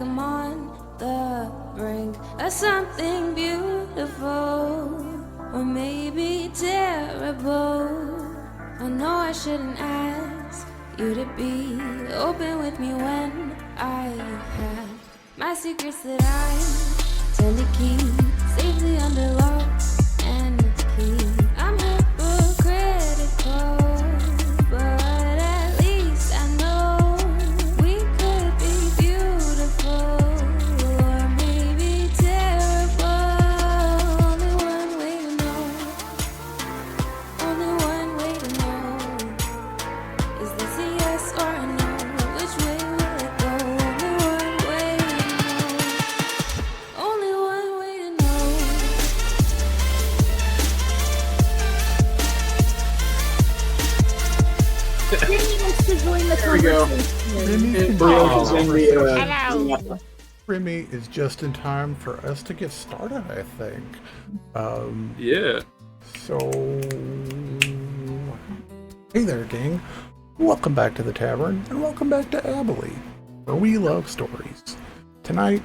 like I'm on the brink of something beautiful, or maybe terrible. I know I shouldn't ask you to be open with me when I have my secrets that I tend to keep safely under lock and key. I'm hypocritical, but at least I know we could be beautiful, or maybe terrible. Only one way to know. Only one way to know. Is this a yes or a no? Which way will it go? Only one way to know. Only one way to know. Jimmy wants to join the There we go. conversation. Remy is just in time for us to get started, I think. Yeah. So, hey there, gang. Welcome back to the Tavern, and welcome back to ABHAILE, where we love stories. Tonight,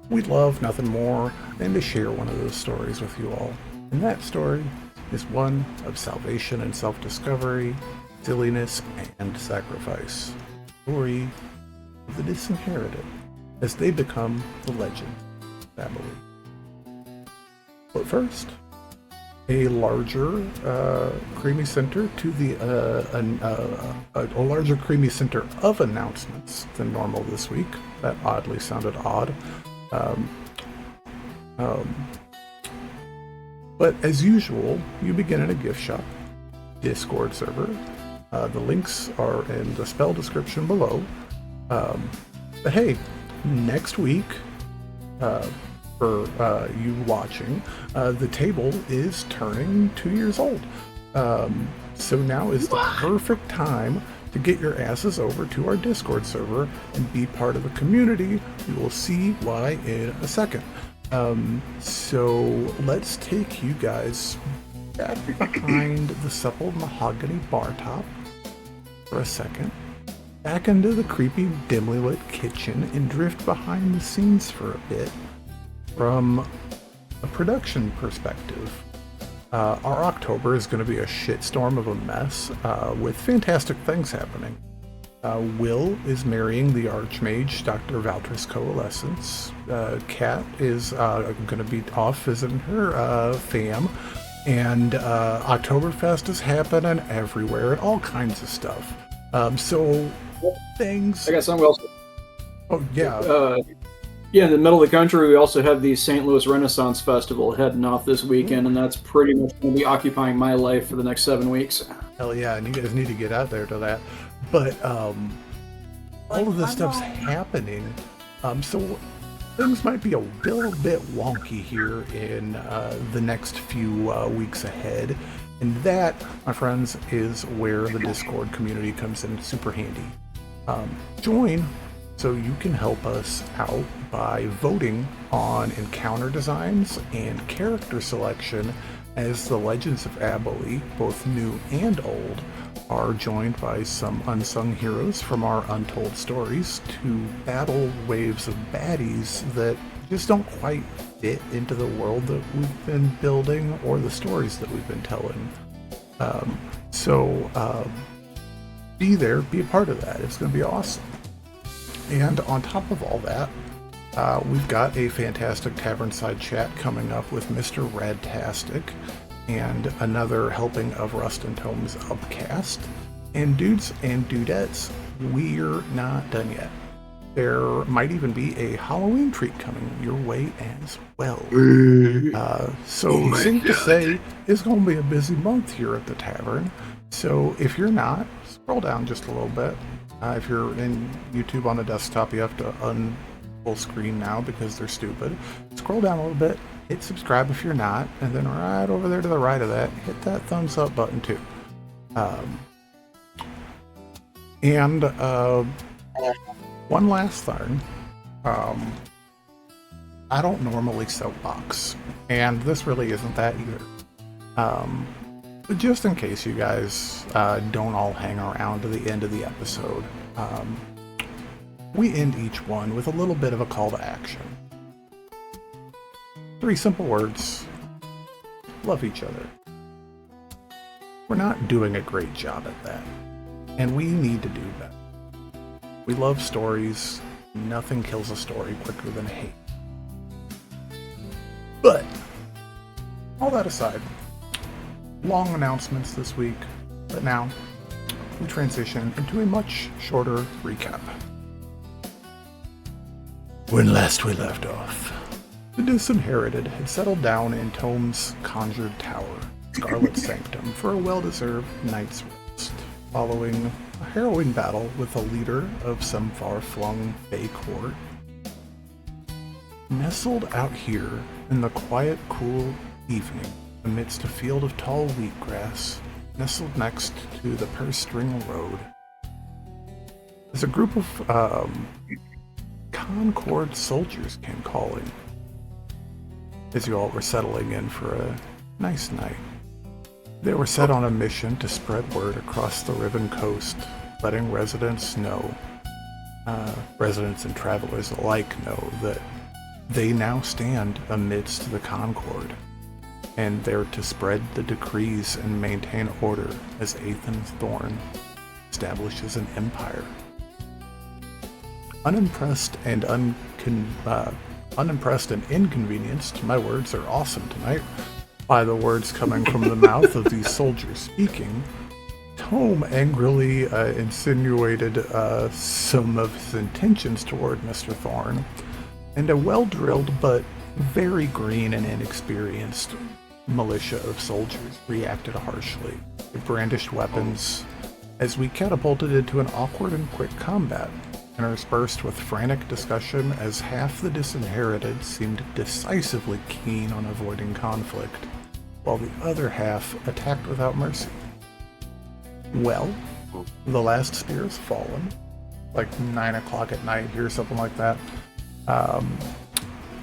we'd love nothing more than to share one of those stories with you all. And that story is one of salvation and self-discovery, silliness and sacrifice. Story of the Disinherited, as they become the legend of ABHAILE. But first, a larger creamy center to the a larger creamy center of announcements than normal this week. That oddly sounded odd. But as usual, you begin at a gift shop Discord server. The links are in the spell description below. But hey, next week, for you watching, the table is turning 2 years old. So now is the perfect time to get your asses over to our Discord server and be part of the community. You will see why in a second. So let's take you guys back behind the supple mahogany bar top for a second, back into the creepy dimly lit kitchen, and drift behind the scenes for a bit. From a production perspective, our October is going to be a shitstorm of a mess with fantastic things happening. Will is marrying the Archmage, Dr. Valtris Coalescence. Kat is going to be off visiting her fam. And Oktoberfest is happening everywhere and all kinds of stuff. So things... I got something else. Oh, yeah. Yeah, in the middle of the country, we also have the St. Louis Renaissance Festival heading off this weekend, and that's pretty much going to be occupying my life for the next 7 weeks. Hell yeah, and you guys need to get out there to that. But all of this stuff's happening, so things might be a little bit wonky here in the next few weeks ahead. And that, my friends, is where the Discord community comes in super handy. Join so you can help us out by voting on encounter designs and character selection as the Legends of ABHAILE, both new and old, are joined by some unsung heroes from our untold stories to battle waves of baddies that just don't quite fit into the world that we've been building or the stories that we've been telling. So be there, be a part of that. It's going to be awesome. And on top of all that, we've got a fantastic tavern side chat coming up with Mr. Radtastic and another helping of Rust and Tome's upcast. And dudes and dudettes, we're not done yet. There might even be a Halloween treat coming your way as well. So safe to say, it's going to be a busy month here at the tavern. So if you're not, scroll down just a little bit. If you're in YouTube on the desktop, you have to full screen now because they're stupid. Scroll down a little bit, hit subscribe if you're not, and then right over there to the right of that, hit that thumbs up button too. One last thing. I don't normally soapbox, and this really isn't that either. But just in case you guys don't all hang around to the end of the episode, we end each one with a little bit of a call to action. 3 simple words. Love each other. We're not doing a great job at that, and we need to do better. We love stories. Nothing kills a story quicker than hate. But, all that aside, long announcements this week, but now we transition into a much shorter recap. When last we left off, the Disinherited had settled down in Tome's conjured tower, Scarlet Sanctum, for a well-deserved night's rest, following a harrowing battle with the leader of some far-flung Fey court. Nestled out here in the quiet, cool evening, amidst a field of tall wheatgrass, nestled next to the purse-string road, as a group of Concord soldiers came calling, as you all were settling in for a nice night. They were set on a mission to spread word across the Riven Coast, letting residents know, residents and travelers alike know, that they now stand amidst the Concord, and they're to spread the decrees and maintain order as Ethan Thorn establishes an empire. Unimpressed and inconvenienced, my words are awesome tonight, by the words coming from the mouth of these soldiers speaking, Tome angrily insinuated some of his intentions toward Mr. Thorn, and a well-drilled but very green and inexperienced militia of soldiers reacted harshly. They brandished weapons as we catapulted into an awkward and quick combat, interspersed with frantic discussion as half the Disinherited seemed decisively keen on avoiding conflict, while the other half attacked without mercy. Well, the last spear has fallen, like 9 o'clock at night here, something like that.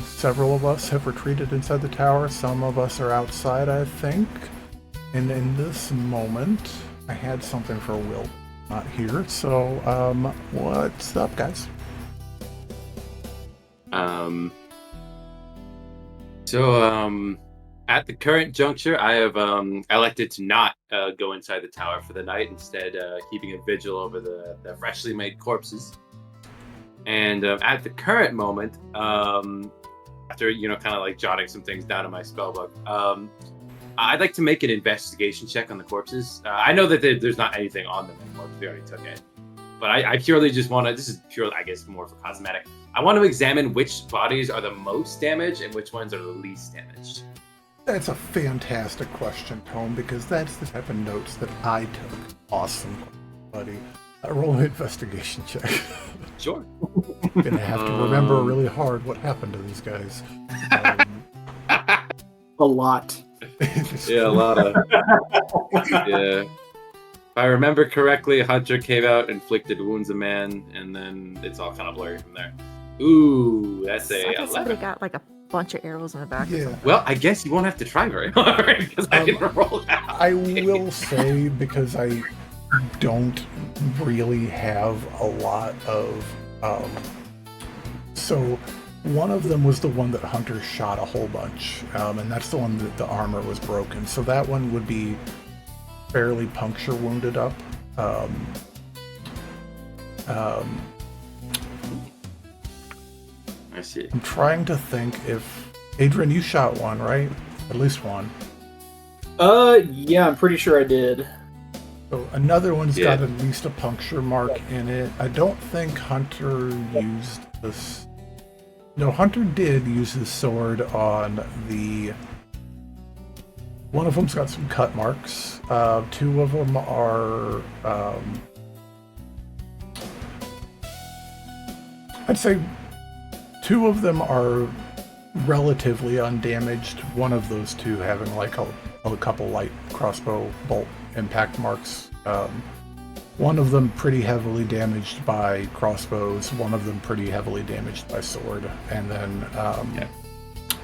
Several of us have retreated inside the tower, some of us are outside, I think, and in this moment, I had something for Will not here, so what's up, guys? At the current juncture, I have elected to not go inside the tower for the night, instead keeping a vigil over the freshly made corpses. And at the current moment, after kind of like jotting some things down in my spellbook, I'd like to make an investigation check on the corpses. I know that there's not anything on them anymore because we already took it. But I purely just want to, this is purely, I guess, more for cosmetic. I want to examine which bodies are the most damaged and which ones are the least damaged. That's a fantastic question, Tome, because that's the type of notes that I took. Awesome, buddy. Roll an investigation check. Sure. Gonna have to remember really hard what happened to these guys. A lot. Yeah, a lot of. Yeah. If I remember correctly, Hunter came out, inflicted wounds a man, and then it's all kind of blurry from there. Ooh, that's a. I guess somebody got like a bunch of arrows in the back. Yeah. Well, I guess you won't have to try very hard because I didn't roll out. I will say, because I don't really have a lot of. So one of them was the one that Hunter shot a whole bunch, and that's the one that the armor was broken. So that one would be fairly puncture wounded up. I see. I'm trying to think if Adran, you shot one, right? At least one. Yeah, I'm pretty sure I did. So another one's got at least a puncture mark in it. I don't think Hunter used this. No, Hunter did use his sword on the. One of them's got some cut marks. Two of them are. I'd say two of them are relatively undamaged. One of those two having like a couple light crossbow bolt impact marks. One of them pretty heavily damaged by crossbows, one of them pretty heavily damaged by sword, and then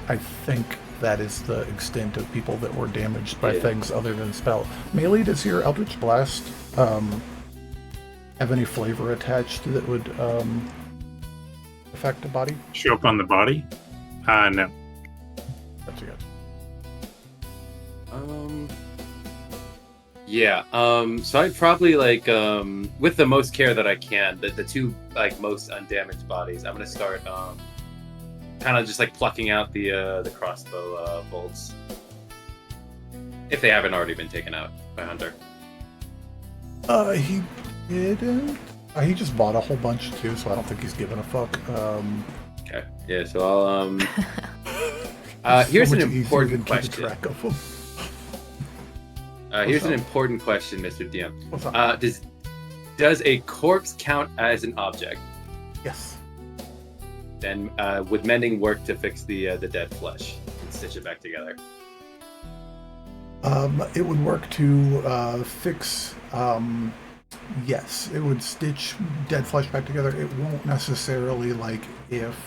I think that is the extent of people that were damaged by things other than spell. Melee, does your Eldritch Blast have any flavor attached that would affect the body? Show up on the body? No. That's good. Yeah. So I'd probably like with the most care that I can, the two like most undamaged bodies. I'm gonna start kind of just like plucking out the crossbow bolts if they haven't already been taken out by Hunter. He didn't. He just bought a whole bunch too, so I don't think he's giving a fuck. Okay. Yeah. So I'll here's an important question. Track of them. Here's an important question, Mr. DM. What's up? Does a corpse count as an object? Yes. Then would mending work to fix the dead flesh and stitch it back together? It would work to fix. Yes, it would stitch dead flesh back together. It won't necessarily like if.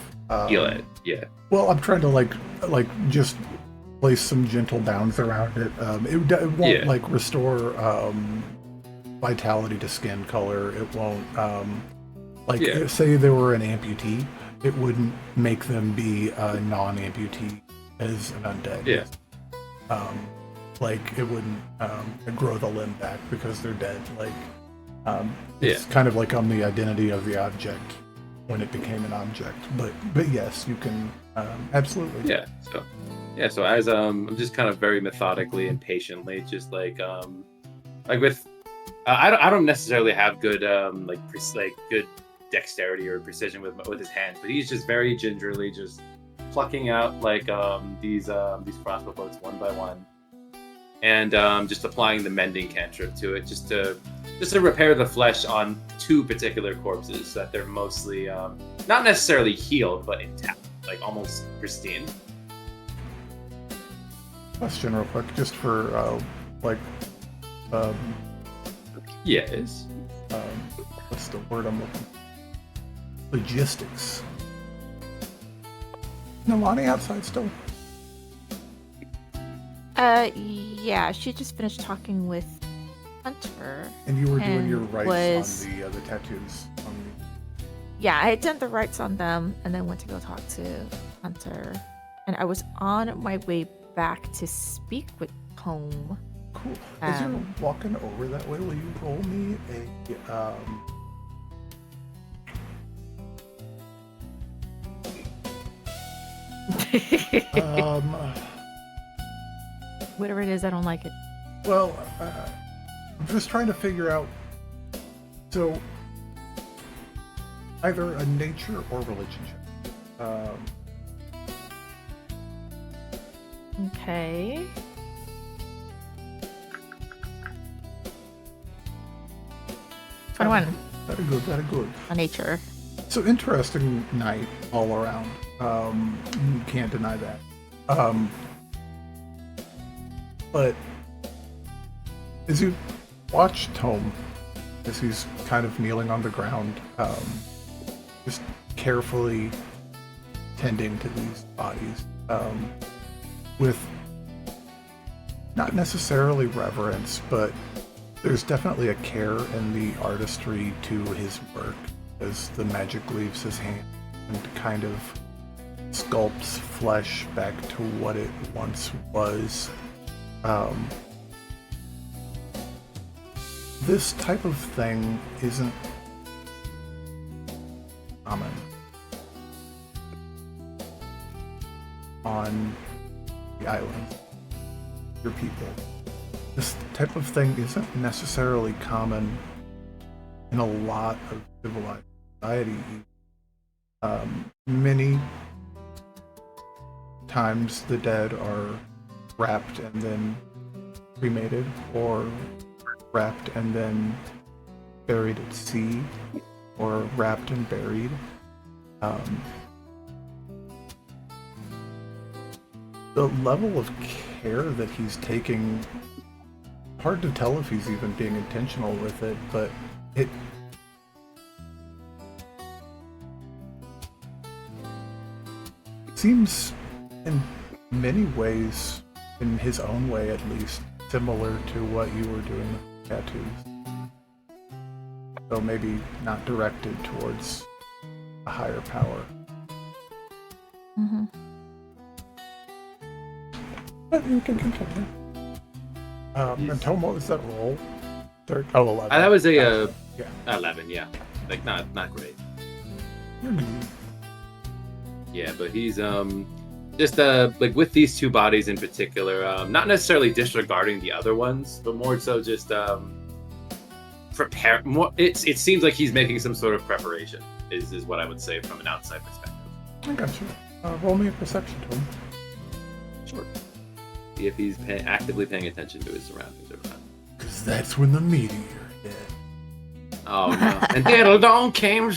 Heal it. Yeah. Well, I'm trying to like just place some gentle bounds around it. It won't like restore vitality to skin color. It won't if, say they were an amputee, it wouldn't make them be a non-amputee as an undead. Yeah. Like it wouldn't grow the limb back because they're dead. Like it's kind of like on the identity of the object when it became an object. But yes, you can absolutely. Yeah. So as I'm just kind of very methodically and patiently, just like with I don't necessarily have good good dexterity or precision with his hands, but he's just very gingerly just plucking out like these crossbow bolts one by one, and just applying the mending cantrip to it, just to repair the flesh on two particular corpses so that they're mostly not necessarily healed but intact, like almost pristine. Question real quick, just for Yes. What's the word I'm looking for? Logistics. Nalani outside still? Yeah, she just finished talking with Hunter. And you were doing and your rights on the tattoos. Yeah, I had done the rights on them and then went to go talk to Hunter. And I was on my way back to speak with Tome. Cool. As you're walking over that way, will you roll me a whatever it is, I don't like it. Well, I'm just trying to figure out. So, either a nature or religion check. Okay. Very good. A nature. So interesting night all around. You can't deny that. But as you watch Tome, as he's kind of kneeling on the ground, just carefully tending to these bodies, with not necessarily reverence, but there's definitely a care in the artistry to his work as the magic leaves his hand and kind of sculpts flesh back to what it once was. This type of thing isn't common on the islands. Your people. This type of thing isn't necessarily common in a lot of civilized society. Many times the dead are wrapped and then cremated, or wrapped and then buried at sea, or wrapped and buried. The level of care that he's taking, hard to tell if he's even being intentional with it, but it seems in many ways, in his own way at least, similar to what you were doing with tattoos. So maybe not directed towards a higher power. Mm-hmm. But you can continue. And Tome, what was that roll? 11. That was a yeah. 11, yeah. Like, not great. Yeah, but he's just like with these two bodies in particular, not necessarily disregarding the other ones, but more so just prepare more. It seems like he's making some sort of preparation. Is what I would say from an outside perspective. I got you. Roll me a perception, Tome. Sure. See if he's actively paying attention to his surroundings or not. Because that's when the meteor hit. Oh no! And Diddle Dong came.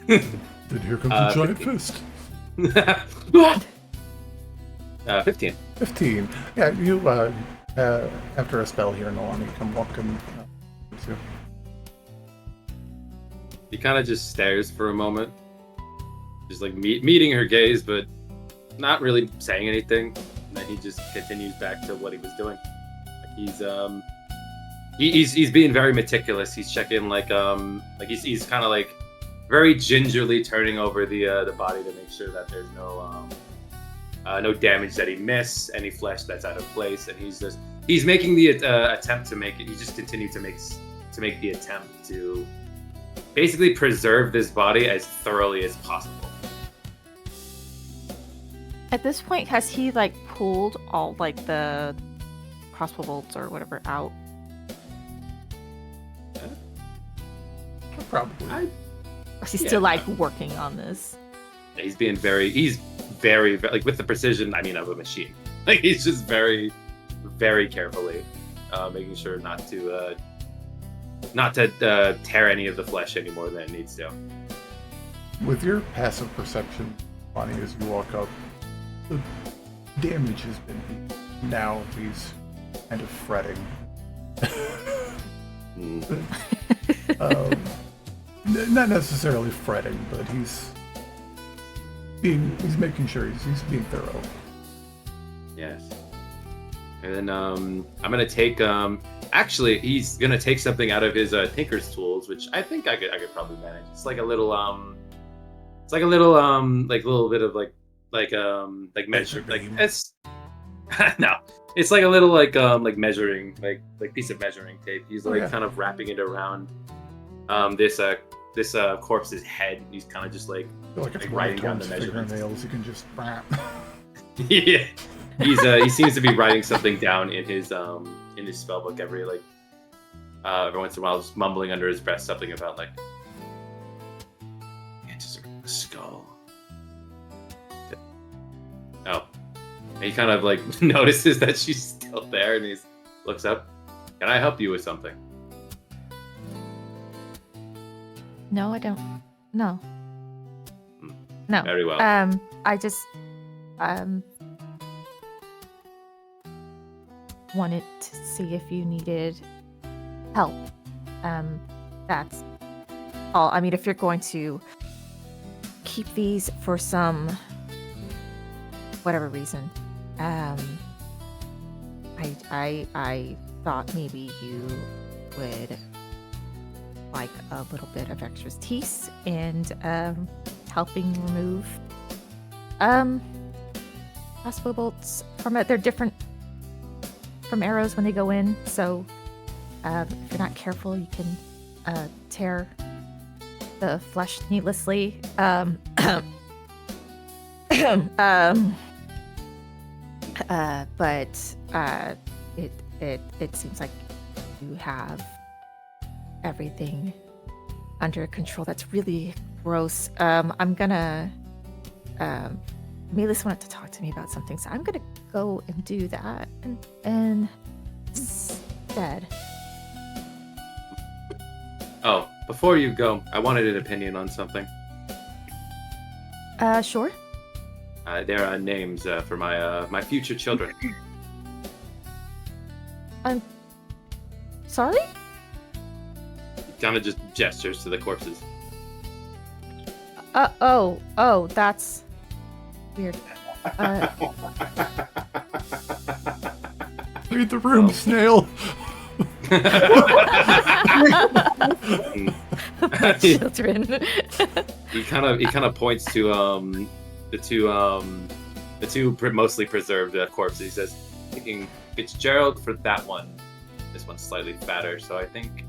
Then here comes the giant 15. 15. 15. Yeah, you, after a spell here, Nalani, come walking. He kind of just stares for a moment, just like meeting her gaze, but not really saying anything. And then he just continues back to what he was doing. Like he's being very meticulous. He's checking like he's kind of like very gingerly turning over the body to make sure that there's no damage that he missed, any flesh that's out of place, and he's making the attempt to make it. He just continued to make the attempt to basically preserve this body as thoroughly as possible. At this point, has he like pulled all like the crossbow bolts or whatever out? Probably. Or is he still like working on this? He's very like with the precision, I mean, of a machine. Like he's just very, very carefully making sure not to tear any of the flesh any more than it needs to. With your passive perception, Bonnie, as you walk up, the damage has been heaped. Now he's kind of fretting. Not necessarily fretting, but he's making sure he's being thorough. Yes. And then I'm gonna take actually he's gonna take something out of his tinker's tools, which I think I could probably manage. It's like a little like little bit of like measure, like it's no, it's like a little like measuring like piece of measuring tape. He's like kind of wrapping it around this corpse's head. He's kind of just like writing down the measurements. Fingernails, you can just wrap. Yeah, he seems to be writing something down in his spellbook every once in a while, just mumbling under his breath something about like skull. Oh, and he kind of like notices that she's still there, and he looks up. Can I help you with something? No, I don't. No. No. Very well. I just wanted to see if you needed help. That's all. I mean, if you're going to keep these for some whatever reason, I thought maybe you would like a little bit of expertise and helping remove crossbow bolts from it. They're different from arrows when they go in, so if you're not careful, you can tear the flesh needlessly. But it seems like you have everything under control. That's really gross. I'm gonna Melis wanted to talk to me about something, so I'm gonna go and do that and instead. Oh, before you go, I wanted an opinion on something. Sure. There are names for my future children. I'm sorry? Kind of just gestures to the corpses. Oh, that's weird. Read the room, snail. My children. he kind of points to the two mostly preserved corpses. He says, "Thinking Fitzgerald for that one. This one's slightly fatter, so I think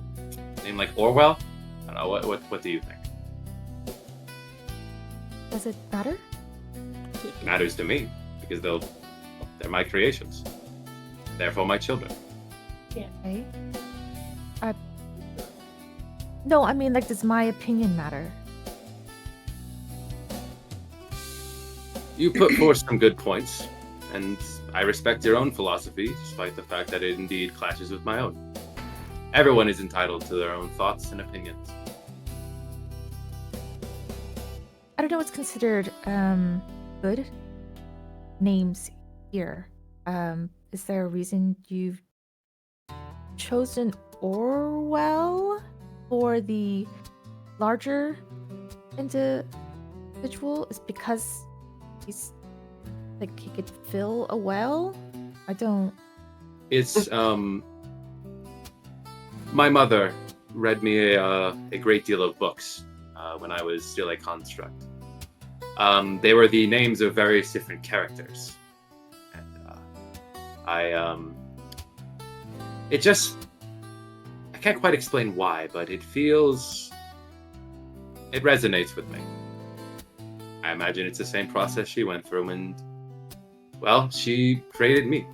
name like Orwell. I don't know. What do you think? Does it matter? It matters to me because they're my creations. Therefore, my children." Okay. No, I mean, like, does my opinion matter? You put forth some good points, and I respect your own philosophy, despite the fact that it indeed clashes with my own. Everyone is entitled to their own thoughts and opinions. I don't know what's considered good names here. Is there a reason you've chosen Orwell for the larger individual? Is because he's like he could fill a well? I don't. It's my mother read me a great deal of books when I was still a construct. They were the names of various different characters, and I can't quite explain why, but it resonates with me. I imagine it's the same process she went through, and well, she created me.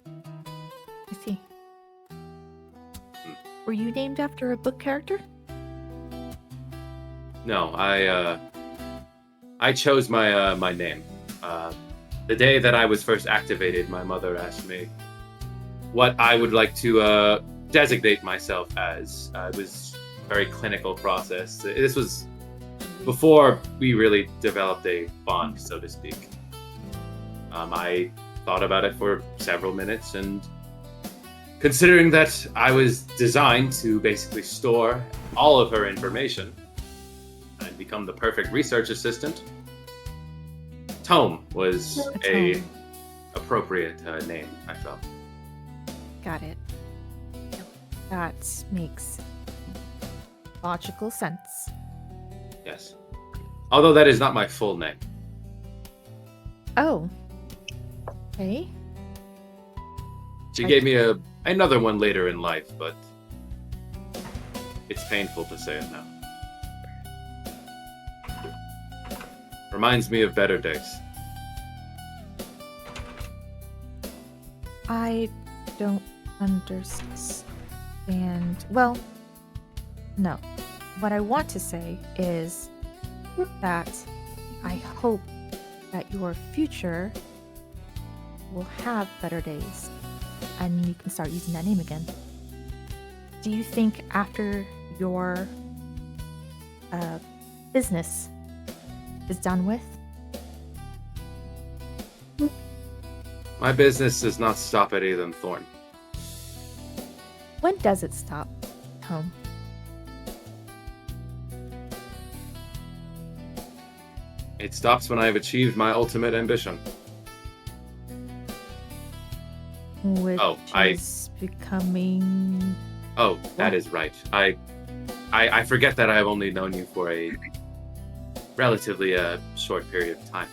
I see. Were you named after a book character? No, I chose my name. The day that I was first activated, my mother asked me what I would like to designate myself as. It was a very clinical process. This was before we really developed a bond, so to speak. I thought about it for several minutes, and considering that I was designed to basically store all of her information and become the perfect research assistant, Tome was a appropriate name, I felt. Got it. That makes logical sense. Yes. Although that is not my full name. Oh. Okay. She gave me another one later in life, but it's painful to say it now. Reminds me of better days. I don't understand. Well, no. What I want to say is that I hope that your future will have better days and you can start using that name again. Do you think after your business is done with? My business does not stop at Ethan Thorn. When does it stop, Tome? It stops when I have achieved my ultimate ambition. Which is becoming... Oh, that is right. I forget that I have only known you for a relatively short period of time.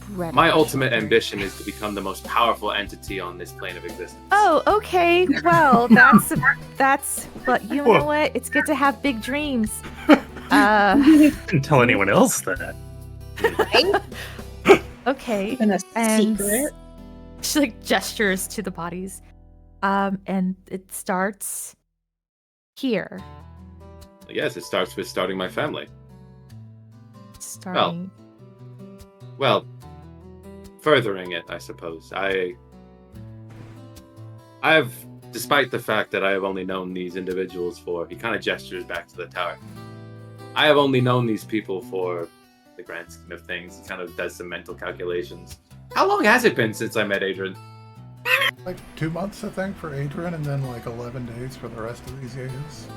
My ultimate ambition is to become the most powerful entity on this plane of existence. Oh, okay. Well, that's. But you know what? It's good to have big dreams. Didn't tell anyone else that. Okay. And a And secret. she like gestures to the bodies, and it starts here. Yes, it starts with starting my family. Starting. Well, furthering it, I suppose. I have, despite the fact that I have only known these individuals for, he kind of gestures back to the tower. I have only known these people for the grand scheme of things. He kind of does some mental calculations. How long has it been since I met Adran? Like 2 months, I think, for Adran, and then like 11 days for the rest of these years.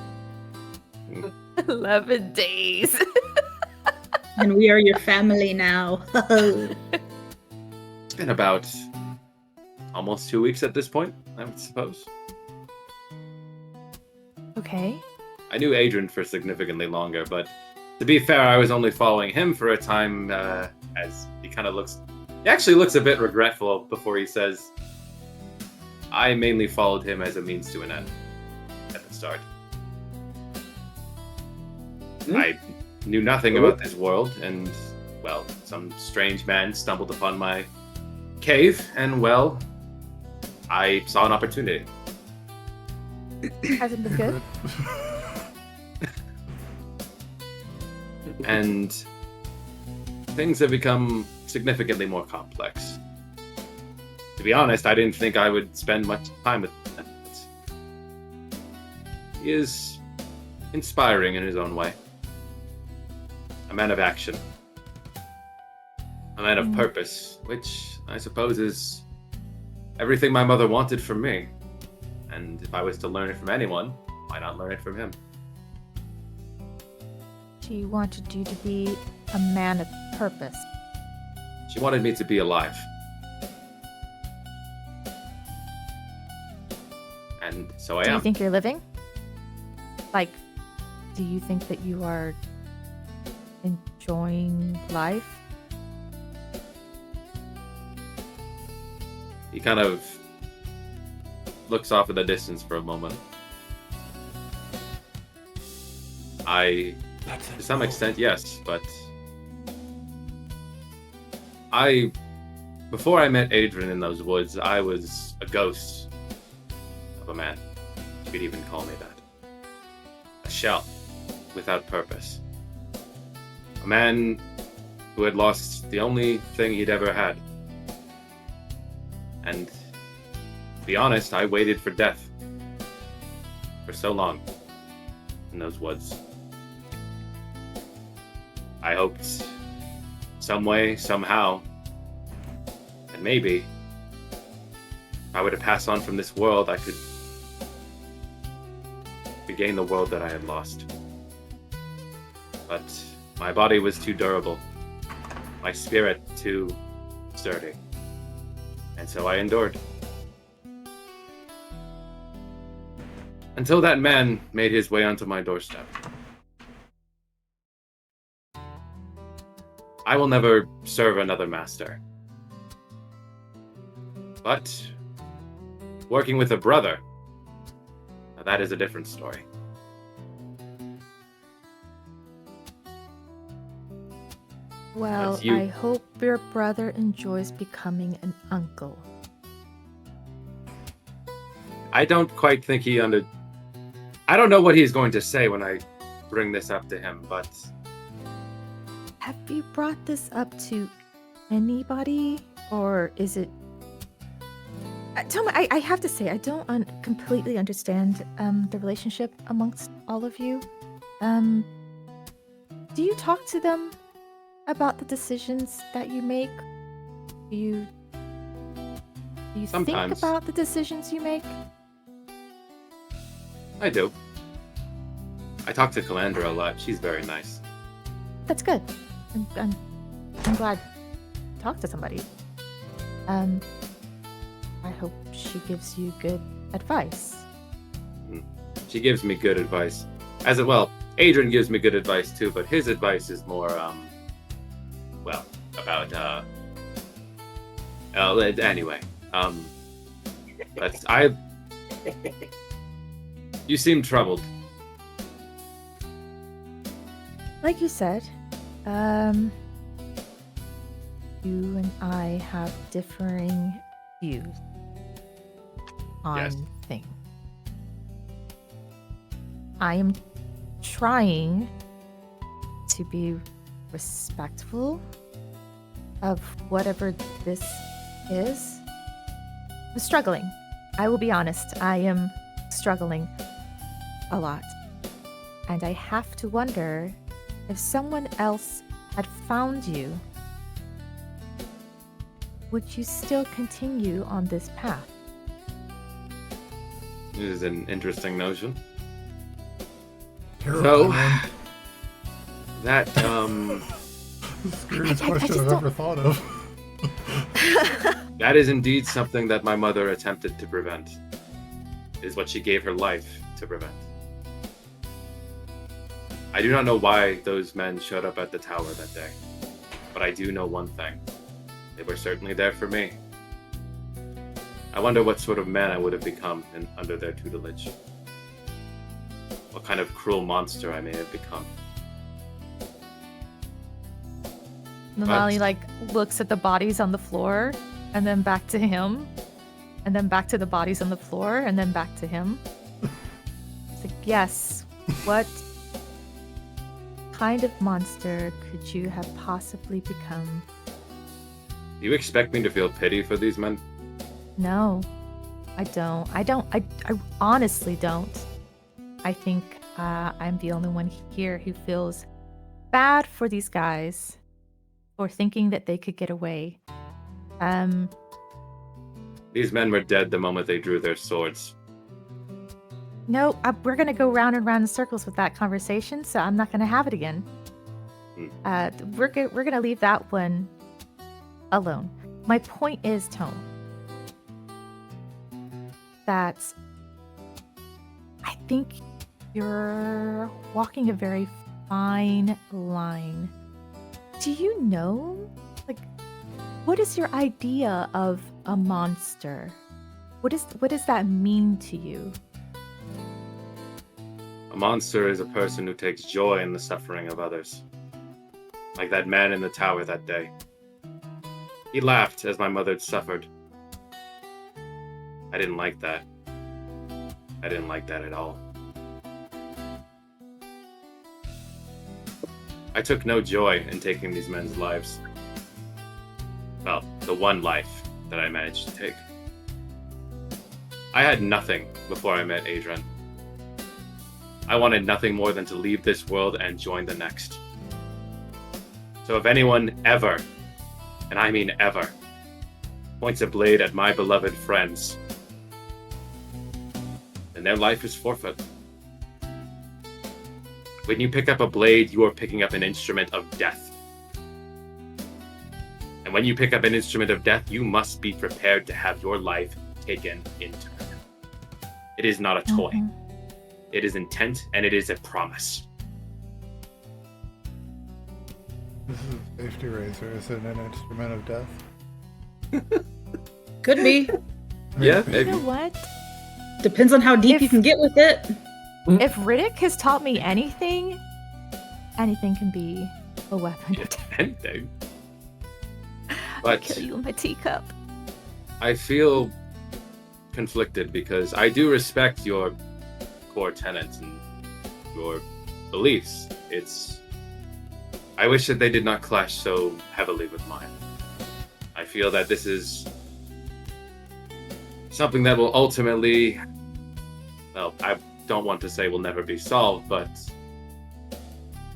11 days. And we are your family now. It's been about almost 2 weeks at this point, I would suppose. Okay. I knew Adran for significantly longer, but To be fair, I was only following him for a time, as he actually looks a bit regretful before he says, I mainly followed him as a means to an end at the start. I knew nothing about this world, and, well, some strange man stumbled upon my cave, and, well, I saw an opportunity. Hasn't been good. And things have become significantly more complex. To be honest, I didn't think I would spend much time with him. He is inspiring in his own way. A man of action. A man of purpose, which I suppose is everything my mother wanted from me. And if I was to learn it from anyone, why not learn it from him? She wanted you to be a man of purpose. She wanted me to be alive. And so I am. Do you think you're living? Like, do you think that you are enjoying life? He kind of looks off in the distance for a moment. To some extent, yes, but before I met Adran in those woods, I was a ghost of a man. You could even call me that. A shell without purpose. A man who had lost the only thing he'd ever had. And to be honest, I waited for death for so long in those woods. I hoped some way, somehow, that maybe if I were to pass on from this world, I could regain the world that I had lost. But my body was too durable, my spirit too sturdy, and so I endured. Until that man made his way onto my doorstep. I will never serve another master. But working with a brother, now that is a different story. Well, That's you. I hope your brother enjoys becoming an uncle. I don't quite think I don't know what he's going to say when I bring this up to him, but Have you brought this up to anybody, or is it? Tome, I have to say, I don't completely understand the relationship amongst all of you. Do you talk to them about the decisions that you make? Do you think Sometimes. about the decisions you make? I do. I talk to Calandra a lot. She's very nice. That's good. I'm glad you talked to somebody. I hope she gives you good advice. She gives me good advice. Adran gives me good advice too, but his advice is more, about, anyway. You seem troubled. Like you said, you and I have differing views on Yes. things. I am trying to be respectful of whatever this is. I'm struggling. I will be honest. I am struggling a lot. And I have to wonder if someone else had found you, would you still continue on this path? This is an interesting notion. Terrible, So, man. that, The scariest I question just I've don't- ever thought of. that is indeed something that my mother attempted to prevent. Is what she gave her life to prevent. I do not know why those men showed up at the tower that day, but I do know one thing. They were certainly there for me. I wonder what sort of man I would have become under their tutelage. What kind of cruel monster I may have become. Nalani like looks at the bodies on the floor, and then back to him, and then back to the bodies on the floor, and then back to him. It's like, yes, what kind of monster could you have possibly become? Do you expect me to feel pity for these men? No, I don't. I honestly don't. I think I'm the only one here who feels bad for these guys for thinking that they could get away. These men were dead the moment they drew their swords. No, we're gonna go round and round in circles with that conversation, so I'm not gonna have it again. We're gonna leave that one alone. My point is, Tome, that I think you're walking a very fine line. Do you know, like, what is your idea of a monster? What does that mean to you? A monster is a person who takes joy in the suffering of others. Like that man in the tower that day. He laughed as my mother suffered. I didn't like that. I didn't like that at all. I took no joy in taking these men's lives. Well, the one life that I managed to take. I had nothing before I met Adran. I wanted nothing more than to leave this world and join the next. So if anyone ever, and I mean ever, points a blade at my beloved friends, then their life is forfeit. When you pick up a blade, you are picking up an instrument of death. And when you pick up an instrument of death, you must be prepared to have your life taken in turn. It is not a toy. Mm-hmm. It is intent, and it is a promise. This is a safety razor. Is it an instrument of death? Could be. Yeah, You maybe. know what? Depends on how deep you can get with it. If Riddick has taught me anything can be a weapon of death. Anything. I'll But kill you in my teacup. I feel conflicted because I do respect your core tenets and your beliefs. I wish that they did not clash so heavily with mine. I feel that this is something that will ultimately, well, I don't want to say will never be solved, but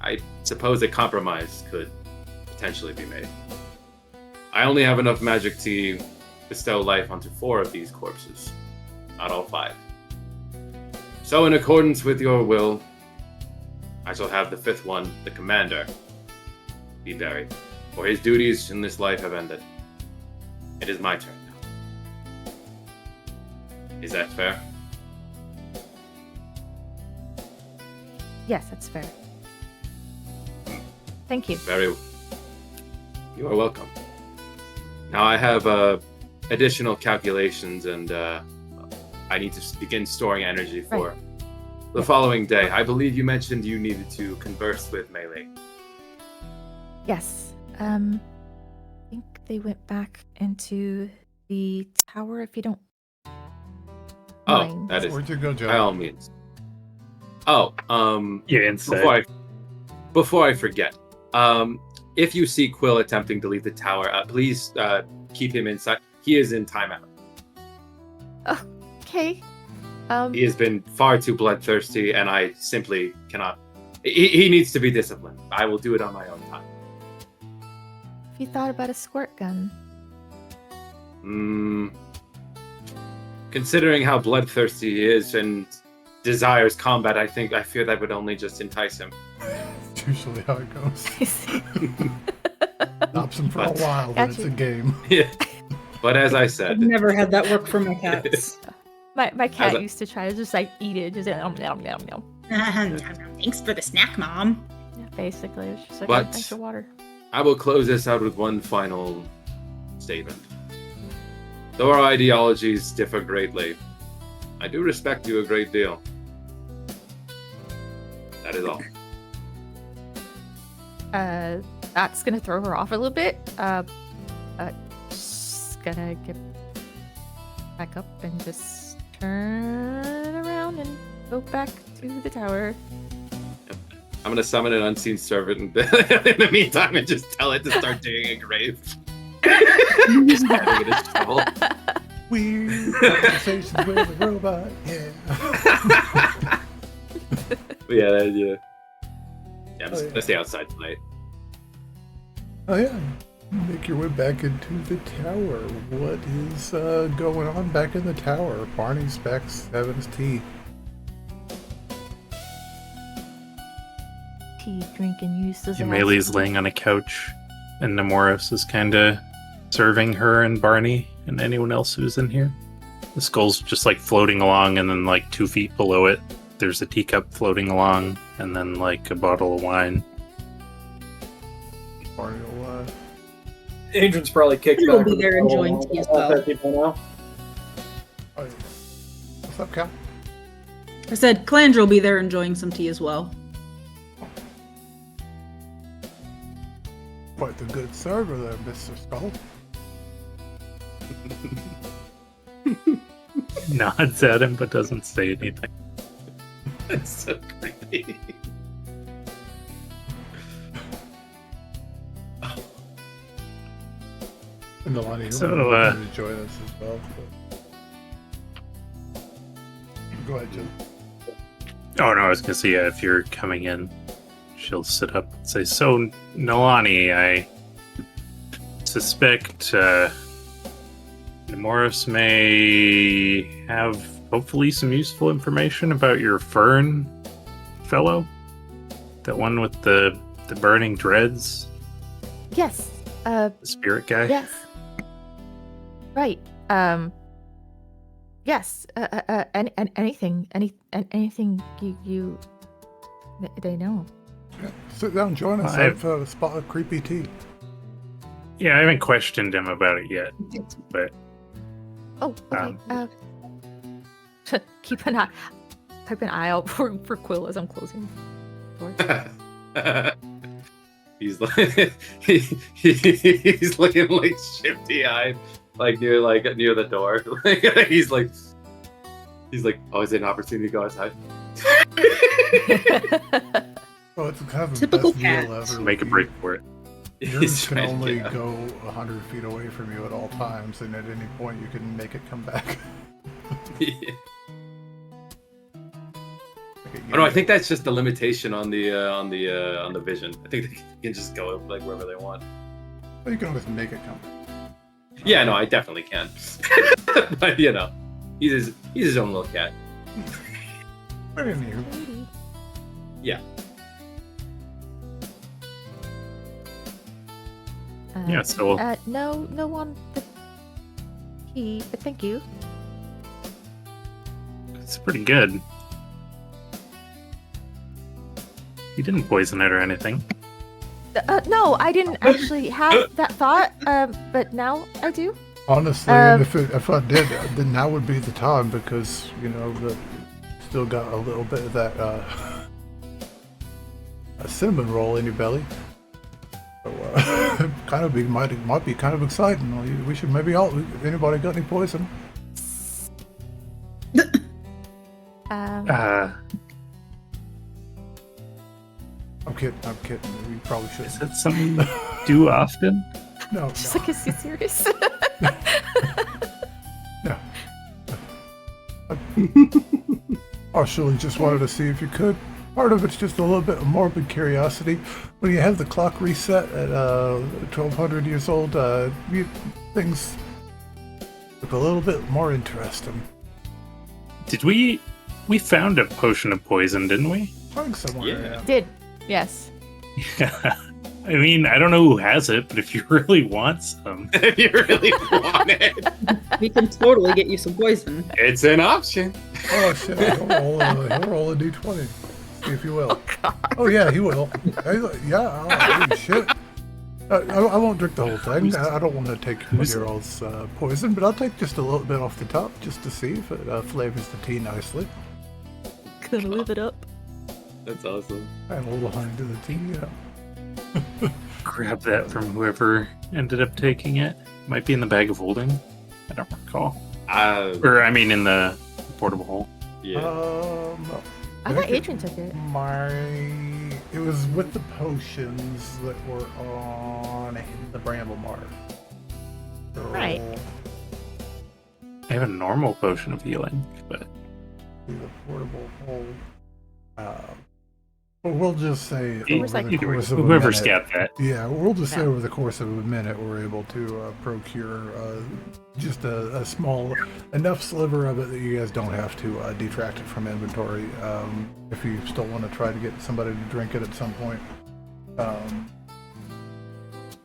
I suppose a compromise could potentially be made. I only have enough magic to bestow life onto 4 of these corpses, not all 5. So in accordance with your will, I shall have the 5th one, the commander, be buried, for his duties in this life have ended. It is my turn now. Is that fair? Yes, that's fair. Thank you. You are welcome. Now I have additional calculations, and I need to begin storing energy for the following day. I believe you mentioned you needed to converse with Melee. Yes. I think they went back into the tower, if you don't mind. That is Where'd you go, Joe? by all means. Yeah, inside. Before I forget, if you see Quill attempting to leave the tower, please keep him inside. He is in timeout. Okay. He has been far too bloodthirsty, and I simply cannot. He needs to be disciplined. I will do it on my own time. Have you thought about a squirt gun? Considering how bloodthirsty he is and desires combat, I fear that would only just entice him. It's usually how it goes. Stops him for a while, but it's Gotcha. a game. Yeah. But as I I've said, never had that work for my cats. My cat As a- used to try to just like eat it, just nom nom nom nom. Thanks for the snack, Mom. Yeah, basically, it's just like But- thanks for water. I will close this out with one final statement. Though our ideologies differ greatly, I do respect you a great deal. That is all. That's gonna throw her off a little bit. Just gonna get back up and just turn around and go back to the tower. I'm gonna summon an unseen servant in the meantime and just tell it to start digging a grave. Just having it a shovel. Weird conversations with a robot. Yeah. Yeah. I'm just gonna stay outside tonight. Oh yeah. Make your way back into the tower. What is going on back in the tower? Barney's back having his tea. Tea drinking useless. Amelie's laying on a couch, and Nemoris is kind of serving her and Barney and anyone else who's in here. The skull's just like floating along, and then like 2 feet below it, there's a teacup floating along, and then like a bottle of wine. Barney will, Adrian's probably kicked He'll back. be with there the enjoying bottle tea as of well. that people know. oh, what's up, Cal? I said Calandra will be there enjoying some tea as well. Quite the good server there, Mr. Skull. Nods at him but doesn't say anything. That's so creepy. And Nalani So, to join us as well. But... Go ahead, Jim. Oh no, I was gonna say, yeah, if you're coming in, she'll sit up and say, "So, Nalani, I suspect Nemoris may have hopefully some useful information about your Fern fellow, that one with the burning dreads, Yes. the spirit guy." Yes. Right. Yes. Anything you they know. Yeah, sit down, join us. Have a spot of creepy tea. Yeah, I haven't questioned him about it yet, but Oh, okay. Keep an eye out for Quill as I'm closing the door. He's like he's looking like shifty eyed, like near the door. he's like, oh, is it an opportunity to go outside? Oh, it's kind of Typical the best cat. meal ever. make a break for it. Yours He's can trying to only get out. go 100 feet away from you at all times, and at any point you can make it come back. Oh no, I think that's just the limitation on the vision. I think they can just go like wherever they want. Well, you can always make it come back. Yeah, no, I definitely can. But you know, he's his own little cat. But anywho, Yeah. Yeah, so no one but he, but thank you. it's pretty good. You didn't poison it or anything. No, I didn't actually have that thought, but now I do. honestly, and if I did, then now would be the time, because you know the still got a little bit of that a cinnamon roll in your belly. So kind of might be kind of exciting. We should maybe all. Anybody got any poison? I'm kidding. We probably Is shouldn't. that something you do often? No, Just no, like, is he serious? no. I surely just wanted to see if you could. Part of it's just a little bit of morbid curiosity. When you have the clock reset at 1,200 years old, things look a little bit more interesting. Did we found a potion of poison, didn't we? I think somewhere. Yeah. Did. Yes. Yeah. I mean, I don't know who has it, but if you really want some, If you really want it, We can totally get you some poison. it's an option. Oh shit! He'll roll a d20. me if you will. Oh yeah, he will. Yeah, shit. I won't drink the whole thing. I don't want to take your all's poison, but I'll take just a little bit off the top just to see if it flavors the tea nicely. Gonna live it up. That's awesome. Add a little honey to the tea, yeah. Grab that from whoever ended up taking it. Might be in the bag of holding. I don't recall. Or I mean, in the portable hole. Yeah. I thought Adran took it. It was with the potions that were on the Bramble Mark. Right. I have a normal potion of healing, but The portable hole. We'll just say over the course of a whoever's minute. got that. Yeah, we'll just say over the course of a minute we're able to procure just a small enough sliver of it that you guys don't have to detract it from inventory. If you still want to try to get somebody to drink it at some point,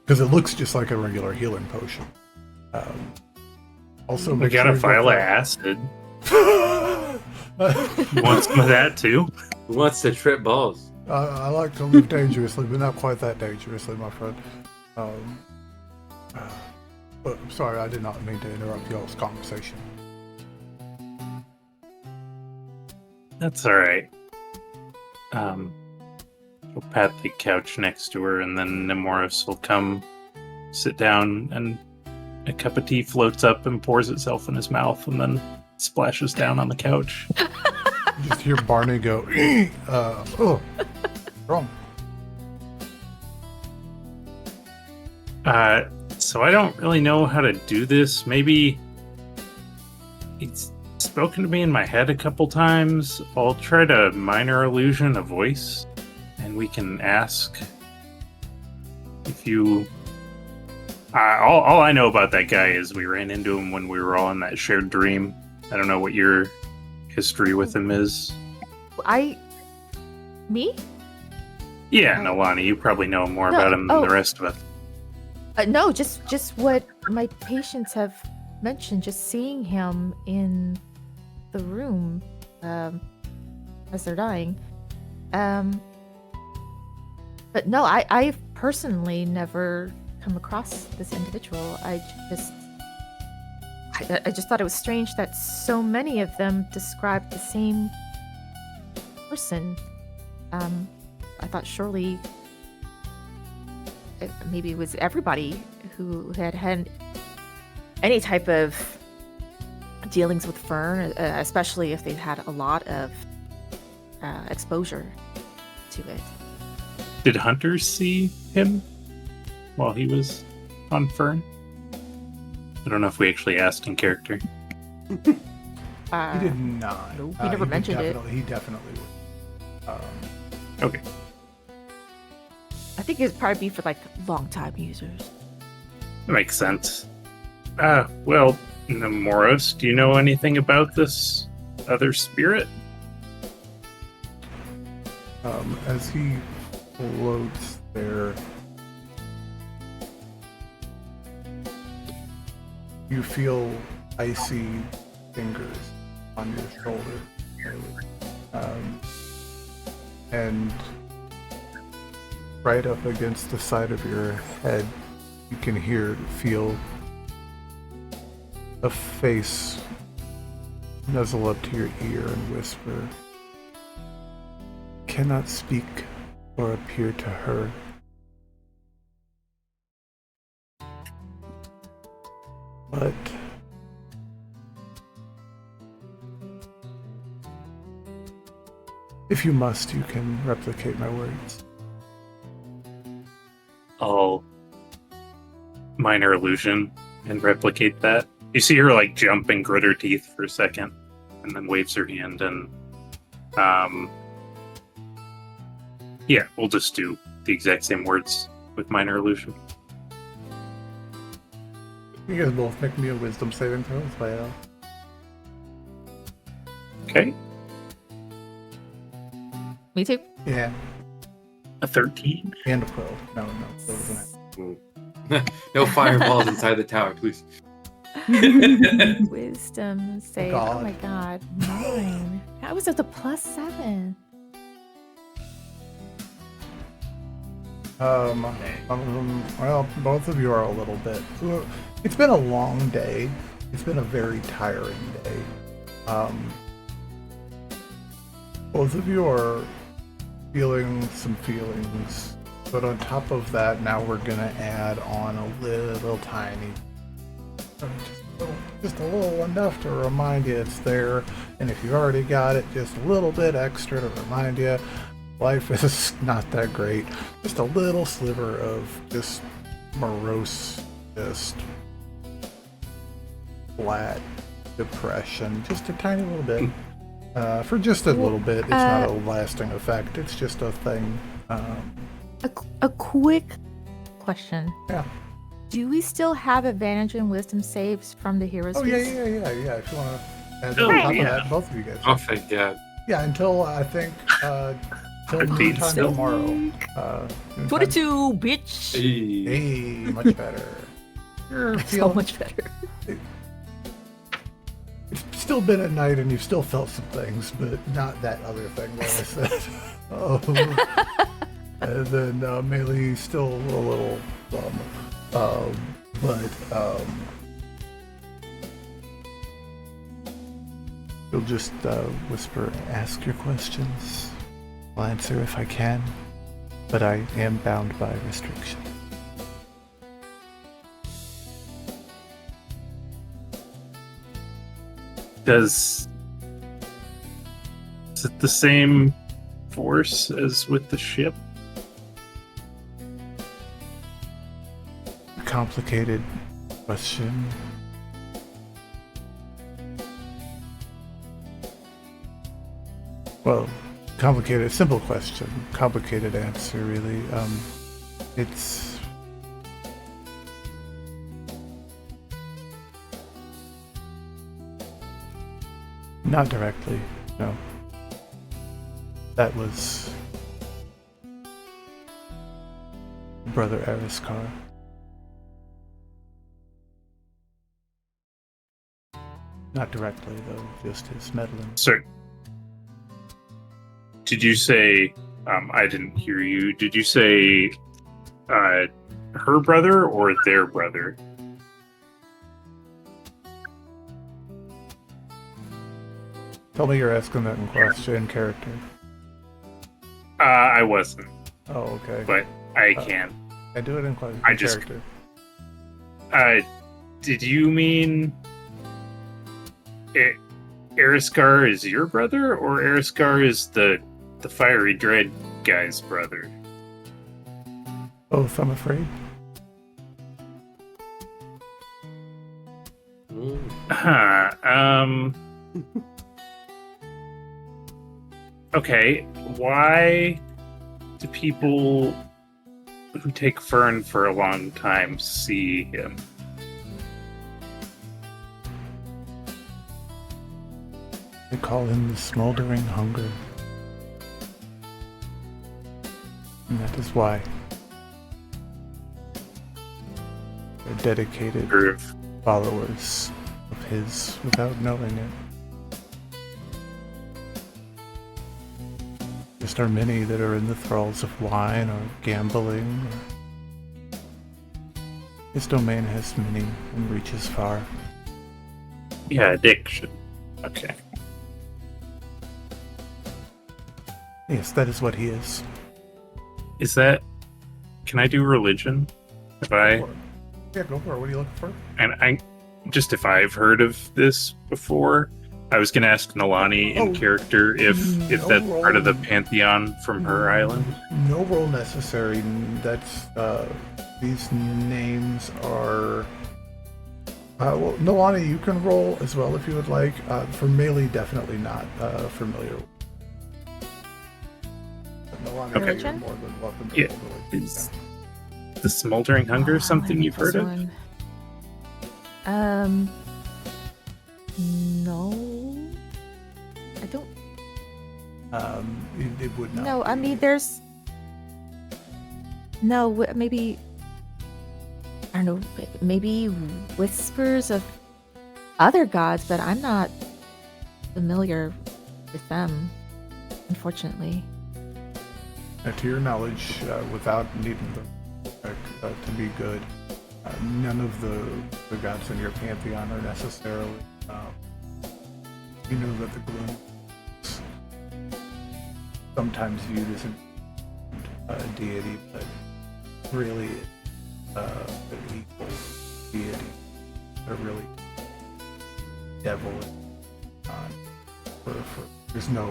because it looks just like a regular healing potion. Also, We make got sure a you vial of that- acid. You want some of that too? Who wants to trip balls? I like to live dangerously, but not quite that dangerously, my friend. But I'm sorry, I did not mean to interrupt y'all's conversation. That's all right. We'll pat the couch next to her, and then Nemoris will come sit down, and a cup of tea floats up and pours itself in his mouth, and then splashes down on the couch. You just hear Barney go, oh, wrong. So I don't really know how to do this. Maybe it's spoken to me in my head a couple times. I'll try to minor illusion a voice, and we can ask if you... all I know about that guy is we ran into him when we were all in that shared dream. I don't know what your history with him is. Me? Yeah, Nalani, you probably know more about him than the rest of us. No, just what my patients have mentioned. Just seeing him in the room as they're dying. But no, I've personally never come across this individual. I just thought it was strange that so many of them described the same person. I thought surely maybe it was everybody who had any type of dealings with Fern, especially if they've had a lot of exposure to it. Did Hunters see him while he was on Fern? I don't know if we actually asked in character. He did not. Nope, he never mentioned it. He definitely would. Okay. I think it'd probably be for like long-time users. That makes sense. Well, Nemoris, do you know anything about this other spirit? As he floats there, you feel icy fingers on your shoulder. And right up against the side of your head, you can feel a face nuzzle up to your ear and whisper, "Cannot speak or appear to her. But if you must, you can replicate my words." I'll minor illusion and replicate that. You see her like jump and grit her teeth for a second, and then waves her hand, and yeah, we'll just do the exact same words with minor illusion. You guys both make me a wisdom saving throw as well. Okay, Me too. Yeah, a 13. and a 12. No, that wasn't it. No fireballs inside the tower, please. Wisdom save. God. Oh my god. 9. How was it a +7? Well, both of you are a little bit. It's been a long day. It's been a very tiring day. Both of you are feeling some feelings, but on top of that, now we're gonna add on a little tiny, just a little enough to remind you it's there. And if you already got it, just a little bit extra to remind you life is not that great. Just a little sliver of just morose, just flat depression. Just a tiny little bit. For just a little bit. It's not a lasting effect. It's just a thing. A quick question. Yeah. Do we still have advantage in wisdom saves from the heroes? Oh, yeah. If you want to add that on top of that, both of you guys. Oh, thank God. Yeah, until I think till noontime tomorrow. 22, bitch. Hey, much better. You're So feeling, much better. it's still been at night and you've still felt some things, but not that other thing that I said. And then Melee still a little bum. But you'll just whisper, ask your questions. I'll answer if I can, but I am bound by restriction. Is it the same force as with the ship? Complicated question. Well, complicated, simple question. Complicated answer, really. It's not directly, no. That was Brother Ariskar. Not directly, though, just his meddling. Sir, did you say, I didn't hear you, did you say her brother or their brother? Tell me you're asking that in question, in character. I wasn't, Oh, okay. but I can. I do it in question. I just- character. Did you mean Ariskar is your brother, or Ariskar is the fiery dread guy's brother? Both, I'm afraid. Okay, why do people who take Fern for a long time see him? They call him the smoldering hunger. And that is why. They're dedicated Groove. followers of his without knowing it. Just are many that are in the thralls of wine or gambling. His domain has many and reaches far. Yeah, addiction. Okay. Yes, that is what he is. Is that... Can I do religion? If I... Yeah, go for it. What are you looking for? And just if I've heard of this before, I was going to ask Nalani in Oh, character if no that's roll. part of the pantheon from her island. No roll necessary. That's these names are. Well, Nalani, you can roll as well if you would like. For melee, definitely not familiar. But Nalani, Okay. you're more than welcome to Yeah. roll religion. Is the smoldering hunger something you've heard of? No. I don't. It would not. No, I be. mean, there's. No, maybe. I don't know. Maybe whispers of other gods, but I'm not familiar with them, unfortunately. to your knowledge, without needing the to be good, none of the gods in your pantheon are necessarily. You know that the gloom is sometimes viewed as a deity, but really an equal deity. They're really devil. There's no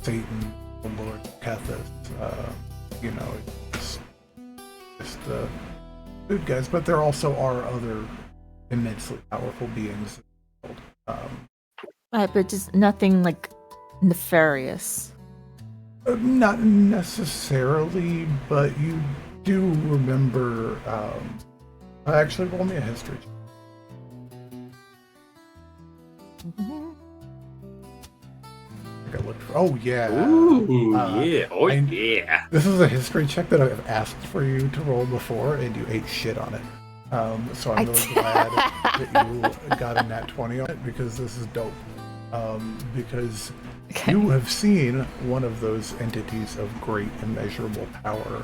Satan, the Lord Ketheth. It's just good guys, but there also are other immensely powerful beings. But just nothing like nefarious. Not necessarily, but you do remember. Actually, roll me a history. I gotta look for. Oh yeah. Ooh, yeah. Oh I- yeah. This is a history check that I've asked for you to roll before, and you ate shit on it. So I'm really glad that you got a nat 20 on it, because this is dope. Because you have seen one of those entities of great immeasurable power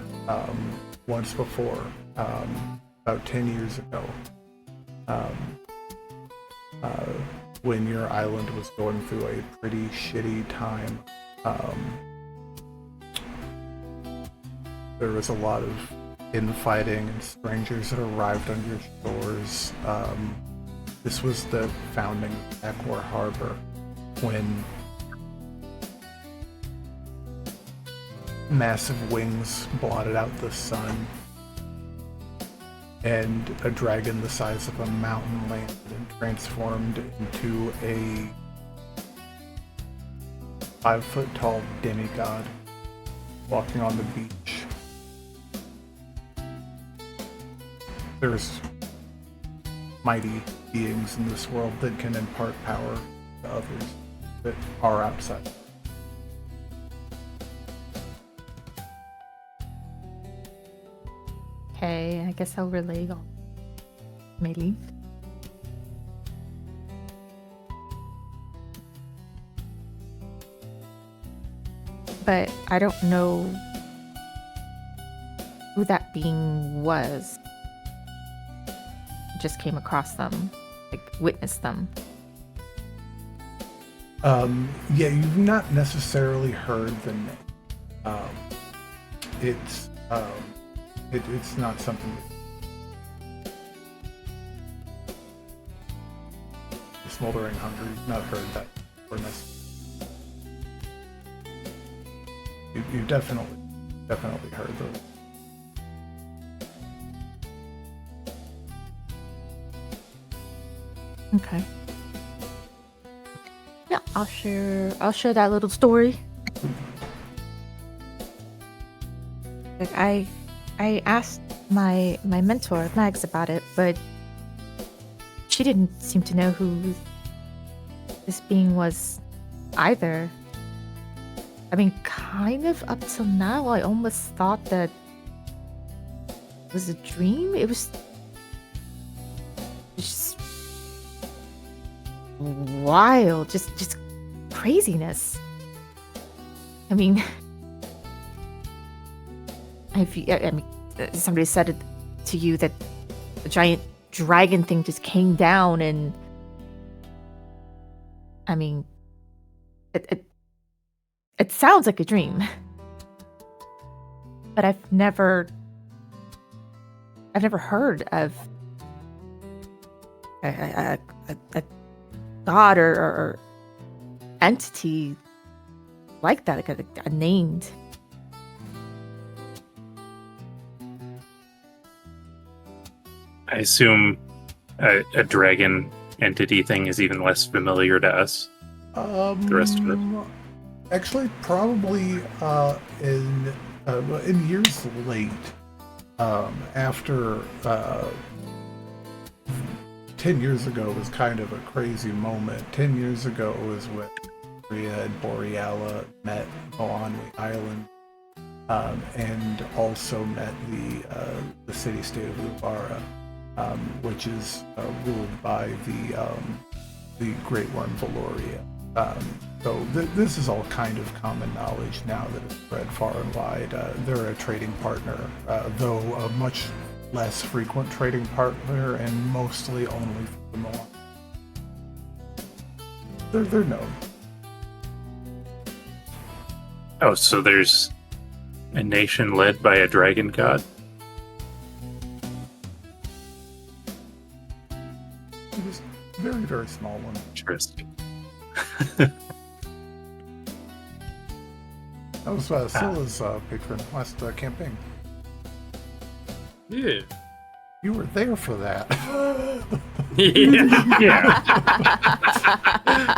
once before, about 10 years ago, when your island was going through a pretty shitty time. There was a lot of infighting and strangers that arrived on your shores. This was the founding of Equor Harbor, when massive wings blotted out the sun, and a dragon the size of a mountain landed and transformed into a 5-foot-tall demigod walking on the beach. There's mighty beings in this world that can impart power to others that are outside. Okay, I guess I'll relay on my leave. But I don't know who that being was. Just came across them, like witnessed them. Yeah, you've not necessarily heard the name. It's not something. The smoldering hunger. You've not heard that before necessarily. You've definitely heard those. Okay. Yeah, I'll share that little story. Like I asked my mentor, Mags, about it, but she didn't seem to know who this being was either. I mean, kind of up till now, I almost thought that it was a dream. It was just wild, just craziness. I mean, somebody said it to you that the giant dragon thing just came down, and I mean, it sounds like a dream, but I've never heard of a god or entity like that, like a named. I assume a dragon entity thing is even less familiar to us. The rest of it. Actually, probably in years late, after 10 years ago was kind of a crazy moment. 10 years ago was when Riven Boreala met Nalani Island, and also met the city-state of Lubara, which is ruled by the Great Worm Valoria. So this is all kind of common knowledge now that it's spread far and wide. They're a trading partner, though a much less frequent trading partner and mostly only for the Moana. They're known. Oh, so there's a nation led by a dragon god? It was a very, very small one. Interesting. That was Scylla's patron last campaign. Yeah. You were there for that. Yeah.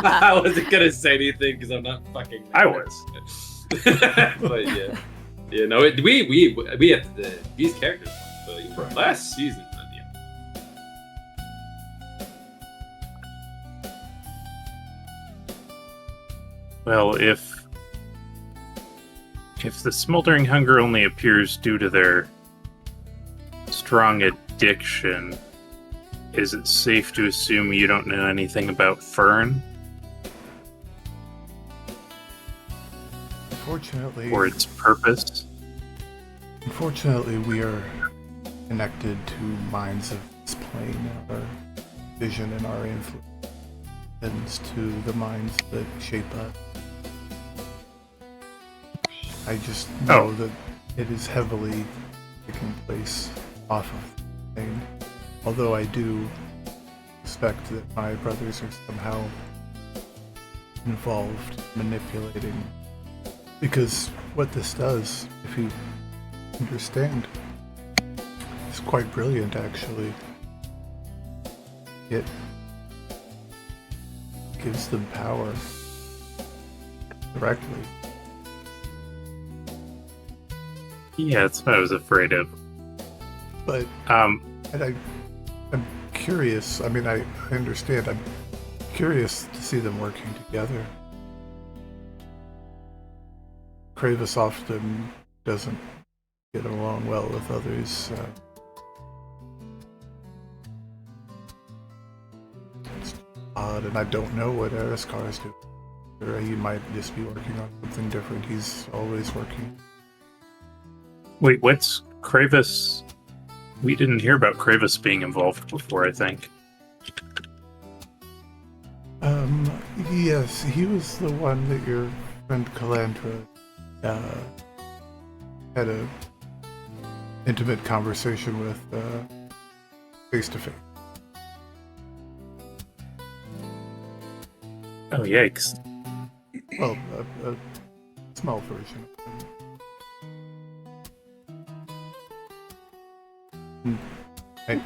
I wasn't gonna say anything because I'm not fucking. I was. But yeah, no, we have these characters, but Right. last season. Yeah. Well, if the smoldering hunger only appears due to their strong addiction, is it safe to assume you don't know anything about Fern Unfortunately, or its purpose? Unfortunately, we are connected to minds of this plane. Our vision and our influence to the minds that shape us. I just know that it is heavily taking place off of the plane. Although I do suspect that my brothers are somehow involved, manipulating. Because what this does, if you understand, is quite brilliant actually. It gives them power directly. Yeah, that's what I was afraid of. But and I'm curious. I mean, I understand. I'm curious to see them working together. Kravis often doesn't get along well with others. It's odd, and I don't know what Ariskar is doing. Or he might just be working on something different. He's always working. Wait, what's Kravis? We didn't hear about Kravis being involved before, I think. Yes, he was the one that your friend Calandra had a intimate conversation with face to face. Oh, yikes. Well, a small version of him. I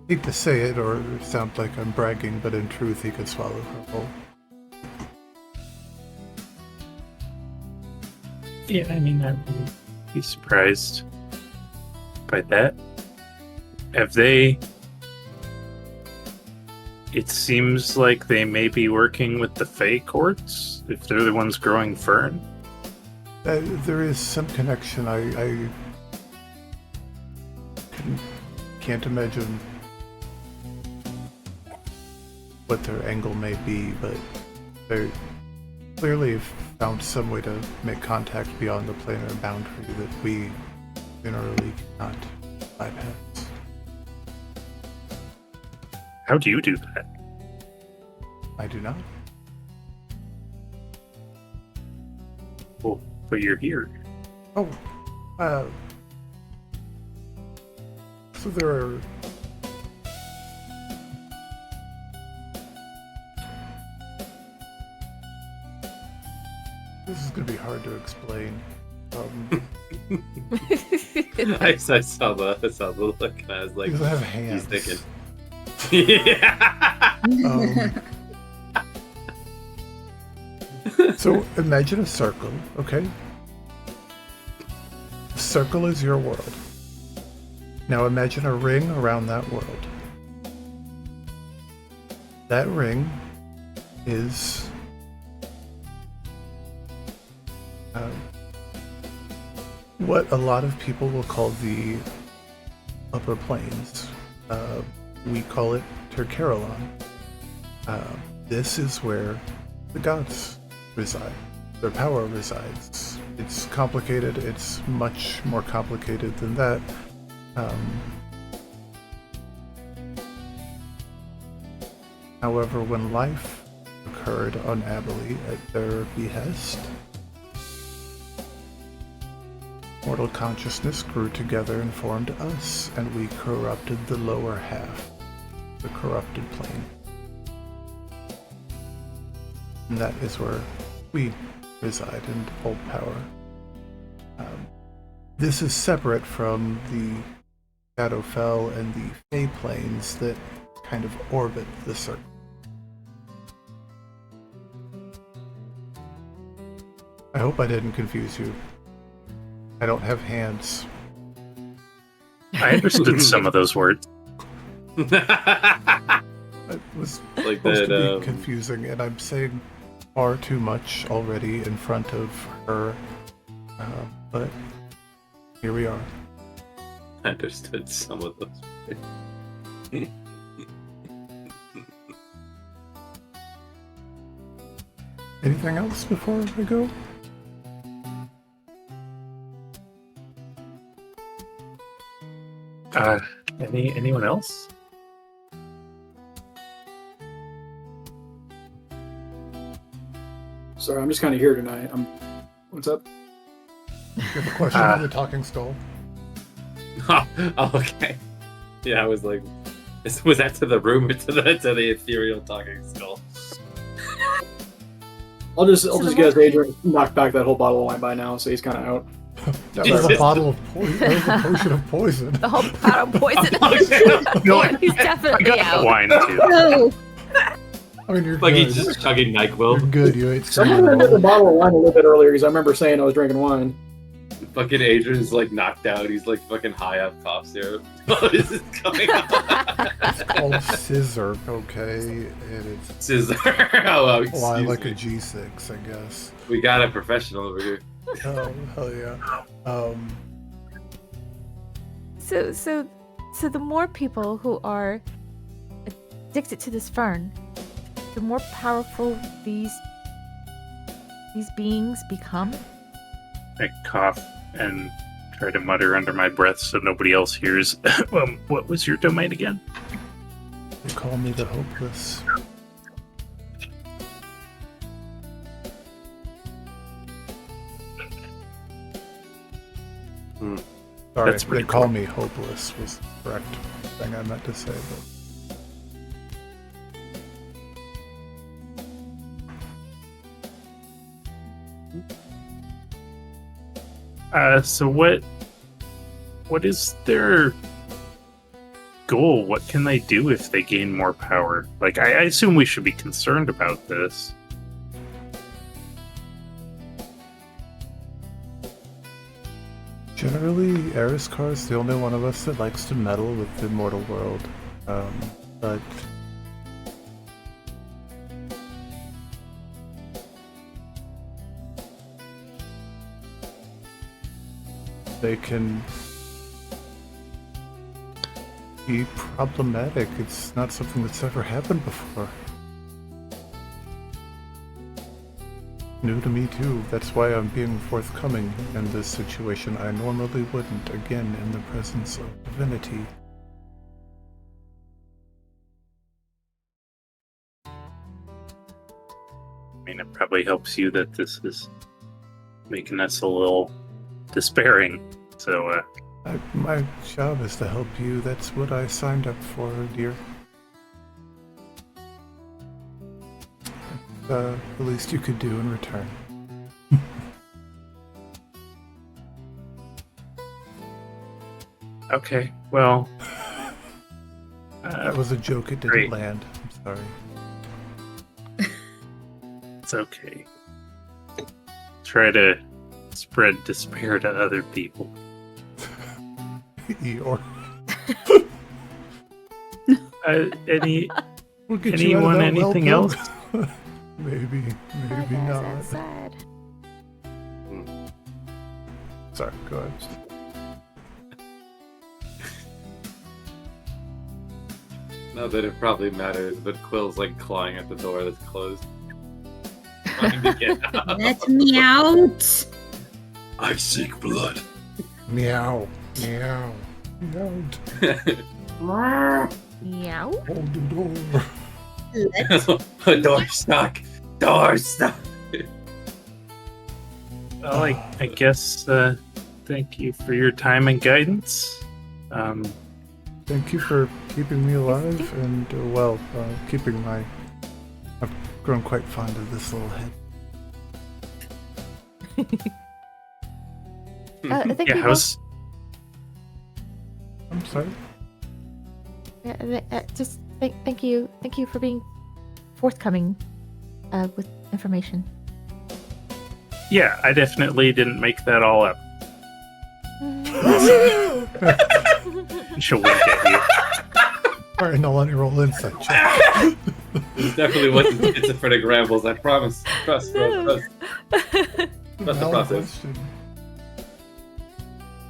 hate to say it or sound like I'm bragging, but in truth he could swallow her whole. Yeah, I mean, I wouldn't be surprised by that. Have they... It seems like they may be working with the Fae courts, if they're the ones growing Fern. There is some connection. I can't imagine what their angle may be, but they clearly have found some way to make contact beyond the planar boundary that we generally cannot bypass. How do you do that? I do not. Well, but you're here. Oh, so there are... This is going to be hard to explain. I saw the look, and I was like, Because I have hands. he's thinking. Yeah. So imagine a circle, okay? A circle is your world. Now imagine a ring around that world. That ring is what a lot of people will call the upper planes. We call it Tercarolon. this is where the gods reside. Their power resides. It's complicated. It's much more complicated than that. However, when life occurred on Abhaile at their behest, mortal consciousness grew together and formed us, and we corrupted the lower half, the corrupted plane. And that is where we reside and hold power. This is separate from the Shadowfell and the Fey planes that kind of orbit the circle. I hope I didn't confuse you. I don't have hands. I understood some of those words. It was Like supposed that, to be confusing, and I'm saying far too much already in front of her. But here we are. I understood some of those. Anything else before I go? Anyone else? Sorry, I'm just kind of here tonight. What's up? You have a question on the talking skull? Oh, okay. Yeah, I was like, was that to the room or to the ethereal talking skull? I'll just guess Adran knocked back that whole bottle of wine by now, so he's kind of out. That was a bottle of poison. That was a potion of poison. The whole pot of poison. No, He's I definitely got out. the wine too. No. I mean, you're Like good. he's just chugging You're NyQuil. good. You ate Someone some. had the bottle of wine a little bit earlier because I remember saying I was drinking wine. Fucking Adrian's like knocked out. He's like fucking high on cough syrup. What is this coming on? It's called scissor, okay? And it's Scissor. Oh, well, I excuse like me. a G6, I guess. We got a professional over here. Oh, hell yeah. So the more people who are addicted to this fern, the more powerful these beings become. I cough and try to mutter under my breath so nobody else hears. What was your domain again? They call me the Hopeless. Sorry, That's they pretty call cool. me Hopeless was the correct thing I meant to say, So what is their goal? What can they do if they gain more power? Like, I assume we should be concerned about this. generally, Eriscar is the only one of us that likes to meddle with the mortal world. But they can be problematic. It's not something that's ever happened before. New to me too. That's why I'm being forthcoming in this situation. I normally wouldn't, again, in the presence of divinity. I mean, it probably helps you that this is making us a little despairing. So, My job is to help you. That's what I signed up for, dear. The least you could do in return. okay, well, That was a joke. It didn't great. land. I'm sorry. It's okay. Try to spread despair to other people. Eeyore. Any We'll get you out of anyone? that Anything welcome. else? Maybe not. Sad. Sorry, go ahead. Not that it probably matters, but Quill's like clawing at the door that's closed. Trying to get out. Let me out! I seek blood. Meow. Meow. Meow. Meow. Hold the door. Door stuck. Door stuck. Well, I guess, thank you for your time and guidance. Thank you for keeping me alive and, keeping my... I've grown quite fond of this little head. Thank Yeah, you. how's... I'm sorry. Just thank you for being forthcoming with information. Yeah, I definitely didn't make that all up. She'll wink at you. All right, Nalani, roll insight check. This definitely wasn't schizophrenic rambles, I promise. Trust. Trust the Valid process.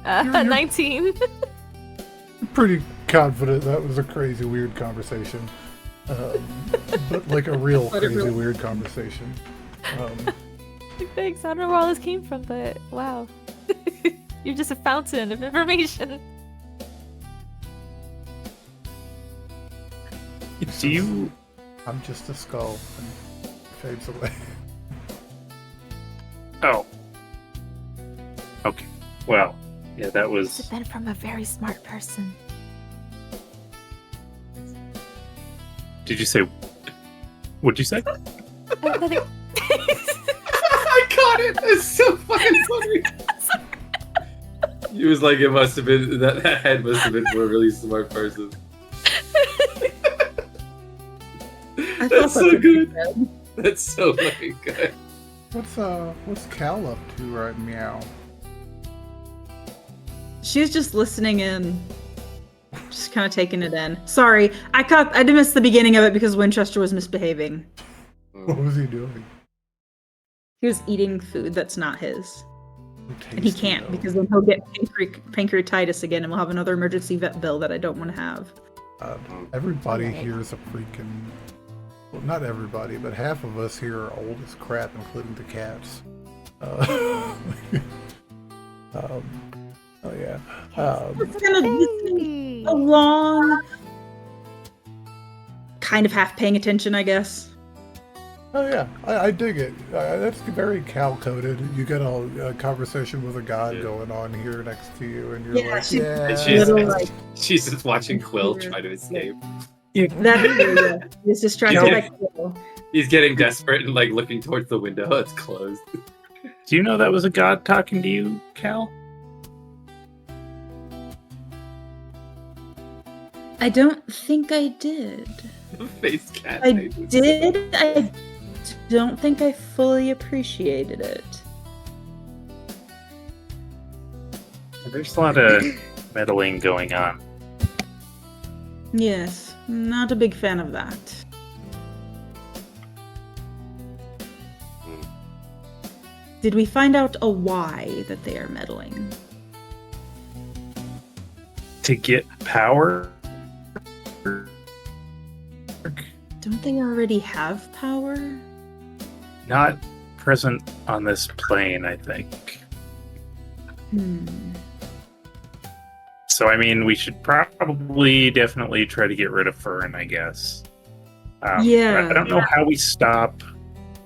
question. 19. Pretty confident that was a crazy, weird conversation. But like a real crazy, weird conversation. Thanks. I don't know where all this came from, but wow. You're just a fountain of information. Do you... I'm just a skull and fades away. Oh. Okay. Well, yeah, that It's was... been from a very smart person. Did you say... What'd you say? Nothing. I caught it! It's so fucking funny! He was like, it must have been, that head must have been for a really smart person. That's so good. That's so fucking good. What's Cal up to right meow? She's just listening in. Just kind of taking it in. Sorry, I did miss the beginning of it because Winchester was misbehaving. What was he doing? He was eating food that's not his. And he Tasty, can't though. because then he'll get pancreatitis again and we'll have another emergency vet bill that I don't want to have. Everybody here is a freaking... Well, not everybody, but half of us here are old as crap, including the cats. Oh yeah. It's kind of a long... Kind of half paying attention, I guess. Oh yeah, I dig it. That's very Cal-coded. You get a conversation with a god going on here next to you, and you're Yeah, like, she's- yeah. And she's just watching Quill try to escape. He's distracted by Quill. He's getting desperate and like looking towards the window. It's closed. Do you know that was a god talking to you, Cal? I don't think I did. Face cat. I did. I don't think I fully appreciated it. There's a lot of meddling going on. Yes, not a big fan of that. Did we find out a why that they are meddling? To get power? Don't they already have power? Not present on this plane, I think. So, I mean, we should probably definitely try to get rid of Fern, I guess. Yeah. I don't know how we stop Probably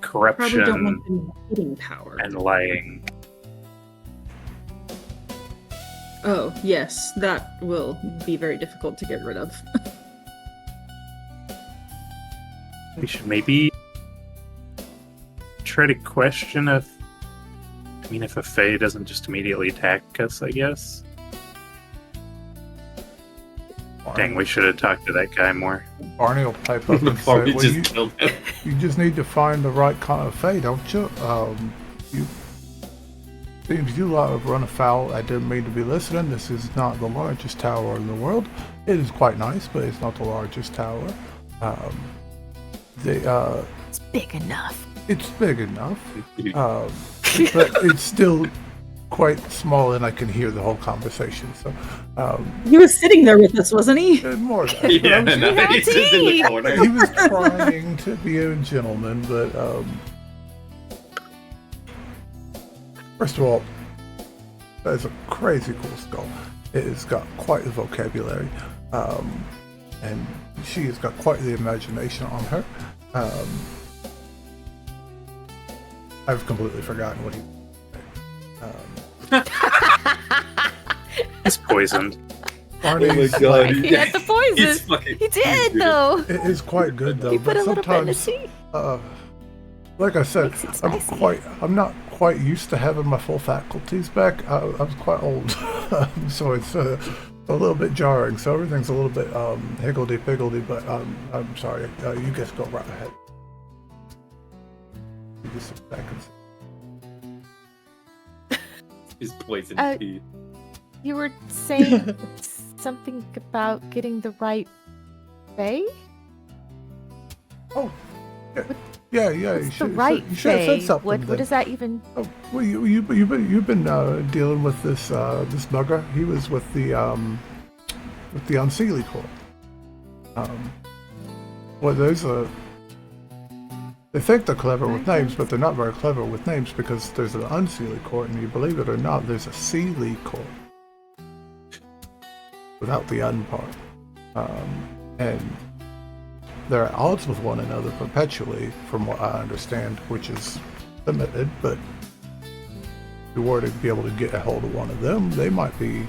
don't corruption want them getting power. and lying. Oh, yes, that will be very difficult to get rid of. We should maybe try to question if a Fae doesn't just immediately attack us, I guess. Dang, we should have talked to that guy more. Barney will pipe up and say, Before we well, just killed him. you just need to find the right kind of Fae, don't you? Seems you lot have run afoul. I didn't mean to be listening. This is not the largest tower in the world. It is quite nice, but it's not the largest tower. It's big enough. It's big enough, but it's still quite small, and I can hear the whole conversation. So, He was sitting there with us, wasn't he? more or less. Yeah, no, he's just in the corner. He was trying to be a gentleman, but first of all, that is a crazy cool skull. It has got quite the vocabulary, and she has got quite the imagination on her. I've completely forgotten what he. He's poisoned. Barney's, Oh my god, He had the poison. he's fucking. He did, though. It is quite good though, He put but a little bit in the sometimes, tea. like I said, Makes it spicy. I'm not quite used to having my full faculties back. I was quite old, so it's a little bit jarring. So everything's a little bit higgledy-piggledy. But I'm sorry. You guys go right ahead. You just sit back and His poison Uh, tea. You were saying something about getting the right bay? oh, yeah. You What's the should right you should have bay? said something. What then. does that even... Oh, well, you've been dealing with this bugger. He was with the Unseelie Corps. Well, they think they're clever with names, but they're not very clever with names because there's an Unseelie Corps, and you believe it or not, there's a Seelie Corps without the un part, and they're at odds with one another perpetually, from what I understand, which is limited, but if you were to be able to get a hold of one of them, they might be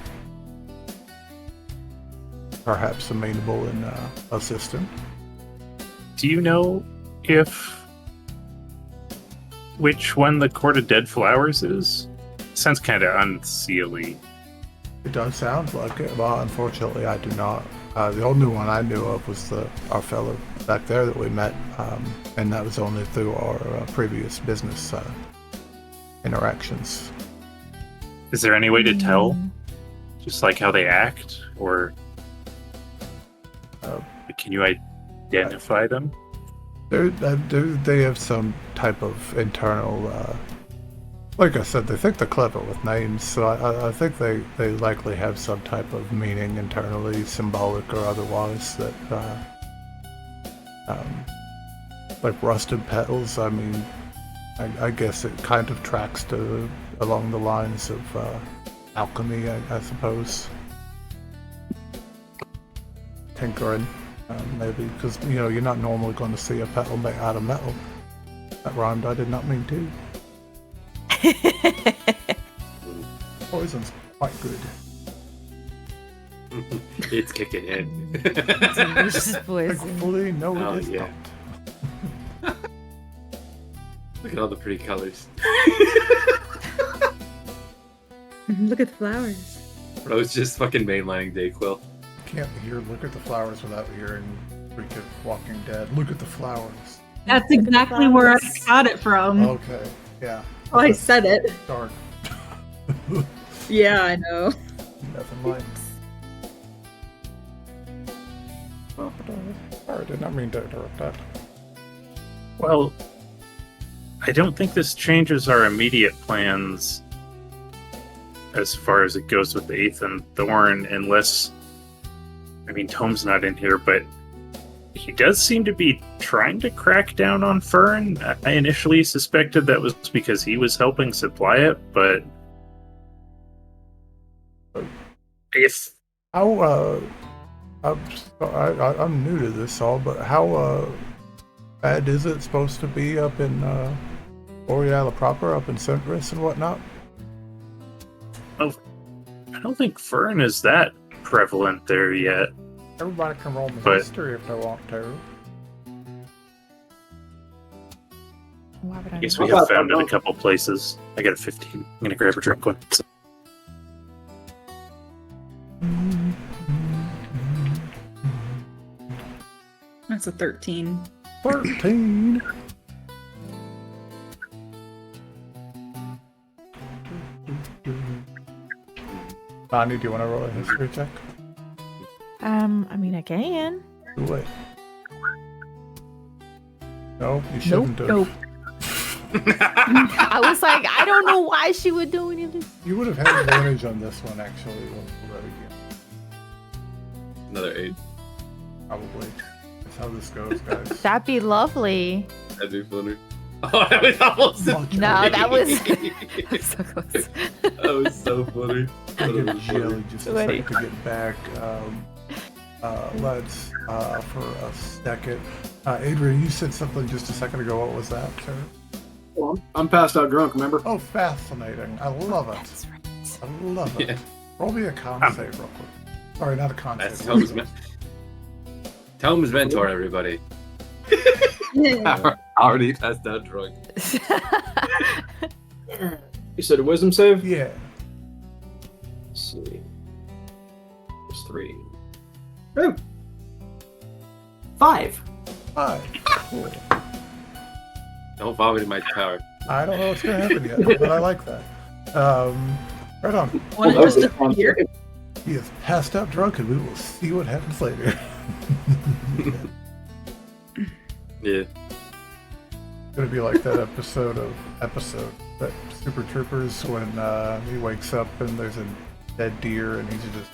perhaps amenable in assisting. Do you know which one the Court of Dead Flowers is? Sounds kind of unseelie. It does sound like it. Well, unfortunately, I do not. The only one I knew of was our fellow back there that we met, and that was only through our previous business interactions. Is there any way to tell? Just like how they act? Or can you identify them? They have some type of internal... like I said, they think they're clever with names, so I think they likely have some type of meaning internally, symbolic or otherwise, that like rusted petals. I mean, I guess it kind of tracks along the lines of alchemy, I suppose. Tinkering, maybe, because you're not normally going to see a petal made out of metal. That rhymed. I did not mean to. Poison's quite good. It's kicking in. Delicious poison. Thankfully, no, Oh, it is yeah. not. Look at all the pretty colors. Look at the flowers. I was just fucking mainlining Dayquil. Can't hear "Look at the flowers" without hearing freaking Walking Dead. Look at the flowers. That's Look at the exactly where I flowers. got it from. Okay, yeah. Oh, I said it. Dark. Yeah, I know. Nothing like. Sorry, did not mean to interrupt that. Well, I don't think this changes our immediate plans as far as it goes with Ethan Thorn, unless... I mean, Tome's not in here, but he does seem to be trying to crack down on Fern. I initially suspected that was because he was helping supply it, but... if... How, I'm new to this all, but how bad is it supposed to be up in Boreala proper, up in Centris and whatnot? Oh, I don't think Fern is that prevalent there yet. Everybody can roll me But- history if they want to. Why would I I guess know? we have found it a couple places. I got a 15. I'm gonna grab a drink one. That's a 13. 13. Bonnie, do you want to roll a history check? I mean, I can. Do it. No, you shouldn't have. Nope. I was like, I don't know why she would do any of this. You would have had advantage on this one, actually. Another 8. Probably. That's how this goes, guys. That'd be lovely. That'd be funny. Oh, that was almost Much No, better. that was so close. That was so funny. I That give was Jelly funny. just a second to get back. Let's, for a second. Adrian, you said something just a second ago. What was that, sir? Well, I'm passed out drunk, remember? Oh, fascinating. I love it. That's right. I love it. Yeah. Roll me a con save real quick. Sorry, not a con That's save. Tome's mentor, everybody. Already passed out drunk. You said a wisdom save? Yeah. Let's see. There's 3. Oh. 5. 5. Cool. Don't vomit in my tower. I don't know what's going to happen yet, but I like that. Right on. Want Well, it just that was a fun appear? save. He is passed out drunk, and we will see what happens later. Yeah. Gonna be like that episode that Super Troopers when he wakes up and there's a dead deer and he's just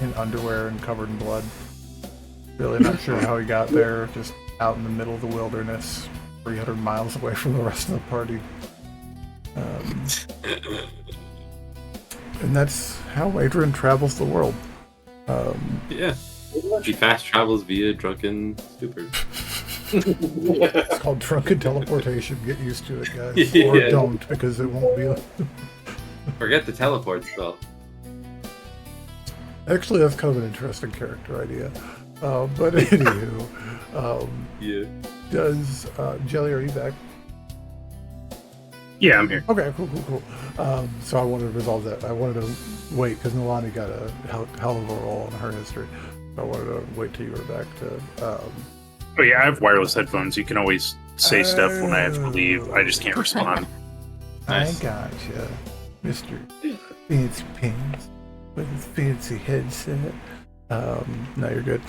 in underwear and covered in blood. Really not sure how he got there, just out in the middle of the wilderness, 300 miles away from the rest of the party. And that's how Adran travels the world. Yeah. She fast travels via drunken stupors. It's called drunken teleportation. Get used to it, guys. Yeah. Or don't, because it won't be. Forget the teleport spell. Actually, that's kind of an interesting character idea. But anywho, Yeah. does Jelly, are you back? Yeah, I'm here. Okay, cool. So I wanted to resolve that. I wanted to wait because Nalani got a hell of a roll on her history. So I wanted to wait till you were back to. Oh yeah, I have wireless headphones. You can always say stuff when I have to leave. I just can't respond. Nice. I gotcha, Mr. Fancy Pants with his fancy headset. No, you're good.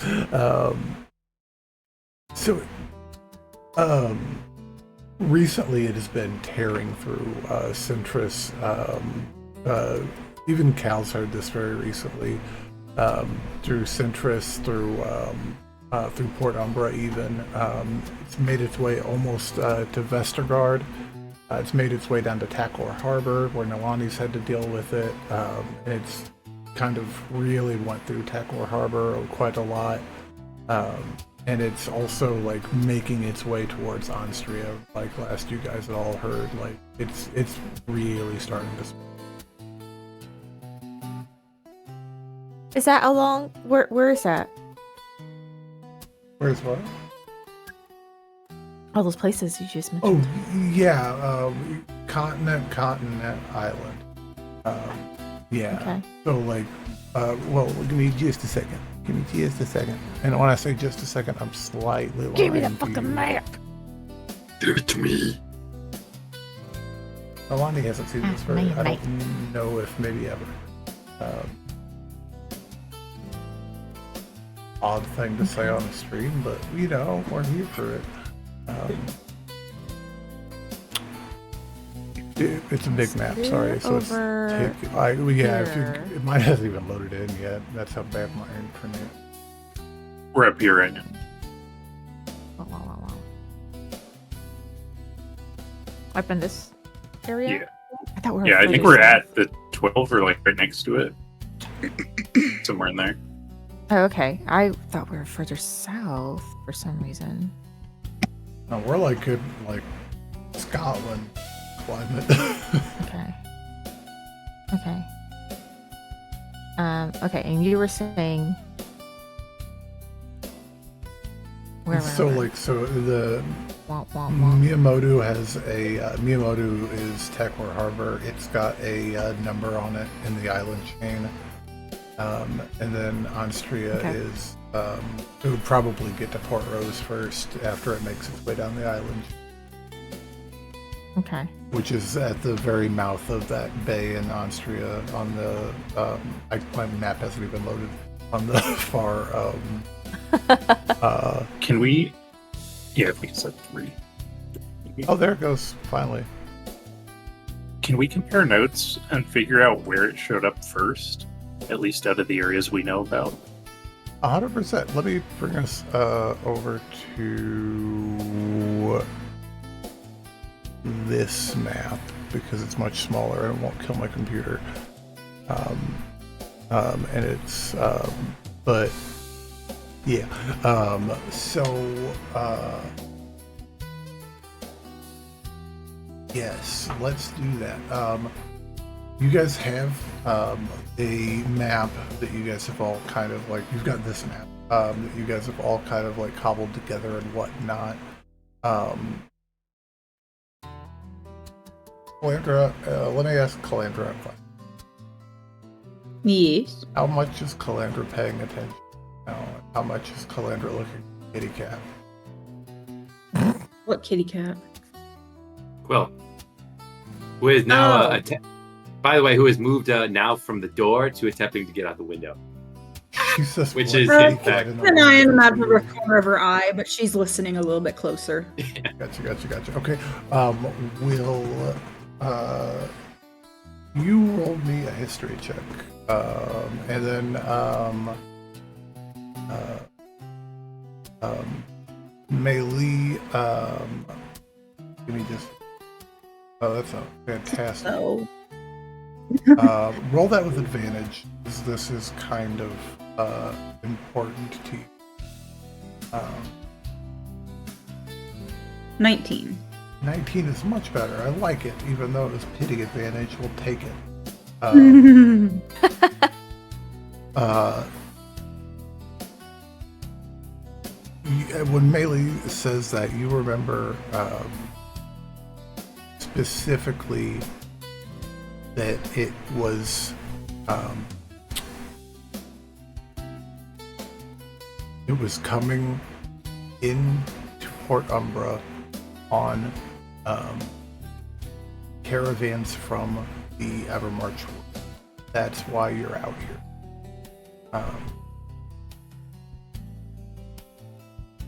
Recently it has been tearing through Centris. Even Cal's heard this very recently. Through Centris, through Port Umbra even. It's made its way almost to Vestergaard. It's made its way down to Takor Harbor, where Nalani's had to deal with it. It's kind of really went through Takor Harbor quite a lot. And it's also like making its way towards Austria, like last you guys had all heard. Like it's really starting to. Is that along? Where is that? Where's what? All those places you just mentioned. Oh yeah, continent, island. Yeah. Okay. So like, well, give me just a second. And when I say just a second, I'm slightly lying. Give me the to fucking you. map. Give it to me. Nalani hasn't seen this very. I don't know if maybe ever. Odd thing to say on the stream, but you know, we're here for it. It's a big map, sorry. So it's Over if here. it might hasn't even loaded in yet. That's how bad my internet. We're up here right now. Wow. Up in this area? Yeah. I thought we were Yeah, I further think we're south. at the 12 or like right next to it. Somewhere in there. Oh, okay. I thought we were further south for some reason. No, we're like in like Scotland climate. Okay. Okay, and you were saying where So the Wah. Miyamoto has a Miyamoto is Takor Harbor. It's got a number on it in the island chain. And then Austria Okay. is it would probably get to Port Rose first after it makes its way down the island, Okay. which is at the very mouth of that bay in Austria on the my map hasn't even loaded on the far Can we? Yeah, if we can set 3. Oh, there it goes. Finally. Can we compare notes and figure out where it showed up first? At least out of the areas we know about. 100%. Let me bring us over to this map because it's much smaller and it won't kill my computer. And it's, but yeah. Yes, let's do that. You guys have a map that you guys have all kind of like, you've got this map that you guys have all kind of like cobbled together and whatnot. Calandra, let me ask Calandra. Yes. How much is Calandra paying attention now? How much is Calandra looking at kitty cat? What kitty cat? Well, who is now, by the way, who has moved now from the door to attempting to get out the window. Jesus, Which what is, kitty in cat fact, in the An eye in the world? map of the corner of her eye, but she's listening a little bit closer. Gotcha. Okay. You rolled me a history check. And then Melee, give me just, oh, that's a fantastic. So Roll that with advantage, because this is kind of important to you. 19. 19 is much better. I like it, even though it was pity advantage. We'll take it. When Melee says that, you remember specifically that it was coming into Port Umbra on caravans from the Evermarch. That's why you're out here.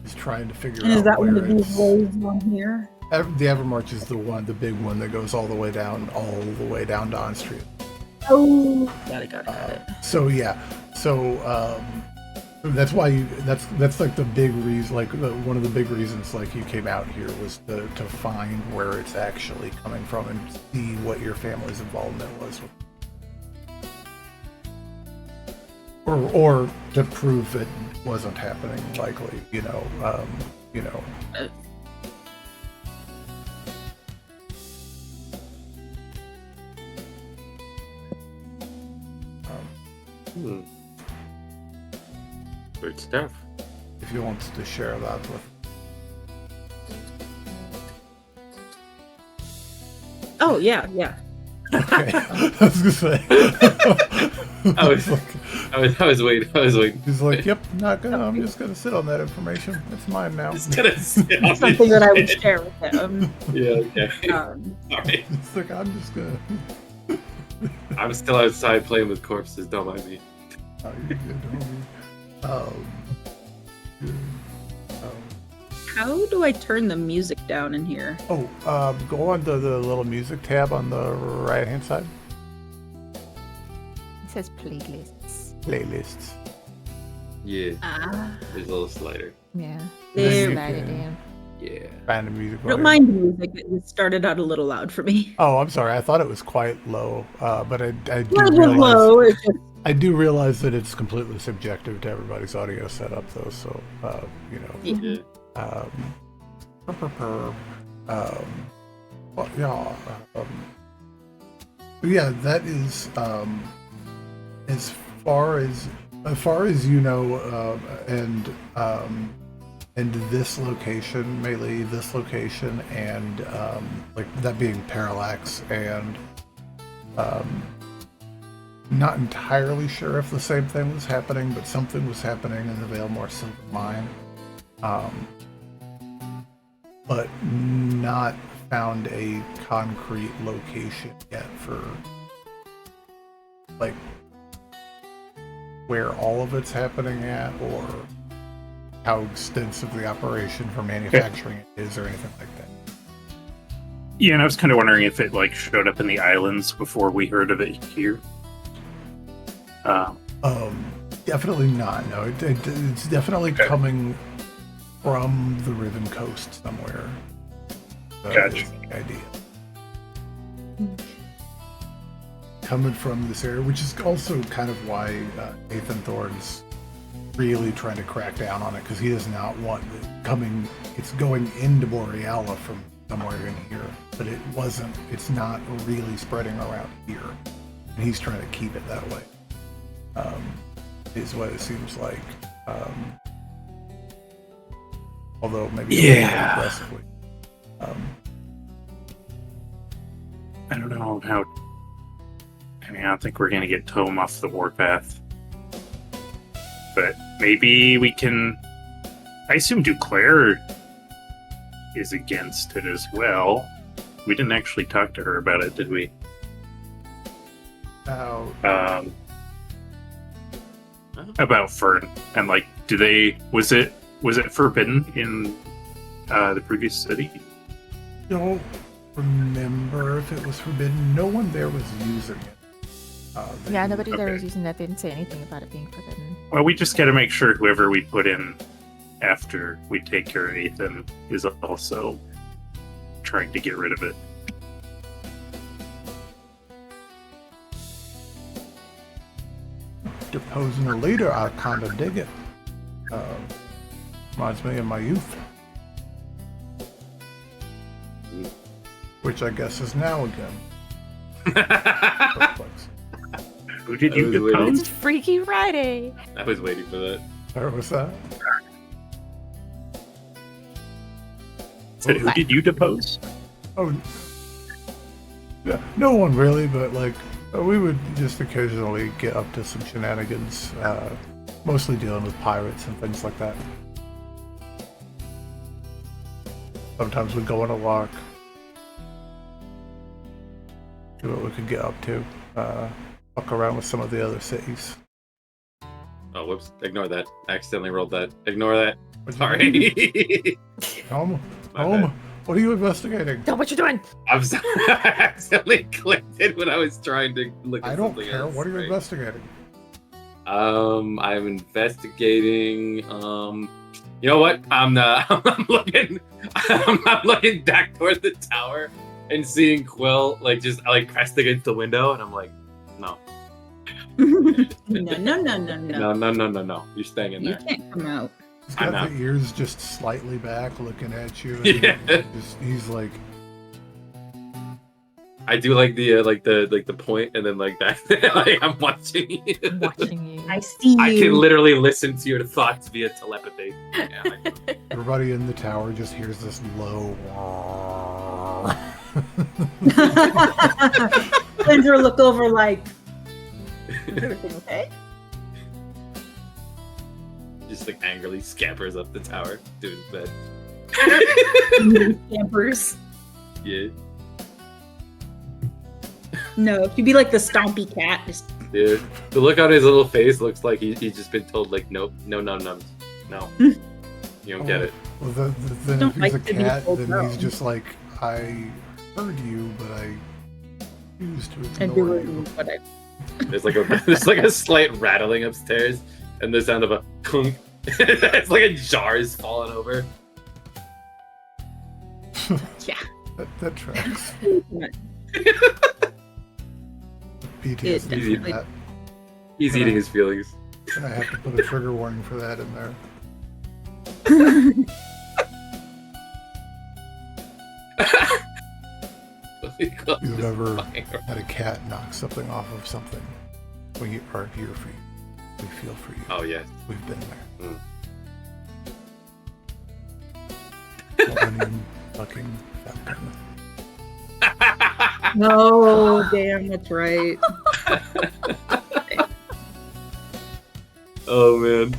Is trying to figure And out is that where one of these it's... ways on here? The Evermarch is the big one that goes all the way down to On Street. Oh, got it. So yeah, that's why that's like the big reason, like one of the big reasons like you came out here was to find where it's actually coming from and see what your family's involvement was, or to prove it wasn't happening. Likely, Good stuff. If you want to share that with. Oh yeah. Okay. I was gonna say. I was waiting. He's like, yep, I'm just gonna sit on that information. It's mine now. Just gonna sit on Something this that I would shit. share with him. Yeah, okay. Alright. It's like, I'm just gonna. I'm still outside playing with corpses, don't mind me. Oh, you're good, homie. How do I turn the music down in here? Go on to the little music tab on the right hand side. It says playlists. Playlists. Yeah, Ah, there's a little slider. Yeah. There. Slide it in. Yeah. Find the music. I don't mind the music. It started out a little loud for me. Oh, I'm sorry. I thought it was quite low, but I do It was realize. low. It's just, I do realize that it's completely subjective to everybody's audio setup, though. So, Yeah. Well, yeah. Yeah, that is as far as you know, and this location, Melee, this location, and like that being Parallax, and not entirely sure if the same thing was happening, but something was happening in the Valemore Silver Mine. But not found a concrete location yet for like where all of it's happening at, or how extensive the operation for manufacturing it is, or anything like that. Yeah, and I was kind of wondering if it like showed up in the islands before we heard of it here. Definitely not. No, it's definitely coming from the Riven Coast somewhere. Gotcha. Is the idea. Coming from this area, which is also kind of why Nathan Thorne's really trying to crack down on it, because he does not want it coming. It's going into Boreala from somewhere in here, but it's not really spreading around here, and he's trying to keep it that way. Is what it seems like. Although maybe a little bit aggressively. I don't know how. I mean, I don't think we're gonna get Tome off the warpath, but maybe we can. I assume Duclair is against it as well. We didn't actually talk to her about it, did we? About Fern and like, was it forbidden in the previous city? Don't remember if it was forbidden. No one there was using it. Yeah, nobody there Okay. was using that. Didn't say anything about it being forbidden. Well, we just got to make sure whoever we put in after we take care of Ethan is also trying to get rid of it. Deposing a leader, I kind of dig it. Reminds me of my youth. Which I guess is now again. Who did you was waiting. depose? It's Freaky Friday. I was waiting for that. Where was that? Said, who did you depose? Oh, yeah, no one really, but like we would just occasionally get up to some shenanigans, mostly dealing with pirates and things like that. Sometimes we'd go on a walk, see what we could get up to, fuck around with some of the other cities. Oh, whoops. Ignore that. I accidentally rolled that. Ignore that. What'd you Sorry. Home, My home. bad. What are you investigating? Know what you're doing. I'm sorry. I accidentally clicked it when I was trying to look at I don't something care. else. What are you Right. investigating? I'm investigating. You know what? I'm looking. I'm looking back toward the tower and seeing Quill just pressed against the window, and I'm like, no, No. You're staying in You there. can't come out. He's I'm got out. the ears just slightly back, looking at you. And Yeah. he's like, I do like the point, and then like that. Like I'm watching you. I'm watching you. I see you. I can literally listen to your thoughts via telepathy. Yeah, everybody in the tower just hears this low. Calandra look over like, is everything okay? just like angrily scampers up the tower to his bed. Campers. Yeah, No, if you'd be like the stompy cat, just dude. The look on his little face looks like he's just been told like nope, no. You don't get it. Well, then Don't if he's like a to be cat, told then no. he's just like, I heard you, but I choose to and ignore do you. what I. There's like a slight rattling upstairs, and the sound of a clunk. It's like a jar is falling over. Yeah. That tracks. PTSD It from definitely- that. He's eating his feelings. And I have to put a trigger warning for that in there. You've ever had a cat knock something off of something. We are here for you. We feel for you. Oh yes. We've been there. Mm. Millennium fucking Falcon. No, damn, that's right. Oh man.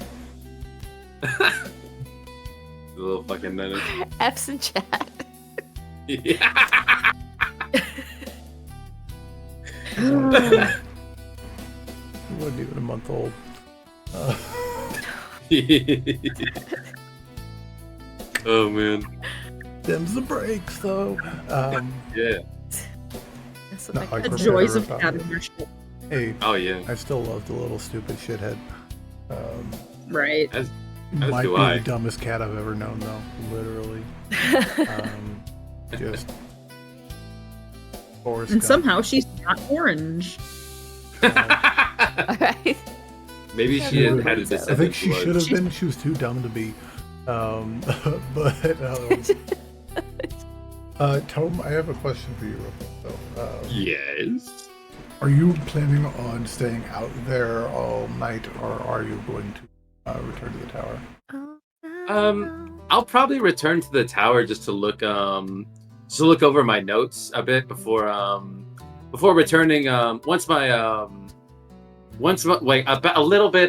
The little fucking menace. F's in chat. Yeah. He wasn't even a month old. Oh man. Them's the breaks, though. Yeah. That's what No, they I The prefer joys of about having it. your shit. Hey, Oh yeah. I still love the little stupid shithead. Right. As Might do be I. the dumbest cat I've ever known, though. Literally. Just. Forrest And Gump. somehow she's not orange. Alright. Maybe she Yeah, had a I descendant. think she blood. should have been. She was too dumb to be. Tome, I have a question for you real quick, though. Yes. Are you planning on staying out there all night, or are you going to return to the tower? I'll probably return to the tower just to look over my notes a bit before returning. Once a little bit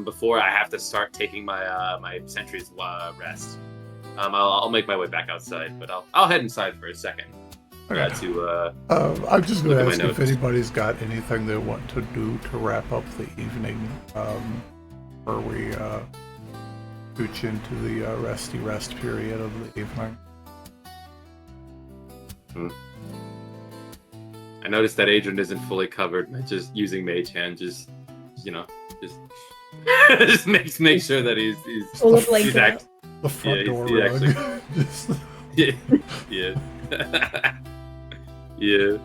before I have to start taking my my sentry's rest. I'll make my way back outside, but I'll head inside for a second. Okay. I'm just going to ask if anybody's got anything they want to do to wrap up the evening, before we scooch into the rest period of the evening. I noticed that Adran isn't fully covered. Just using Mage Hand, just make sure that he's Full of blanket. The front door he rug. actually- Just- yeah. Yeah.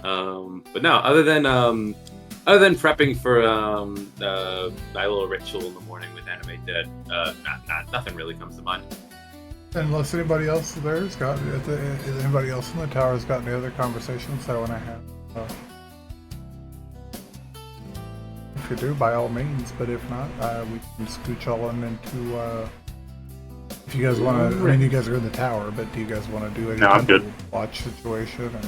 But no, other than prepping for my little ritual in the morning with Animate Dead, nothing really comes to mind. Unless anybody else there's got anybody else in the tower has got any other conversations they want to have. If you do, by all means. But if not, we can scooch all in into. If you guys want to, I mean, you guys are in the tower, but do you guys want to do any No, I'm kind good. of watch situation? Or...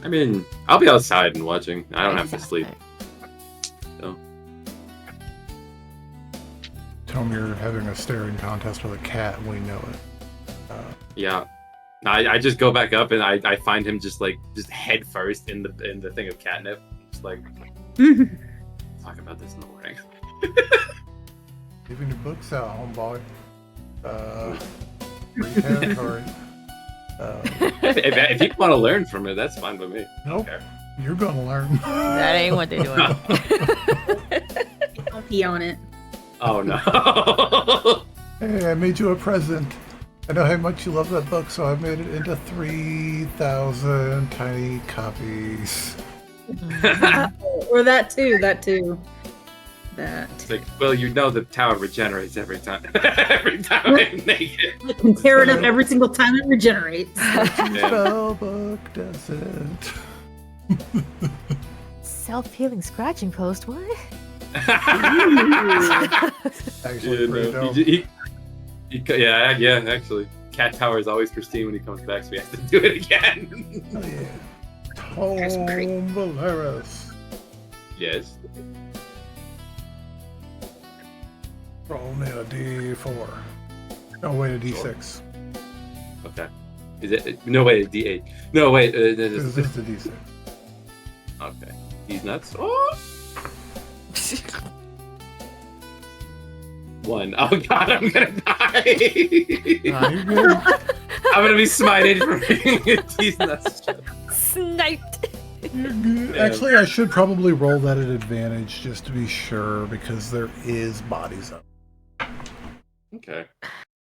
I mean, I'll be outside and watching. I don't have to sleep. So. Tome, you're having a staring contest with a cat. We know it. Yeah. I just go back up and I find him just head first in the thing of catnip. Just like talk about this in the morning. Leaving your books out, homeboy. Free territory. if you want to learn from it, that's fine with me. Nope. Okay. You're gonna learn. That ain't what they're doing. Don't pee on it. Oh no. Hey, I made you a present. I know how much you love that book, so I made it into 3,000 tiny copies. Or that too. That. It's like, well, the tower regenerates every time. Every time I make it. You can tear it up every single time it regenerates. Yeah. Spellbook does it. Self-healing scratching post, what? Actually, pretty dope. Yeah, actually. Cat Tower is always pristine when he comes back, so we have to do it again. Oh, yeah. Tome Volarus. Yes. Roll me a D4. No, wait, a D6. Okay. Is it? No, wait, D8. No, wait. This is the D6. Okay. He's nuts. Oh! 1. Oh god, I'm gonna die! Nah, you're good. I'm gonna be smited for being these nuts. Sniped. You're good. Yeah. Actually, I should probably roll that at advantage just to be sure, because there is bodies up. Okay.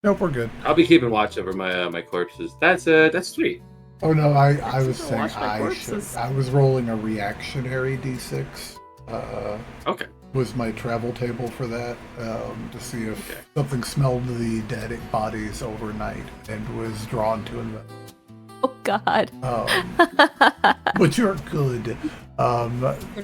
Nope, we're good. I'll be keeping watch over my my corpses. That's sweet. Oh no, I was Don't saying watch my I corpses. should. I was rolling a reactionary D6. Okay. Was my travel table for that, to see if Okay. something smelled the dead bodies overnight and was drawn to it. Oh God. But you're good.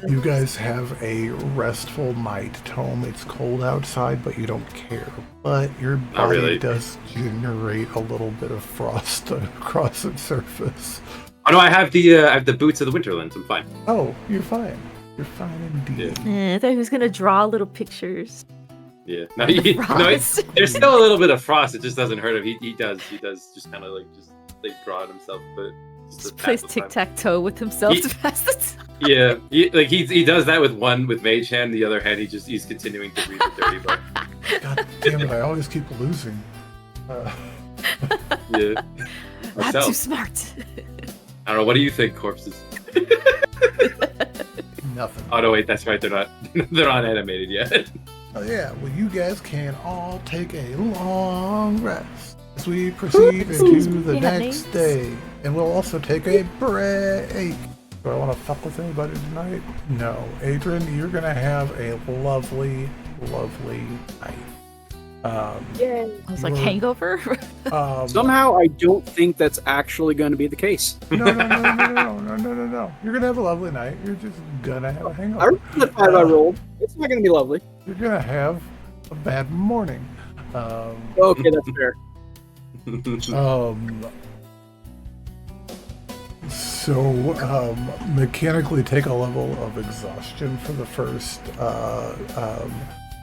You guys have a restful night. Tome, it's cold outside, but you don't care. But your body really. does generate a little bit of frost across its surface. Oh no, I have the boots of the Winterlands. I'm fine. Oh, you're fine. You're fine indeed. I thought he was gonna draw little pictures. Yeah. No, Frost. there's still a little bit of frost. It just doesn't hurt him. He does just kind of draw it himself, but Just to plays pass the time. tic-tac-toe with himself He- to pass the time. Yeah, he does that with one with Mage Hand. The other hand, he's continuing to read the dirty book. God damn it! I always keep losing. Yeah. Not Myself. too smart. I don't know. What do you think, corpses? Nothing. Oh no, wait, that's right. They're not. They're not animated yet. Oh yeah, well you guys can all take a long rest as we proceed into the Yeah, next thanks. day. And we'll also take a break. Do I want to fuck with anybody tonight? No. Adran, you're gonna have a lovely, lovely night. I was like, you're- hangover? Somehow, I don't think that's actually going to be the case. No. You're gonna have a lovely night. You're just gonna have a I hangover. remember the 5 I rolled. It's not going to be lovely. You're gonna have a bad morning. Okay, that's fair. Mechanically take a level of exhaustion for the first,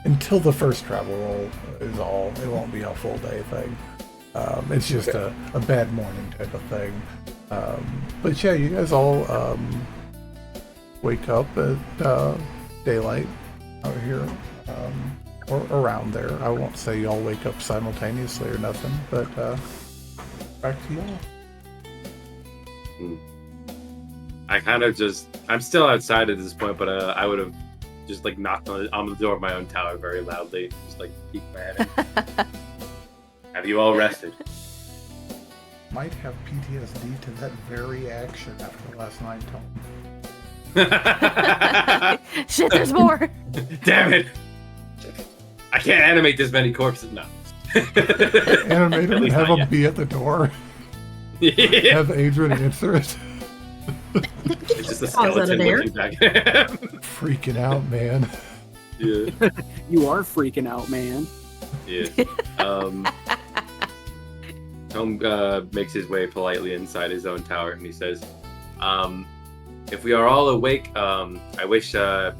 until the first travel roll is all. It won't be a full day thing. It's just a bad morning type of thing. But yeah, you guys all wake up at daylight out here, or around there. I won't say you all wake up simultaneously or nothing, but back to y'all. I kind of I'm still outside at this point, but I would have just like knocked on the door of my own tower very loudly, just like peek my head in. Have you all rested? Might have PTSD to that very action after last night, Tome. Shit, there's more. Damn it! I can't animate this many corpses now. Animate him and have him be at the door. Yeah. Have Adran answer it. It's just a Pause that skeleton in looking back at him. Freaking out, man. Yeah. You are freaking out, man. Yeah. Tome makes his way politely inside his own tower, and he says, "If we are all awake, I wish for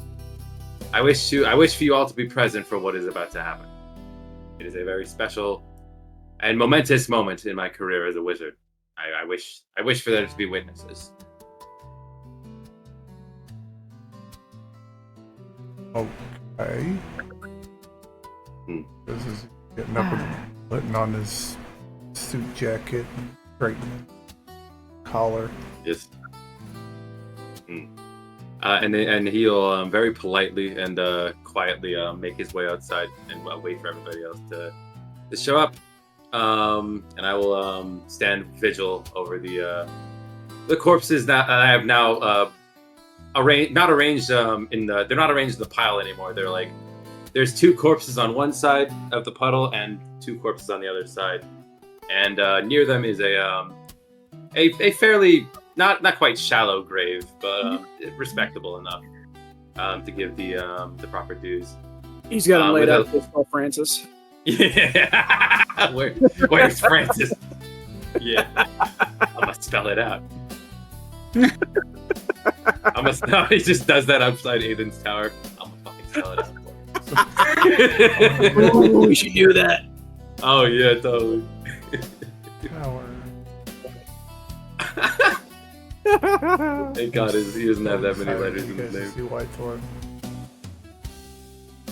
you all to be present for what is about to happen. It is a very special and momentous moment in my career as a wizard. I wish for there to be witnesses." Okay. This is getting up and putting on his suit jacket, straightening collar. Yes. And he'll very politely and quietly make his way outside and wait for everybody else to show up. And I will stand vigil over the corpses that I have now not arranged they're not arranged in the pile anymore. They're like, there's 2 corpses on one side of the puddle and 2 corpses on the other side, and near them is a fairly not quite shallow grave, but respectable enough to give the proper dues. He's got him laid out without- to spell Francis. Yeah. Where's Francis? Yeah. I'm gonna spell it out. He just does that outside Aiden's tower. I'm gonna fucking spell it out. Ooh, we should do that. Oh yeah, totally. Tower. Thank God he doesn't have that many letters in his You name. see Whitethorn.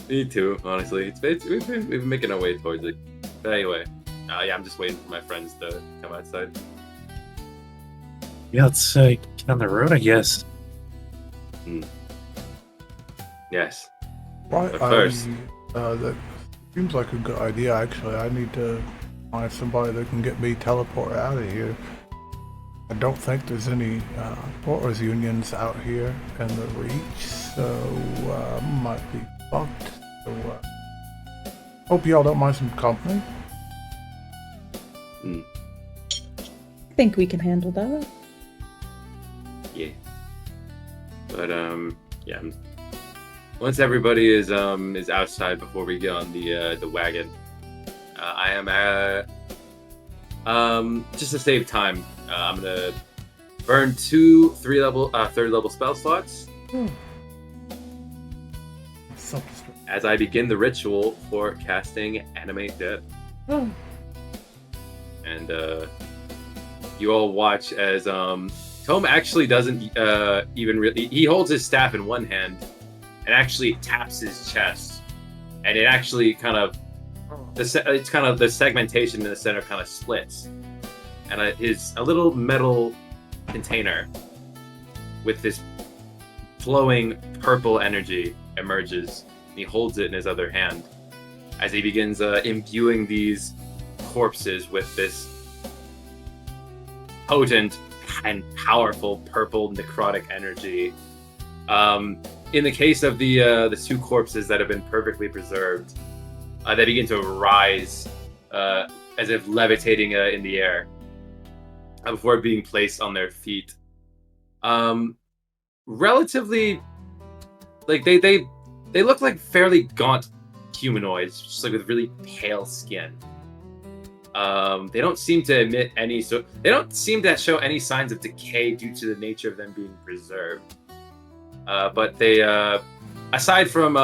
Me too, honestly. We've been making our way towards it. But anyway, yeah, I'm just waiting for my friends to come outside. Yeah, let's get on the road, I guess. Yes. Right, But first- that seems like a good idea. Actually, I need to find somebody that can get me teleported out of here. I don't think there's any porters unions out here in the Reach, so might be fucked. So, hope y'all don't mind some company. I think we can handle that. Yeah. But yeah. Once everybody is outside before we get on the wagon, I am just to save time. I'm gonna burn 2 third level spell slots Self-destruct. as I begin the ritual for casting Animate Dead. And you all watch as Tome actually doesn't even really. He holds his staff in one hand and actually taps his chest, and it actually kind of it's kind of the segmentation in the center kind of splits, and a little metal container with this flowing purple energy emerges. He holds it in his other hand as he begins imbuing these corpses with this potent and powerful purple necrotic energy. In the case of the two corpses that have been perfectly preserved, they begin to rise as if levitating in the air before being placed on their feet. Relatively, like they look like fairly gaunt humanoids, just like with really pale skin. They don't seem to emit any, so they don't seem to show any signs of decay due to the nature of them being preserved. But they, aside from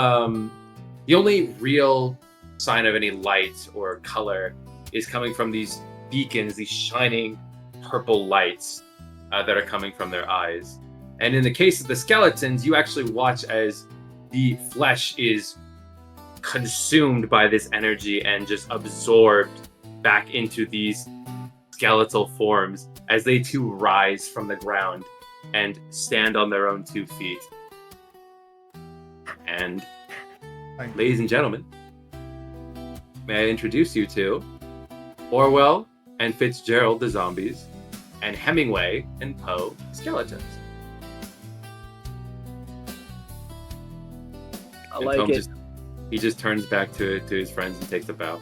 the only real sign of any light or color is coming from these beacons, these shining purple lights that are coming from their eyes. And in the case of the skeletons, you actually watch as the flesh is consumed by this energy and just absorbed back into these skeletal forms as they too rise from the ground and stand on their own 2 feet. And ladies and gentlemen, may I introduce you to Orwell and Fitzgerald the zombies, and Hemingway and Poe skeletons. I like Tome it. He just turns back to his friends and takes a bow.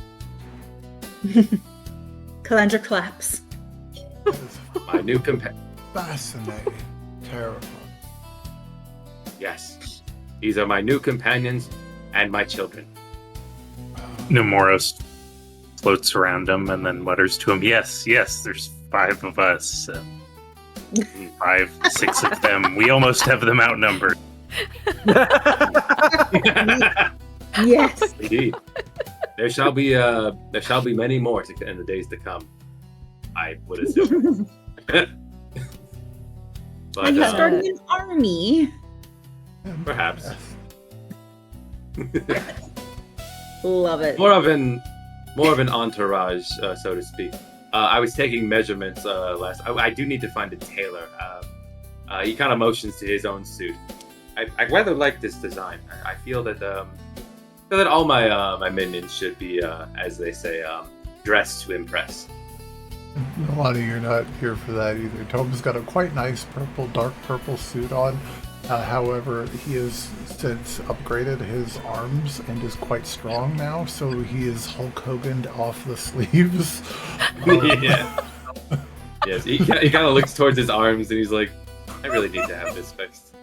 Calandra claps. That is My new companion. fascinating. Terrifying. Yes, these are my new companions and my children. Nemoros floats around him and then mutters to him, yes, there's 5 of us. 5, 6 of them. We almost have them outnumbered. Yes. Indeed. There shall be many more in the days to come, I would assume. But Are you starting an army? perhaps Love it. more of an entourage, so to speak. I was taking measurements last. I do need to find a tailor. He kind of motions to his own suit. I rather like this design. I feel that all my minions should be, as they say, dressed to impress. Nalani, you're not here for that either. Tome's got a quite nice dark purple suit on. However, he has since upgraded his arms and is quite strong now, so he is Hulk Hogan off the sleeves. Yeah. Yes, he kind of looks towards his arms and he's like, I really need to have this fixed.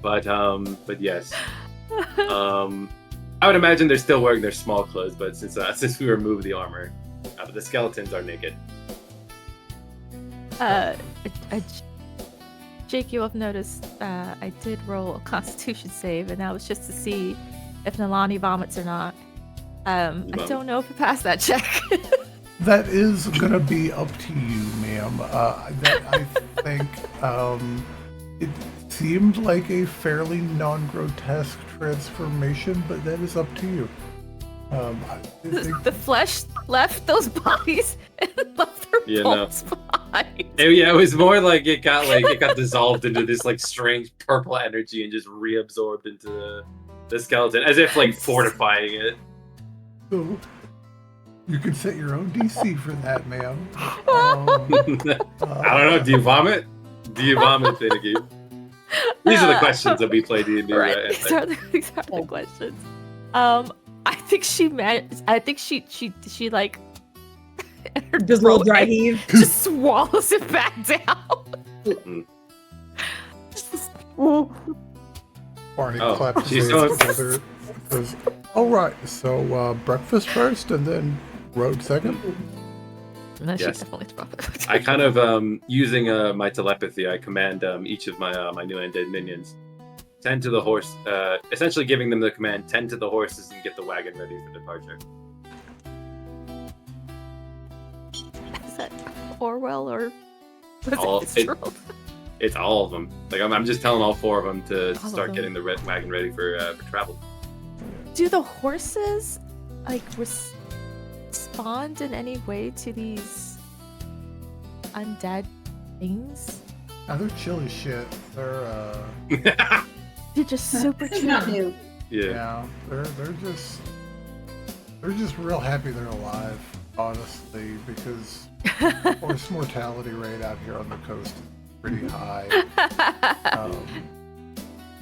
But yes. I would imagine they're still wearing their small clothes, but since we removed the armor, the skeletons are naked. Jake, you have noticed I did roll a Constitution save, and that was just to see if Nalani vomits or not. I don't know if I passed that check. That is gonna be up to you, ma'am. I think it seemed like a fairly non-grotesque transformation, but that is up to you. I think The flesh left those bodies and left their bones behind. Yeah, it was more like it got dissolved into this like strange purple energy and just reabsorbed into the skeleton, as if like fortifying it. so. You can set your own DC for that, ma'am. I don't know. Do you vomit? Do you vomit, Finicky? These are the questions that we play D&D. Right. These are the questions. I think she like her Just roll throat, dry like, heave. just swallows it back down. Barney Oh, claps she's his hands together. Says, "All right, so breakfast first, and then road second." No, she Yes. definitely throws. I kind of using my telepathy, I command each of my new undead minions tend to the horse, essentially giving them the command: tend to the horses and get the wagon ready for departure. Is that Orwell or All- was it Fitzgerald? It's all of them. Like I'm just telling all 4 of them to All of start them. getting the wagon ready for travel. Do the horses like respond in any way to these undead things? Now they're chill as shit. They're They're just super That's not chill. new. yeah, they're just real happy they're alive, honestly, because horse mortality rate out here on the coast is pretty high.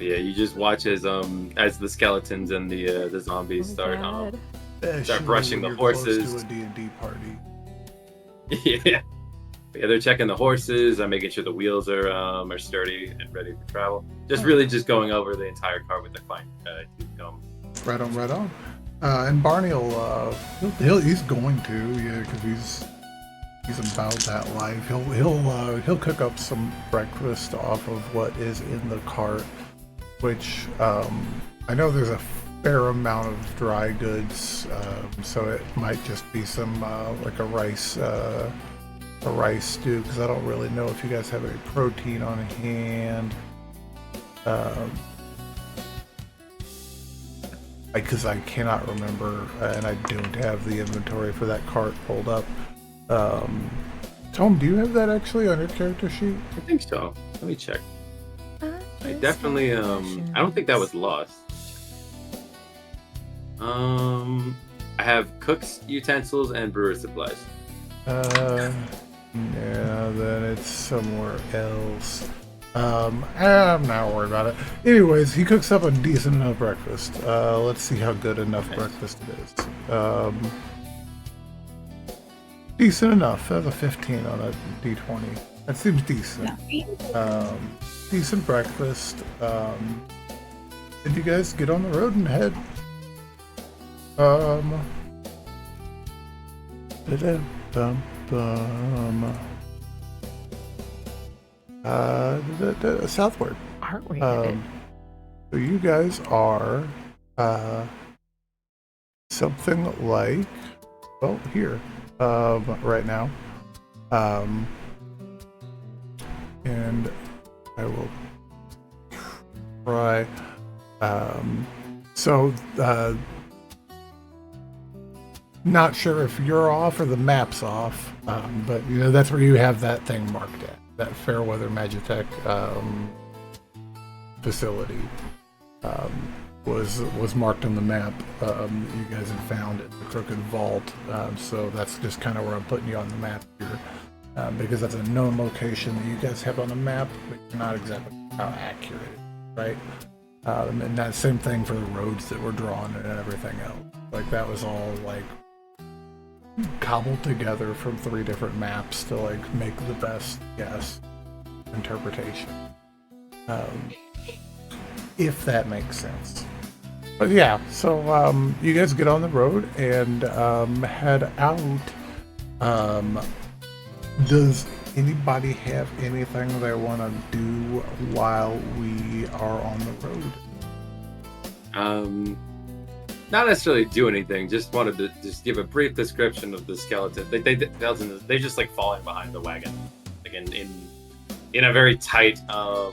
Yeah, you just watch as the skeletons and the zombies start Especially brushing when the you're close horses. to a D&D party. Yeah, they're checking the horses. I'm making sure the wheels are sturdy and ready for travel. Just really just going over the entire car with the fine tooth comb. Right on. And Barney he's going to, yeah, because he's about that life. He'll cook up some breakfast off of what is in the cart, which I know there's a fair amount of dry goods, so it might just be some like a rice stew, because I don't really know if you guys have any protein on hand. Because I cannot remember, and I don't have the inventory for that cart pulled up. Tome, do you have that actually on your character sheet? I think so. Let me check. I definitely I don't think that was lost. I have cook's utensils and brewer supplies. Yeah, then it's somewhere else. I'm not worried about it. Anyways, he cooks up a decent enough breakfast. Let's see how good enough breakfast it is. Decent enough. That's a 15 on a D20. That seems decent. Decent breakfast. And you guys get on the road and head. Southward. Aren't we headed? So you guys are something like, well, here right now, and I will try. Not sure if you're off or the map's off, but you know that's where you have that thing marked at. That Fairweather Magitech facility was marked on the map. You guys had found it, the Crooked Vault. So that's just kind of where I'm putting you on the map here, because that's a known location that you guys have on the map, but you're not exactly how accurate it is, right? And that same thing for the roads that were drawn and everything else. Like that was all like cobbled together from 3 different maps to like make the best guess interpretation, if that makes sense. But yeah, so you guys get on the road and head out. Does anybody have anything they want to do while we are on the road? Not necessarily do anything. Just wanted to just give a brief description of the skeleton. They're just like falling behind the wagon, like in a very tight, not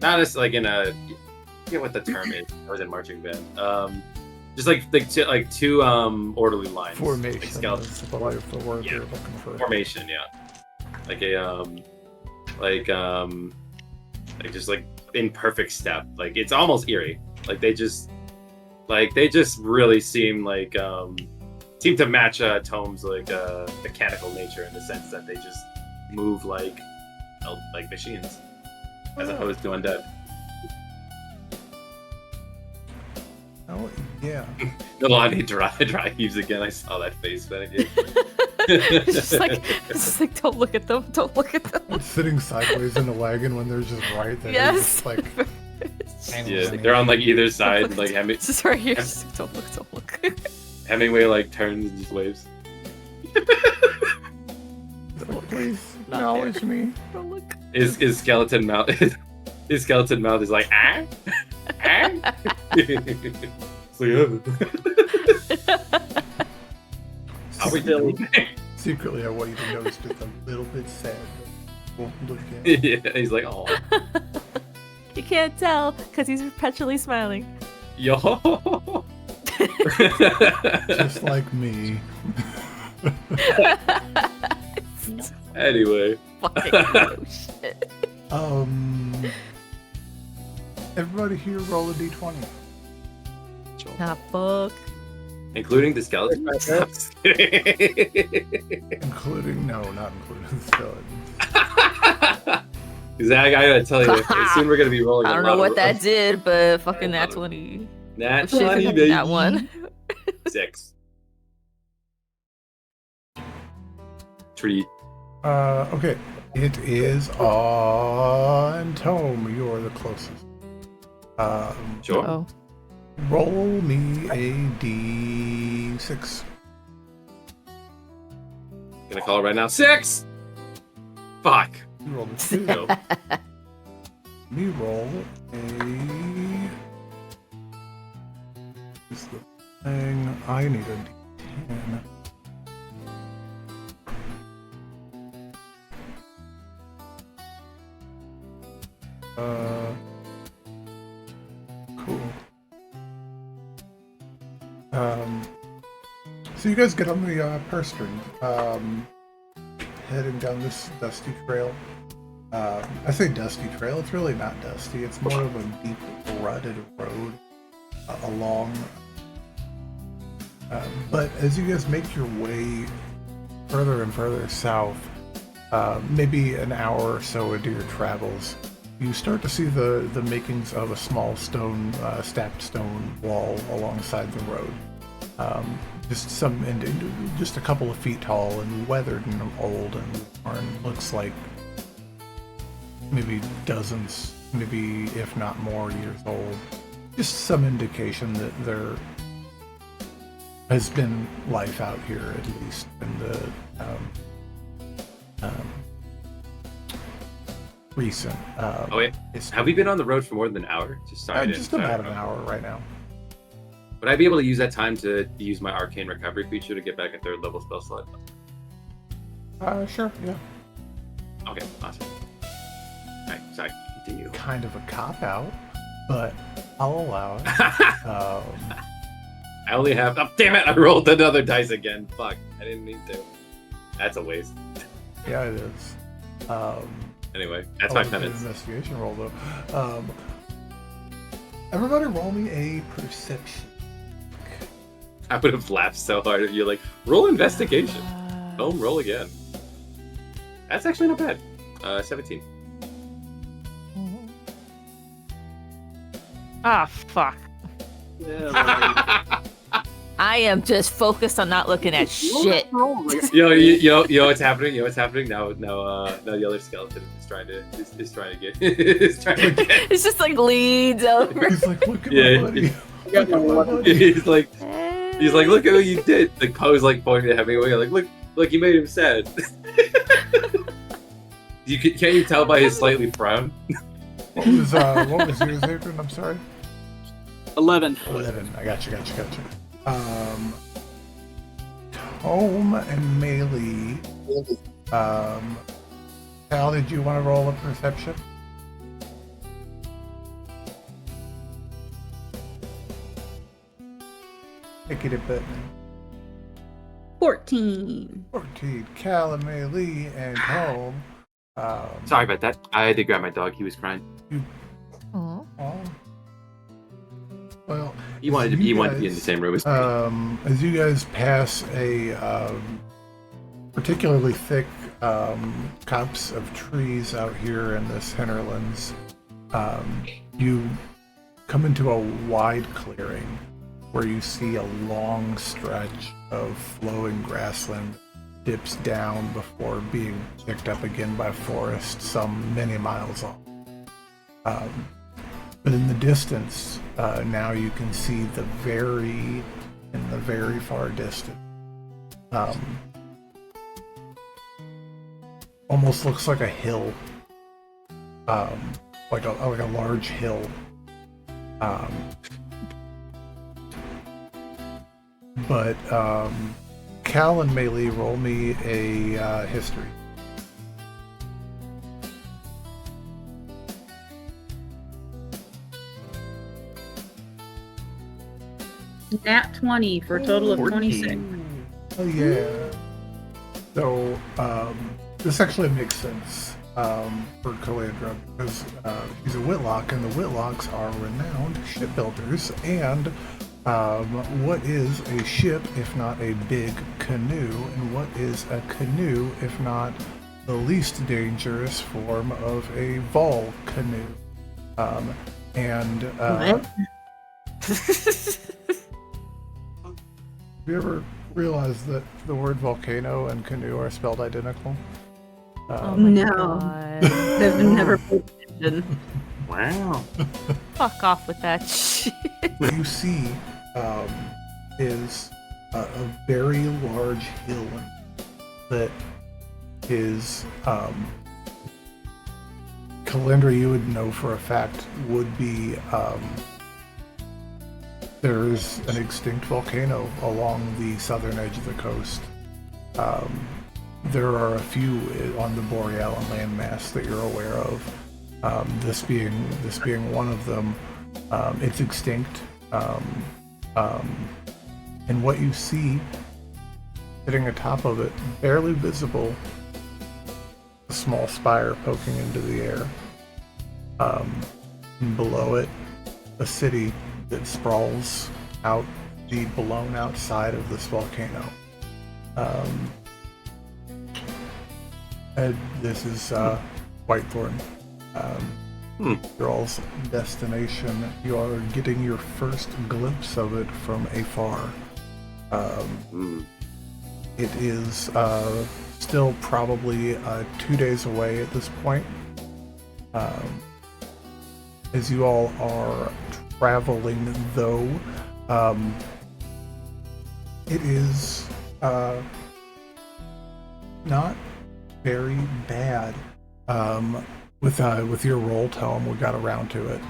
as like in a, I forget what the term is. I was in marching band. Just like two orderly lines. Formation. Like skeletons. Is the word you're looking for. Formation, yeah. Like a just like in perfect step. Like it's almost eerie. Like they just really seem like seem to match Tome's like mechanical nature in the sense that they just move like machines as opposed to undead. Oh yeah. Nalani dry heaves again. I saw that face, Finicky. it's just like don't look at them. Don't look at them. It's sitting sideways in the wagon when they're just right there. Yes. Just like Yeah, they're on like either side. Like It's just right here. Just don't look. Don't look. Hemingway like turns and just waves. please Not acknowledge there. me. Don't look. His skeleton mouth. His skeleton mouth is like ah. Ah. So yeah. How we doing? Secretly, I want you to notice just a little bit sad. Won't look at it. Yeah, he's like, oh. You can't tell because he's perpetually smiling. Yo. Just like me. Anyway. Fucking oh, shit. Everybody here roll a d20. Ah, fuck. Including the skeleton? Including, no, not including the skeletons. Because I gotta tell you, soon we're gonna be rolling. I don't know what that did, but fucking that 20. Nat Shit, 20, baby. that one. 6. Treat. Okay. It is on Tome. You're the closest. Sure. Oh. Roll me a d6. Gonna call it right now. 6! Fuck. You roll a 2. No. Me roll a... Is the thing... I need a d10. Cool. So you guys get on the purse strings, heading down this dusty trail. I say dusty trail, it's really not dusty, it's more of a deep rutted road along. But as you guys make your way further and further south, maybe an hour or so into your travels, you start to see the makings of a small stone, stacked stone wall alongside the road. Just a couple of feet tall and weathered and old and worn. Looks like maybe dozens, maybe if not more years old. Just some indication that there has been life out here, at least in the recent. Oh wait, have we been on the road for more than an hour? Just about an hour right now. Would I be able to use that time to use my arcane recovery feature to get back a 3rd level spell slot? Sure, yeah. Okay, awesome. Alright, sorry, continue. Kind of a cop-out, but I'll allow it. I only have... Oh, damn it! I rolled another dice again. Fuck, I didn't mean to. That's a waste. Yeah, it is. Anyway, that's 5 minutes. Investigation roll, though. Everybody roll me a perception. I would have laughed so hard if you're like, roll investigation. Boom, roll again. That's actually not bad. 17. Ah, fuck. Yeah, I am just focused on not looking at shit. Yo, what's happening? You know what's happening? Now the other skeleton is trying to get It's just like leads over. He's like, look at my buddy. Look at my buddy. He's like, look at what you did. The Poe's like pointing at Hemingway, like, look, you made him sad. Can't you tell by his slightly frown? What was yours, Adran? I'm sorry. 11. 11. I got you. Tome and Melee. Cal, did you want to roll a perception? Take it a bit. 14. 14. Cal and Melee and Tome. Sorry about that. I had to grab my dog. He was crying. Oh. Well, He wanted to be in the same room as me. As you guys pass a particularly thick copse of trees out here in this hinterlands, you come into a wide clearing where you see a long stretch of flowing grassland dips down before being picked up again by forest some many miles off. But in the distance, now you can see in the very far distance, almost looks like a hill, like a large hill. But Cal and Melee, roll me a history. Nat 20 for a total of 26. Oh yeah. So this actually makes sense for Calandra because she's a Whitlock, and the Whitlocks are renowned shipbuilders. And what is a ship if not a big canoe? And what is a canoe if not the least dangerous form of a vol canoe? Have you ever realized that the word volcano and canoe are spelled identical? No. God. I've never paid attention. Wow. Fuck off with that shit. What you see is a very large hill that is Calandra, you would know for a fact, would be there's an extinct volcano along the southern edge of the coast. There are a few on the Boreala landmass that you're aware of. This being one of them. It's extinct. And what you see sitting atop of it, barely visible, a small spire poking into the air. And below it, a city that sprawls out the blown outside of this volcano. And this is Whitethorn. Your all's destination. You are getting your first glimpse of it from afar. It is still probably 2 days away at this point. As you all are traveling, though, it is not very bad. With your roll, Tome, we got around to it.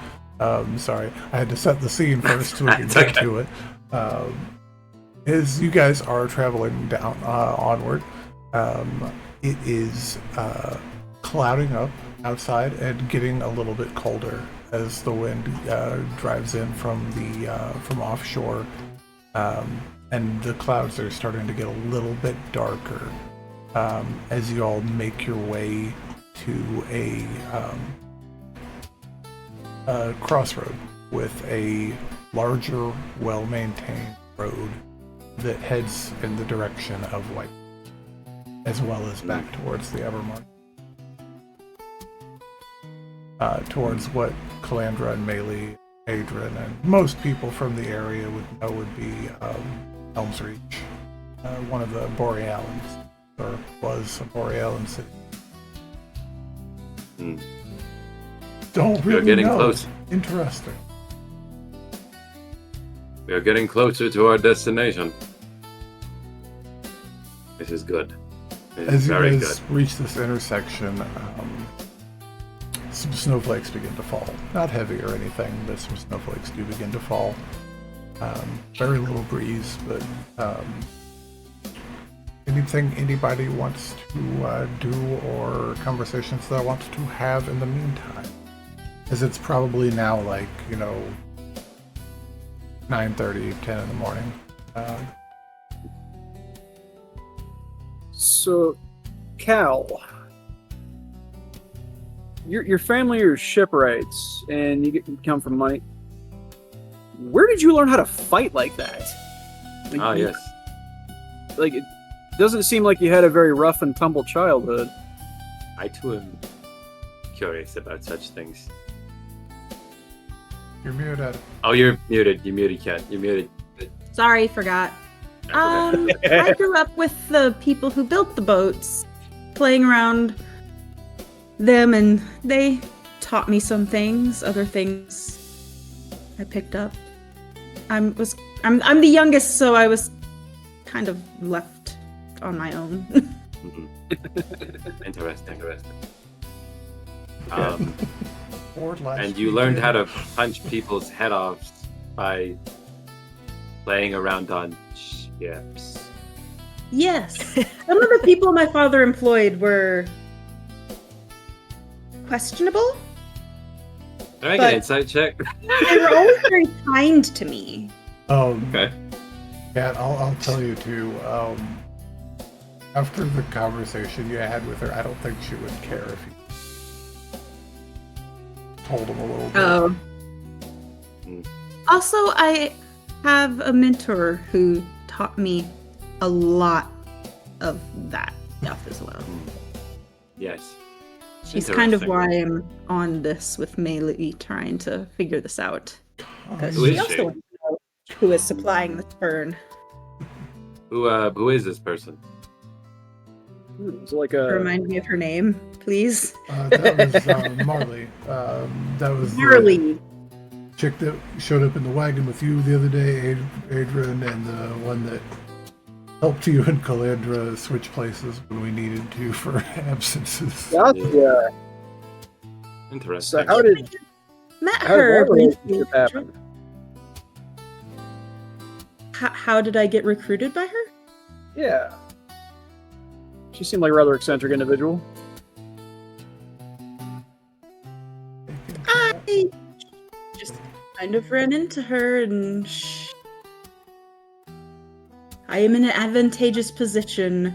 Sorry, I had to set the scene first so we could get to it. As you guys are traveling down onward, it is clouding up outside and getting a little bit colder as the wind drives in from offshore, and the clouds are starting to get a little bit darker as you all make your way to a crossroad with a larger, well-maintained road that heads in the direction of White, as well as back towards the Evermark. Towards what Calandra and Melee, Adran, and most people from the area would know would be Elm's Reach, one of the Borealans, or was a Borealan city. Don't really We're getting know. close. Interesting. We are getting closer to our destination. This is good. This is As you very guys good. reach this intersection, some snowflakes begin to fall. Not heavy or anything, but some snowflakes do begin to fall. Very little breeze, but anything anybody wants to do or conversations that wants to have in the meantime. As it's probably now 9:30, 10 in the morning. So, Cal, your family are shipwrights, and you come from money. Where did you learn how to fight like that? Yes. It doesn't seem like you had a very rough and tumble childhood. I too am curious about such things. You're muted. Oh, you're muted. You're muted, Cat. You're muted. Sorry, forgot. I grew up with the people who built the boats, playing around them, and they taught me some things. Other things I picked up. I'm the youngest, so I was kind of left on my own. Interesting. And And you learned how to punch people's head off by playing around on ships. Yes. Some of the people my father employed were questionable. Can I But- get an insight check? They were always very kind to me. Okay. Kat, I'll tell you too. After the conversation you had with her, I don't think she would care if you told him a little bit. Oh. Also, I have a mentor who taught me a lot of that stuff as well. Yes. She's kind of Interesting. why I'm on this with Melee, trying to figure this out. Because Who she is also she? wants to know who is supplying the burn. Who is this person? It's like a Remind me of her name, please. That was Marley. That was the Marley. chick that showed up in the wagon with you the other day, Adran, and the one that helped you and Calandra switch places when we needed to for absences. Gotcha. Interesting. So how did Met that her. relationship happen? How did I get recruited by her? Yeah. She seemed like a rather eccentric individual. I just kind of ran into her, and I am in an advantageous position,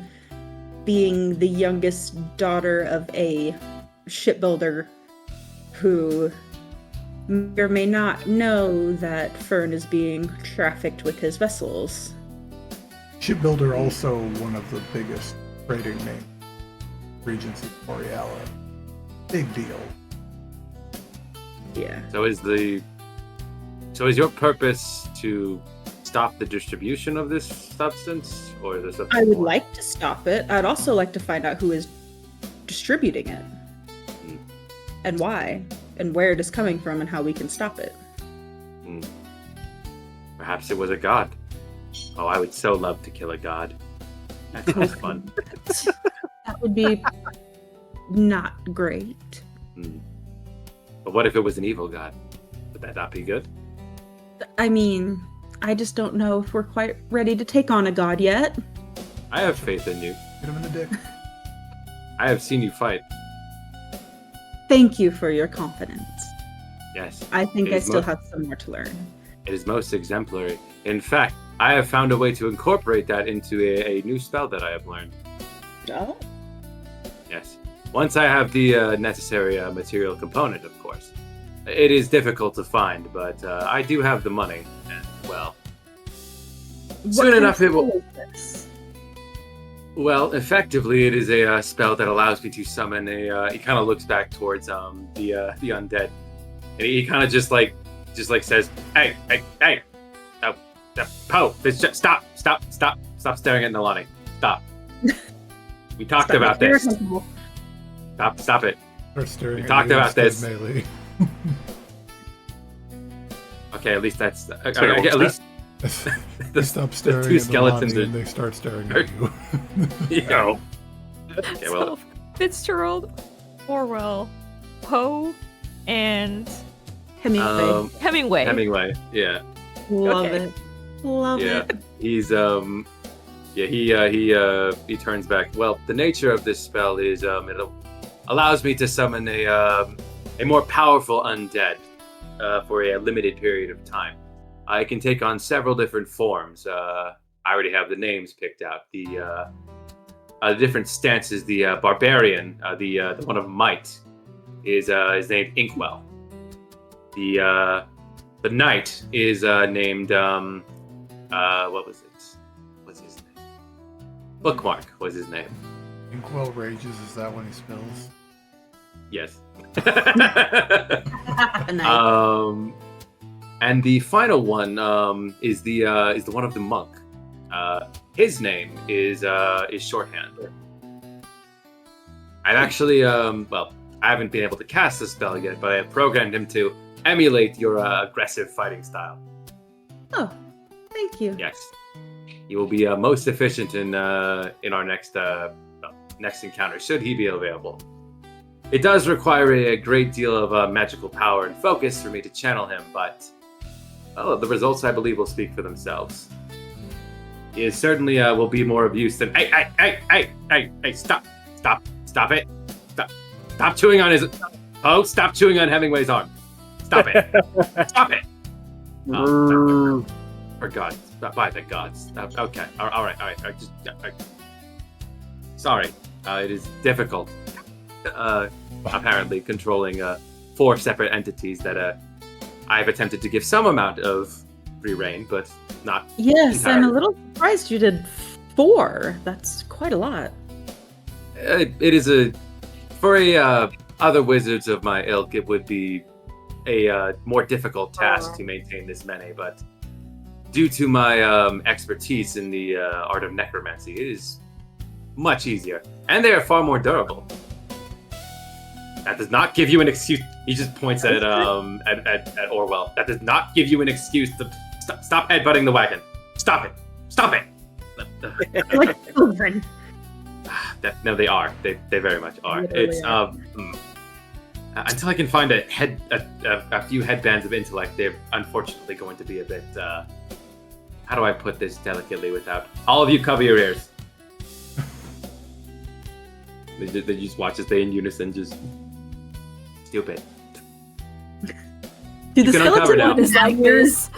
being the youngest daughter of a shipbuilder who may or may not know that Fern is being trafficked with his vessels. Shipbuilder, also one of the biggest trading name regions of Boreala. Big deal. Yeah. So is your purpose to stop the distribution of this substance, or is there something I would more? like to stop it. I'd also like to find out who is distributing it. And why. And where it is coming from, and how we can stop it. Perhaps it was a god. Oh, I would so love to kill a god. That sounds fun. That would be not great. But what if it was an evil god? Would that not be good? I mean, I just don't know if we're quite ready to take on a god yet. I have faith in you. Hit him in the dick. I have seen you fight. Thank you for your confidence. Yes. I think It I is still mo- have some more to learn. It is most exemplary. In fact, I have found a way to incorporate that into a new spell that I have learned. Oh. Yes. Once I have the necessary material component, of course. It is difficult to find, but I do have the money. And, well, soon enough it will... Well, effectively, it is a spell that allows me to summon a... he kind of looks back towards the undead. And he kind of just says, hey, Poe, stop staring at Nalani. Stop. We talked about this. Stop it. Start staring We at talked you about instead, this. Melee. Okay, at least that's... what at least... They stop staring two at skeletons Nalani are- and they start staring at you. Yeah. Okay, well, So, Fitzgerald, Orwell, Poe, and Hemingway. Hemingway. Hemingway, yeah. Love okay. it. Love Yeah. it. He's he turns back. Well, the nature of this spell is it allows me to summon a more powerful undead for a limited period of time. I can take on several different forms. I already have the names picked out. The different stances. The barbarian, the one of might, is named Inkwell. The knight is named what was it? What's his name? Bookmark was his name. Inkwell rages, is that when he spills? Yes. Nice. And the final one is the one of the monk. His name is shorthand. I've actually well, I haven't been able to cast the spell yet, but I have programmed him to emulate your aggressive fighting style. Oh, thank you. Yes, he will be most efficient in our next encounter, should he be available. It does require a great deal of magical power and focus for me to channel him, but well, the results I believe will speak for themselves. He is certainly will be more of use than hey, stop it, stop chewing on his stop chewing on Hemingway's arm, stop it. For God, by the gods. Okay, all right. Sorry, it is difficult. Apparently, controlling 4 separate entities that I've attempted to give some amount of free reign, but not. Yes, entirely. I'm a little surprised you did 4. That's quite a lot. It is for other wizards of my ilk. It would be a more difficult task to maintain this many, but due to my expertise in the art of necromancy, it is much easier, and they are far more durable. That does not give you an excuse. He just points at Orwell. That does not give you an excuse to stop headbutting the wagon. Stop it! Stop it! Like children. No, they are. They very much are. Literally It's are. until I can find a few headbands of intellect, they're unfortunately going to be a bit. How do I put this delicately without all of you cover your ears? They just watch as they in unison just stupid. Dude, You the can uncover skeleton now. one is like this.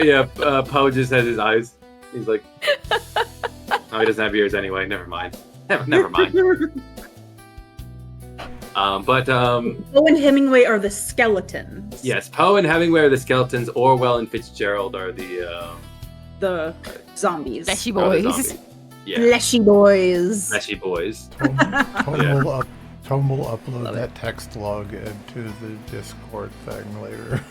Yeah, Poe just has his eyes. He's like, oh, he doesn't have ears anyway. Never mind. Never mind. Poe and Hemingway are the skeletons. Yes, Poe and Hemingway are the skeletons. Orwell and Fitzgerald are the The zombies. Fleshy are the boys. zombies. Yeah, Fleshy boys. fleshy boys. Tome will upload that text log into the Discord thing later.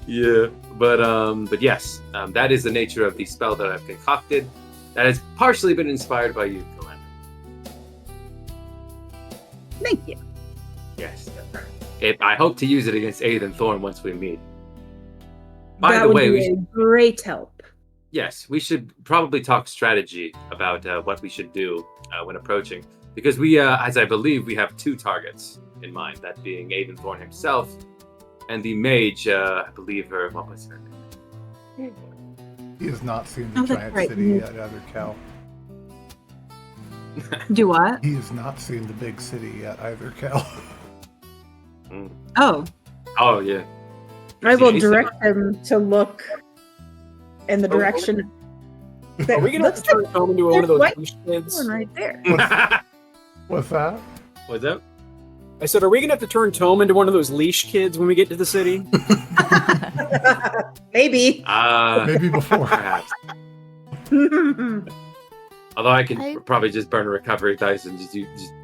Yeah, but yes, that is the nature of the spell that I've concocted. That has partially been inspired by you, Calandra. Thank you. Yes. I hope to use it against Aiden Thorn once we meet. By That the would way, be a great help. yes, we should probably talk strategy about what we should do when approaching, because we, as I believe, we have 2 targets in mind. That being Aiden Thorn himself and the mage. I believe what was her name? He has not seen the Oh, that's giant right. city yet, either, Cal. Do what? He has not seen the big city yet, either, Cal. Oh, Oh yeah. I will He's- direct him to look in the direction. Are we gonna have to turn Tome into one of those White leash kids? one right there. What's that? What's up? I said, are we gonna have to turn Tome into one of those leash kids when we get to the city? Maybe. Maybe before. Perhaps. Although I can probably just burn a recovery dice and just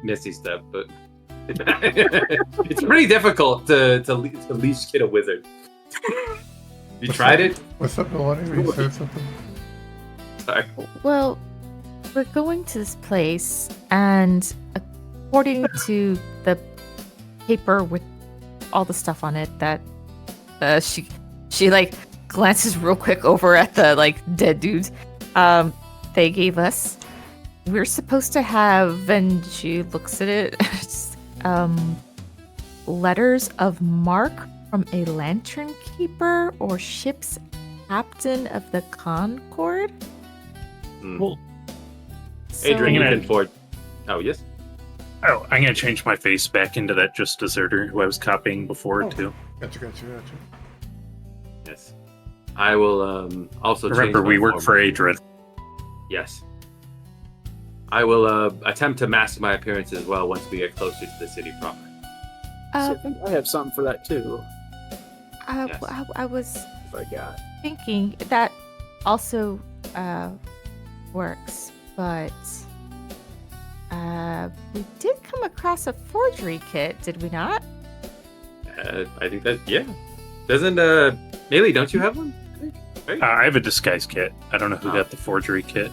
missy step, but it's pretty difficult to leash kid a wizard. You tried it? What's up, Nalani? You said something? Sorry. Well, we're going to this place, and according to the paper with all the stuff on it, that she like glances real quick over at the like dead dudes they gave us. We're supposed to have, and she looks at it, letters of marque from a lantern keeper or ship's captain of the Concord. Well, Adrian, you So- can forward. Oh yes. Oh, I'm gonna change my face back into that just deserter who I was copying before Oh. too. Gotcha. Yes. I will also Remember, change we my work form. for Adran. Yes. I will attempt to mask my appearance as well once we get closer to the city proper. So I think I have something for that too. Yes. I was If I got. thinking that also works, but we did come across a forgery kit, did we not? I think that Doesn't Bailey? Don't you have one? Right? I have a disguise kit. I don't know who Oh. got the forgery kit.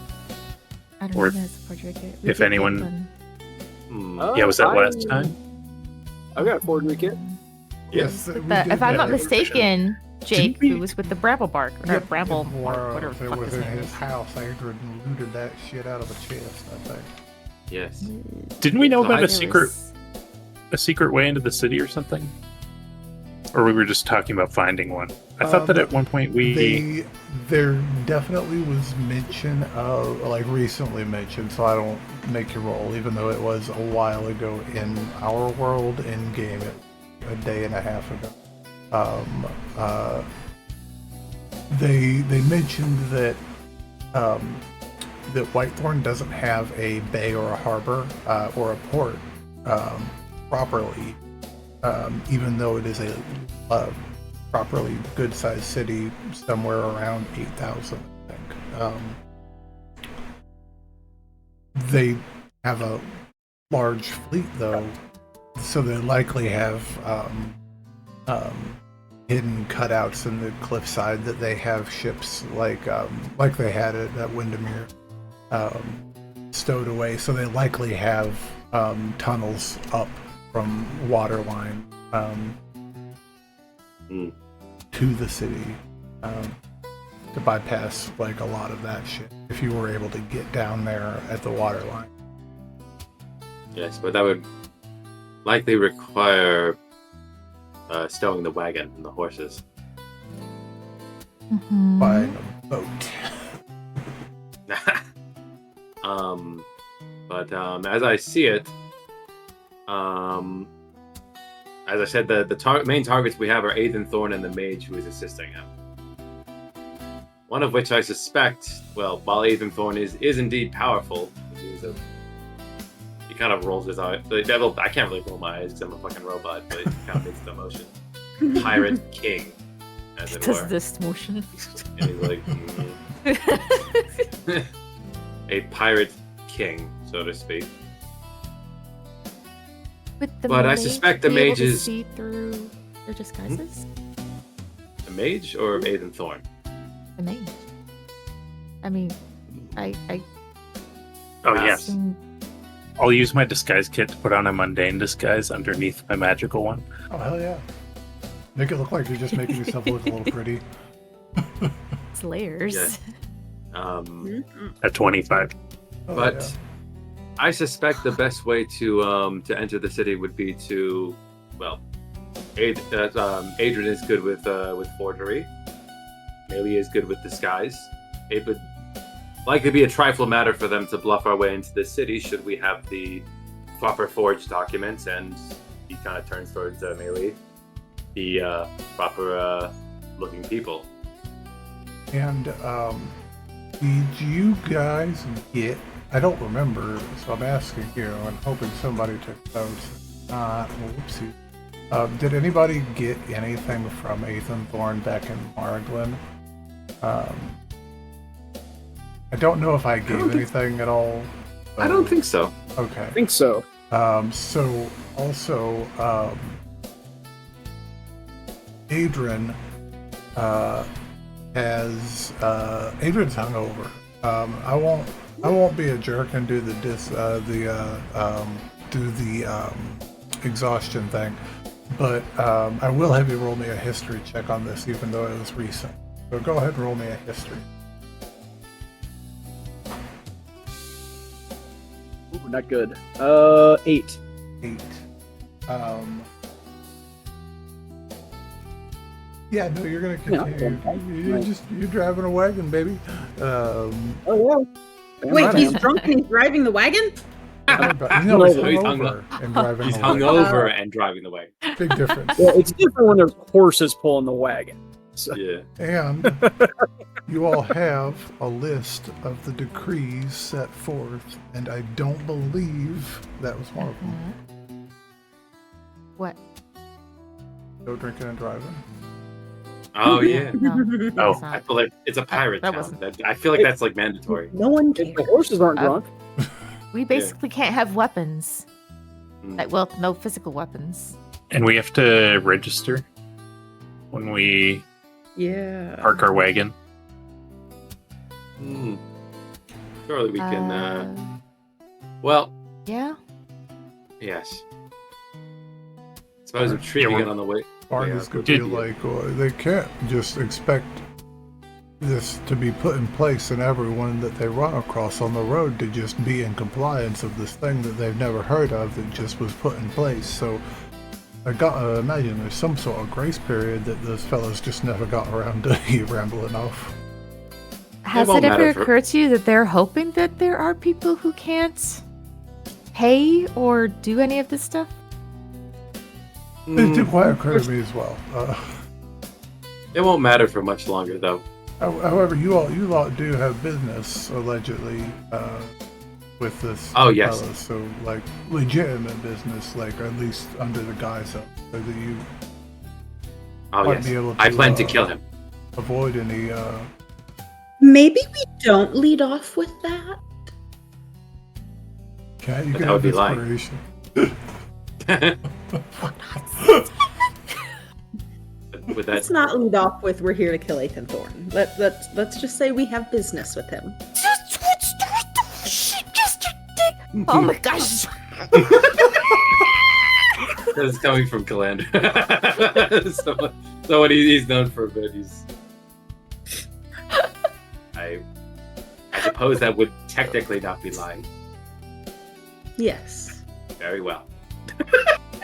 I don't Or know if that's a forgery kit. if did anyone- get one. Hmm. Yeah, was that I- last time? I've got a forgery kit. Yes. But if I'm not mistaken, Jake, we- who was with the Bramble Bark, or Bramble Bark, whatever If the it fuck was his in name his is. house, Adrian looted that shit out of a chest, I think. Yes. Didn't we know So about I- a secret way into the city or something? Or we were just talking about finding one? I thought that at one point There definitely was mention of, like, recently mentioned, so I don't make you roll, even though it was a while ago in our world, in game, a day and a half ago. They mentioned that that Whitethorn doesn't have a bay or a harbor or a port properly, even though it is a properly good-sized city, somewhere around 8,000, I think. They have a large fleet, though, so they likely have hidden cutouts in the cliffside that they have ships like they had it at Windermere stowed away. So they likely have tunnels up from waterline to the city to bypass like a lot of that shit. If you were able to get down there at the waterline. Yes, but that would likely require stowing the wagon and the horses. Buying a boat. But as I see it, as I said, the main targets we have are Ethan Thorne and the mage who is assisting him. One of which I suspect, well, while Ethan Thorne is indeed powerful, he kind of rolls his eyes. I can't really roll my eyes because I'm a fucking robot, but he kind of makes the motion. Pirate King, as it Does were. this motion? And he's like, a pirate king, so to speak. But I suspect the mage is see through their disguises. the mage or Ethan Thorne. The mage. I mean, I Oh yes, assume- I'll use my disguise kit to put on a mundane disguise underneath my magical one. Oh hell yeah! Make it look like you're just making yourself look a little pretty. it's layers. Yeah. At 25. Oh, But yeah. I suspect the best way to enter the city would be to, well, Adran is good with forgery. Melee is good with disguise. It would likely be a trifle matter for them to bluff our way into the city should we have the proper forged documents, and he kind of turns towards Melee, the proper looking people. And did you guys get? I don't remember, so I'm asking here. I'm hoping somebody took notes. Whoopsie. Did anybody get anything from Ethan Thorne back in Marglin? I don't know if I gave anything at all. I don't think so. Okay. I think so. So also, Adran Adran's hungover. I won't be a jerk and do the exhaustion thing, but I will have you roll me a history check on this, even though it was recent. So go ahead and roll me a history. Ooh, not good. 8. 8. Yeah, no, you're gonna continue. You're driving a wagon, baby. Oh yeah. Wait, Right he's on. drunk and he's driving the wagon? No, he's He's hungover and driving. He's a wagon. hungover and driving the wagon. Big difference. Well, it's different when there's horses pulling the wagon. So. Yeah. And you all have a list of the decrees set forth, and I don't believe that was one of them. What? No drinking and driving. Oh yeah. No. Oh, it's I not. feel like it's a pirate That town. wasn't- I feel like that's like mandatory. No one If cares. the horses aren't drunk, We basically can't have weapons. Mm. Like, well, no physical weapons. And we have to register when we Yeah. park our wagon. Mm. Surely we can. Well, Yeah. yes. Suppose I'm treating we're- it on the way. Barney's Yeah, gonna did be you? like, well, they can't just expect this to be put in place and everyone that they run across on the road to just be in compliance of this thing that they've never heard of that just was put in place. So I gotta imagine there's some sort of grace period that those fellas just never got around to rambling off. Has won't it ever matter for- occurred to you that they're hoping that there are people who can't pay or do any of this stuff? They do quiet credit me as well. It won't matter for much longer, though. However, you all do have business allegedly with this. Oh, yes. fellow, so like legitimate business, like at least under the guise of so that you Oh, might yes. be able to. I plan to kill him. Avoid any. Maybe we don't lead off with that. Cat, you But can that would have be lying. inspiration. With that, Let's not lead off with "We're here to kill Ethan Thorne." Let's just say we have business with him. Oh my gosh. That's coming from Calandra. so what he's known for a bit. I suppose that would technically not be lying. Yes. Very well.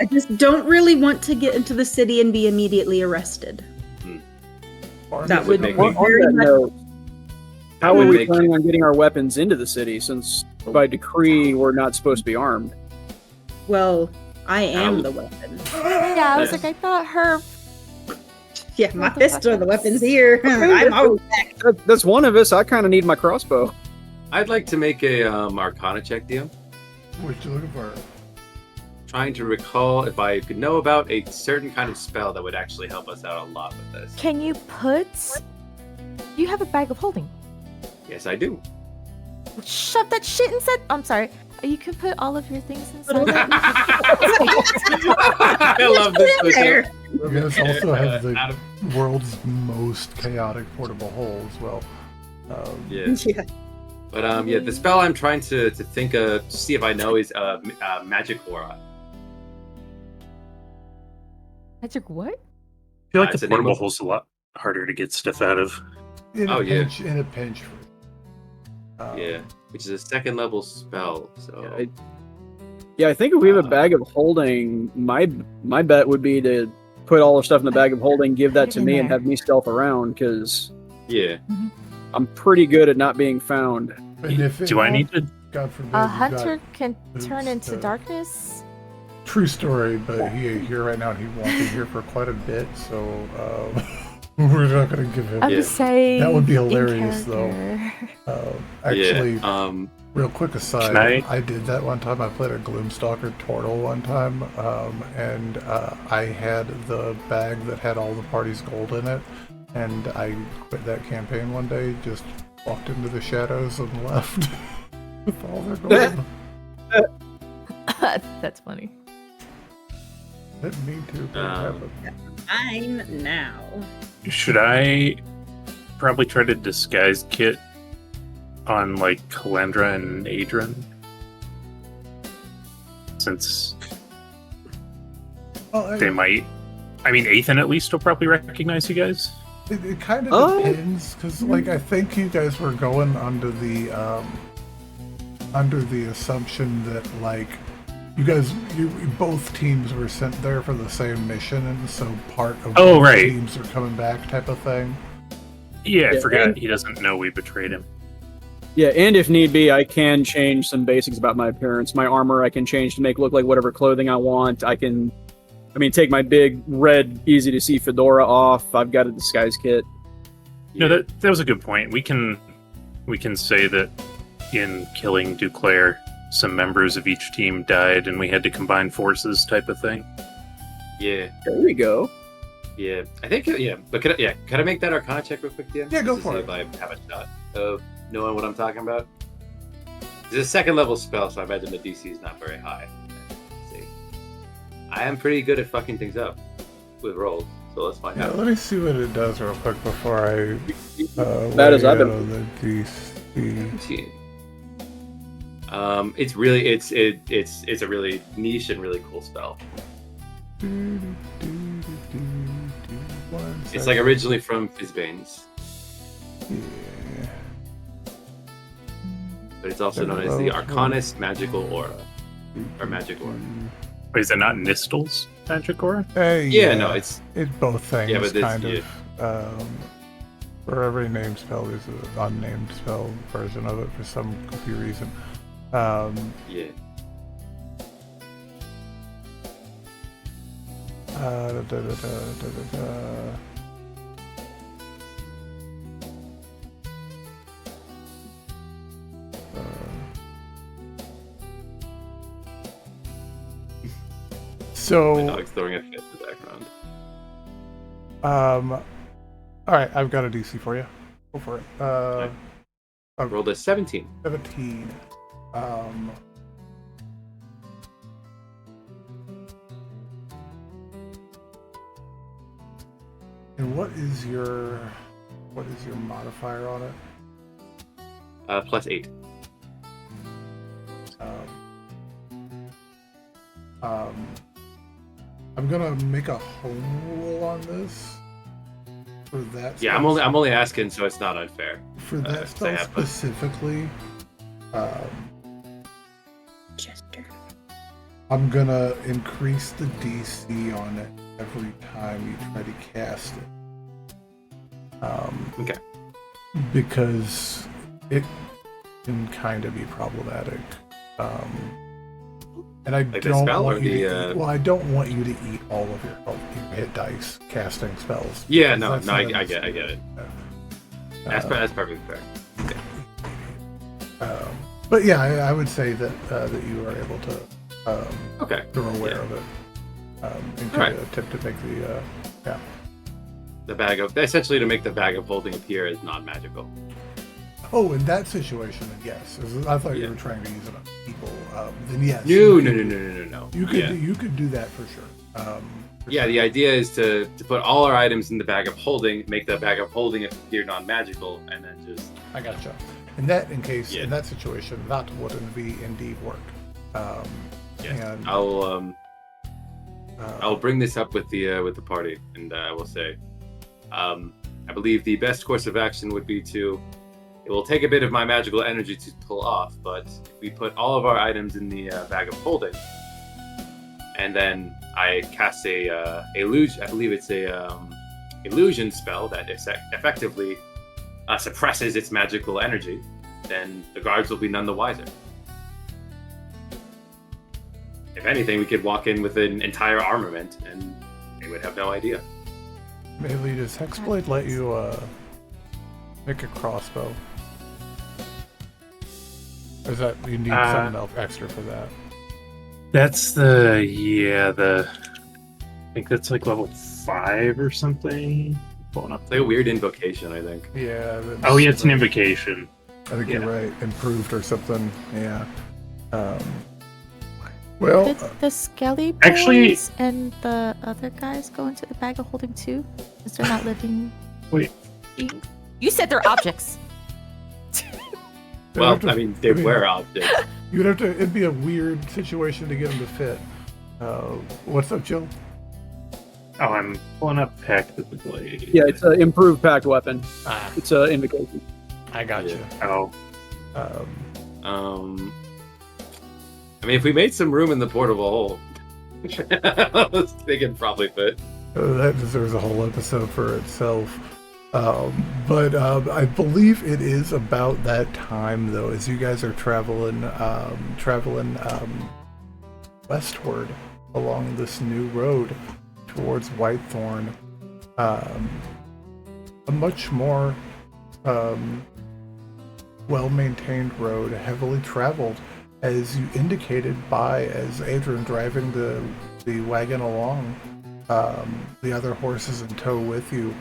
I just don't really want to get into the city and be immediately arrested. That would make be me- very On that much. note, how are Would we make- planning on getting our weapons into the city since by decree we're not supposed to be armed? Well, I am the weapon. Yeah, I was like, I thought her. Yeah, my fists are the weapons here. I'm always back. That's one of us. I kind of need my crossbow. I'd like to make a Arcana check, DM. What you looking for? Trying to recall if I could know about a certain kind of spell that would actually help us out a lot with this. Can you put? You have a bag of holding. Yes, I do. Shove that shit inside. I'm sorry. You can put all of your things inside. that. I love this. There. You guys also have the Out of- world's most chaotic portable hole as well. Yeah. Yeah. But yeah, the spell I'm trying to think of, to see if I know, is magic aura. Magic what? I feel like It's the an name portable of- hole's a lot harder to get stuff out of. In Oh, a yeah. pinch, in a pinch. Yeah, which is a second level spell. So I think if we have a bag of holding, my bet would be to put all the stuff in the bag of holding, give that to In me, and there. have me stealth around because yeah. I'm pretty good at not being found. And if Do I need to? God forbid, A you hunter got can turn boots, into darkness. true story, but he ain't here right now, and he won't be here for quite a bit, so we're not gonna give him. I'm Yeah. just saying. That would be in hilarious, though. character. Actually, Yeah. real quick aside, Can I did that one time. I played a Gloomstalker Turtle one time, and I had the bag that had all the party's gold in it, and I quit that campaign one day, just walked into the shadows and left with all their gold. That's funny. Didn't mean to, but it happened. I'm now. Should I probably try to disguise Kit on like Calandra and Adran? Since Well, they might. I mean, Ethan at least will probably recognize you guys. It kind of Oh. depends, because like I think you guys were going under the assumption that like you both teams were sent there for the same mission, and so part of Oh, both right. teams are coming back, type of thing. Yeah, I Yeah, forgot and- he doesn't know we betrayed him. Yeah, and if need be, I can change some basics about my appearance. My armor I can change to make look like whatever clothing I want. Take my big red, easy to see fedora off. I've got a disguise kit. No, that was a good point. We can say that in killing Duclair, some members of each team died, and we had to combine forces, type of thing. Yeah. There we go. Yeah. I think. Yeah. But could I make that Arcana check real quick, DM? Yeah, go Just to for see it. If I have a shot of knowing what I'm talking about. It's a second level spell, so I imagine the DC is not very high. Let's see. I am pretty good at fucking things up with rolls, so let's find Yeah, out. let me see what it does real quick before I That is, weigh I've been- out of the DC. 17. It's really it's a really niche and really cool spell. It's like originally from Fizzbane's, Yeah. but it's also known as the Arcanist Magical Aura, or Magic Aura. Wait, is that not Nistel's magic aura? Yeah, no, it's both things. Yeah, but this- kind of. For every named spell, there's an unnamed spell version of it for some goofy reason. yeah. Da, da, da, da, da. My So, dog's throwing a fit in the background. all right, I've got a DC for you. Go for it. I rolled a 17. 17. And what is your modifier on it? Plus 8. I'm gonna make a home rule on this for that. Yeah, I'm only asking so it's not unfair. for that so spell yeah, but- specifically. Chester. I'm gonna increase the DC on it every time you try to cast it. Okay. Because it can kind of be problematic. And I Like the don't spell or want you the, to eat, well, I don't want you to eat all of your hit dice casting spells. Yeah, because no, that's I not get it. Uh, That's perfectly fair. But yeah, I would say that that you are able to Okay. you're aware Yeah. of it. And Right. attempt to make the The bag of essentially to make the bag of holding appear as non-magical. Oh, in that situation, then yes. I thought you Yeah. were trying to use it on people. Then yes. No. You could Yeah. you could do that for sure. Yeah, the idea is to put all our items in the bag of holding, make the bag of holding appear non-magical, and then just I gotcha. In that case, Yeah. in that situation, that would indeed work. yes. And I'll bring this up with the party, and I will say, I believe the best course of action would be to. It will take a bit of my magical energy to pull off, but if we put all of our items in the bag of holding, and then I cast a illusion. I believe it's a illusion spell that effectively suppresses its magical energy. Then the guards will be none the wiser. If anything, we could walk in with an entire armament, and they would have no idea. Maybe does Hexblade let you make a crossbow? Or is that you need something else extra for that? That's I think that's like level 5 or something. Pulling up. It's like a weird invocation, I think. Yeah. Oh yeah, it's an invocation. I think Yeah. you're right. Improved or something. Yeah. Well, Did the Skelly boys Actually- and the other guys go into the bag of holding too? Because they're not living Wait. beings? You said they're objects. Well, have to- I mean, they were objects. You'd have to. It'd be a weird situation to get them to fit. What's up, Jill? Oh, I'm pulling up Pact of the Blade. Yeah, it's an improved packed weapon. Ah, It's an invocation. I got Yeah. you. Oh, I mean, if we made some room in the portable hole, they could probably fit. That deserves a whole episode for itself. But I believe it is about that time, though, as you guys are traveling westward along this new road towards Whitethorn. A much more well-maintained road, heavily traveled, as you indicated as Adran driving the wagon along, the other horses in tow with you.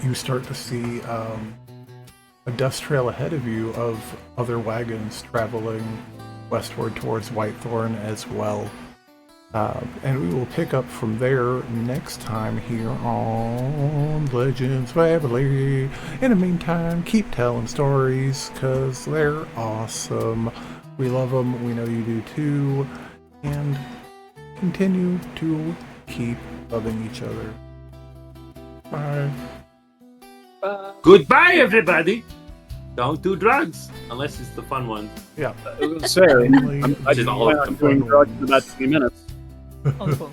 You start to see a dust trail ahead of you of other wagons traveling westward towards Whitethorn as well. And we will pick up from there next time here on Legends Family. In the meantime, keep telling stories, because they're awesome. We love them, we know you do too. And continue to keep loving each other. Bye. Goodbye, everybody. Don't do drugs unless it's the fun one. Yeah. I was gonna say, I Which is all of them. doing drugs in about 20 minutes. Oh, cool.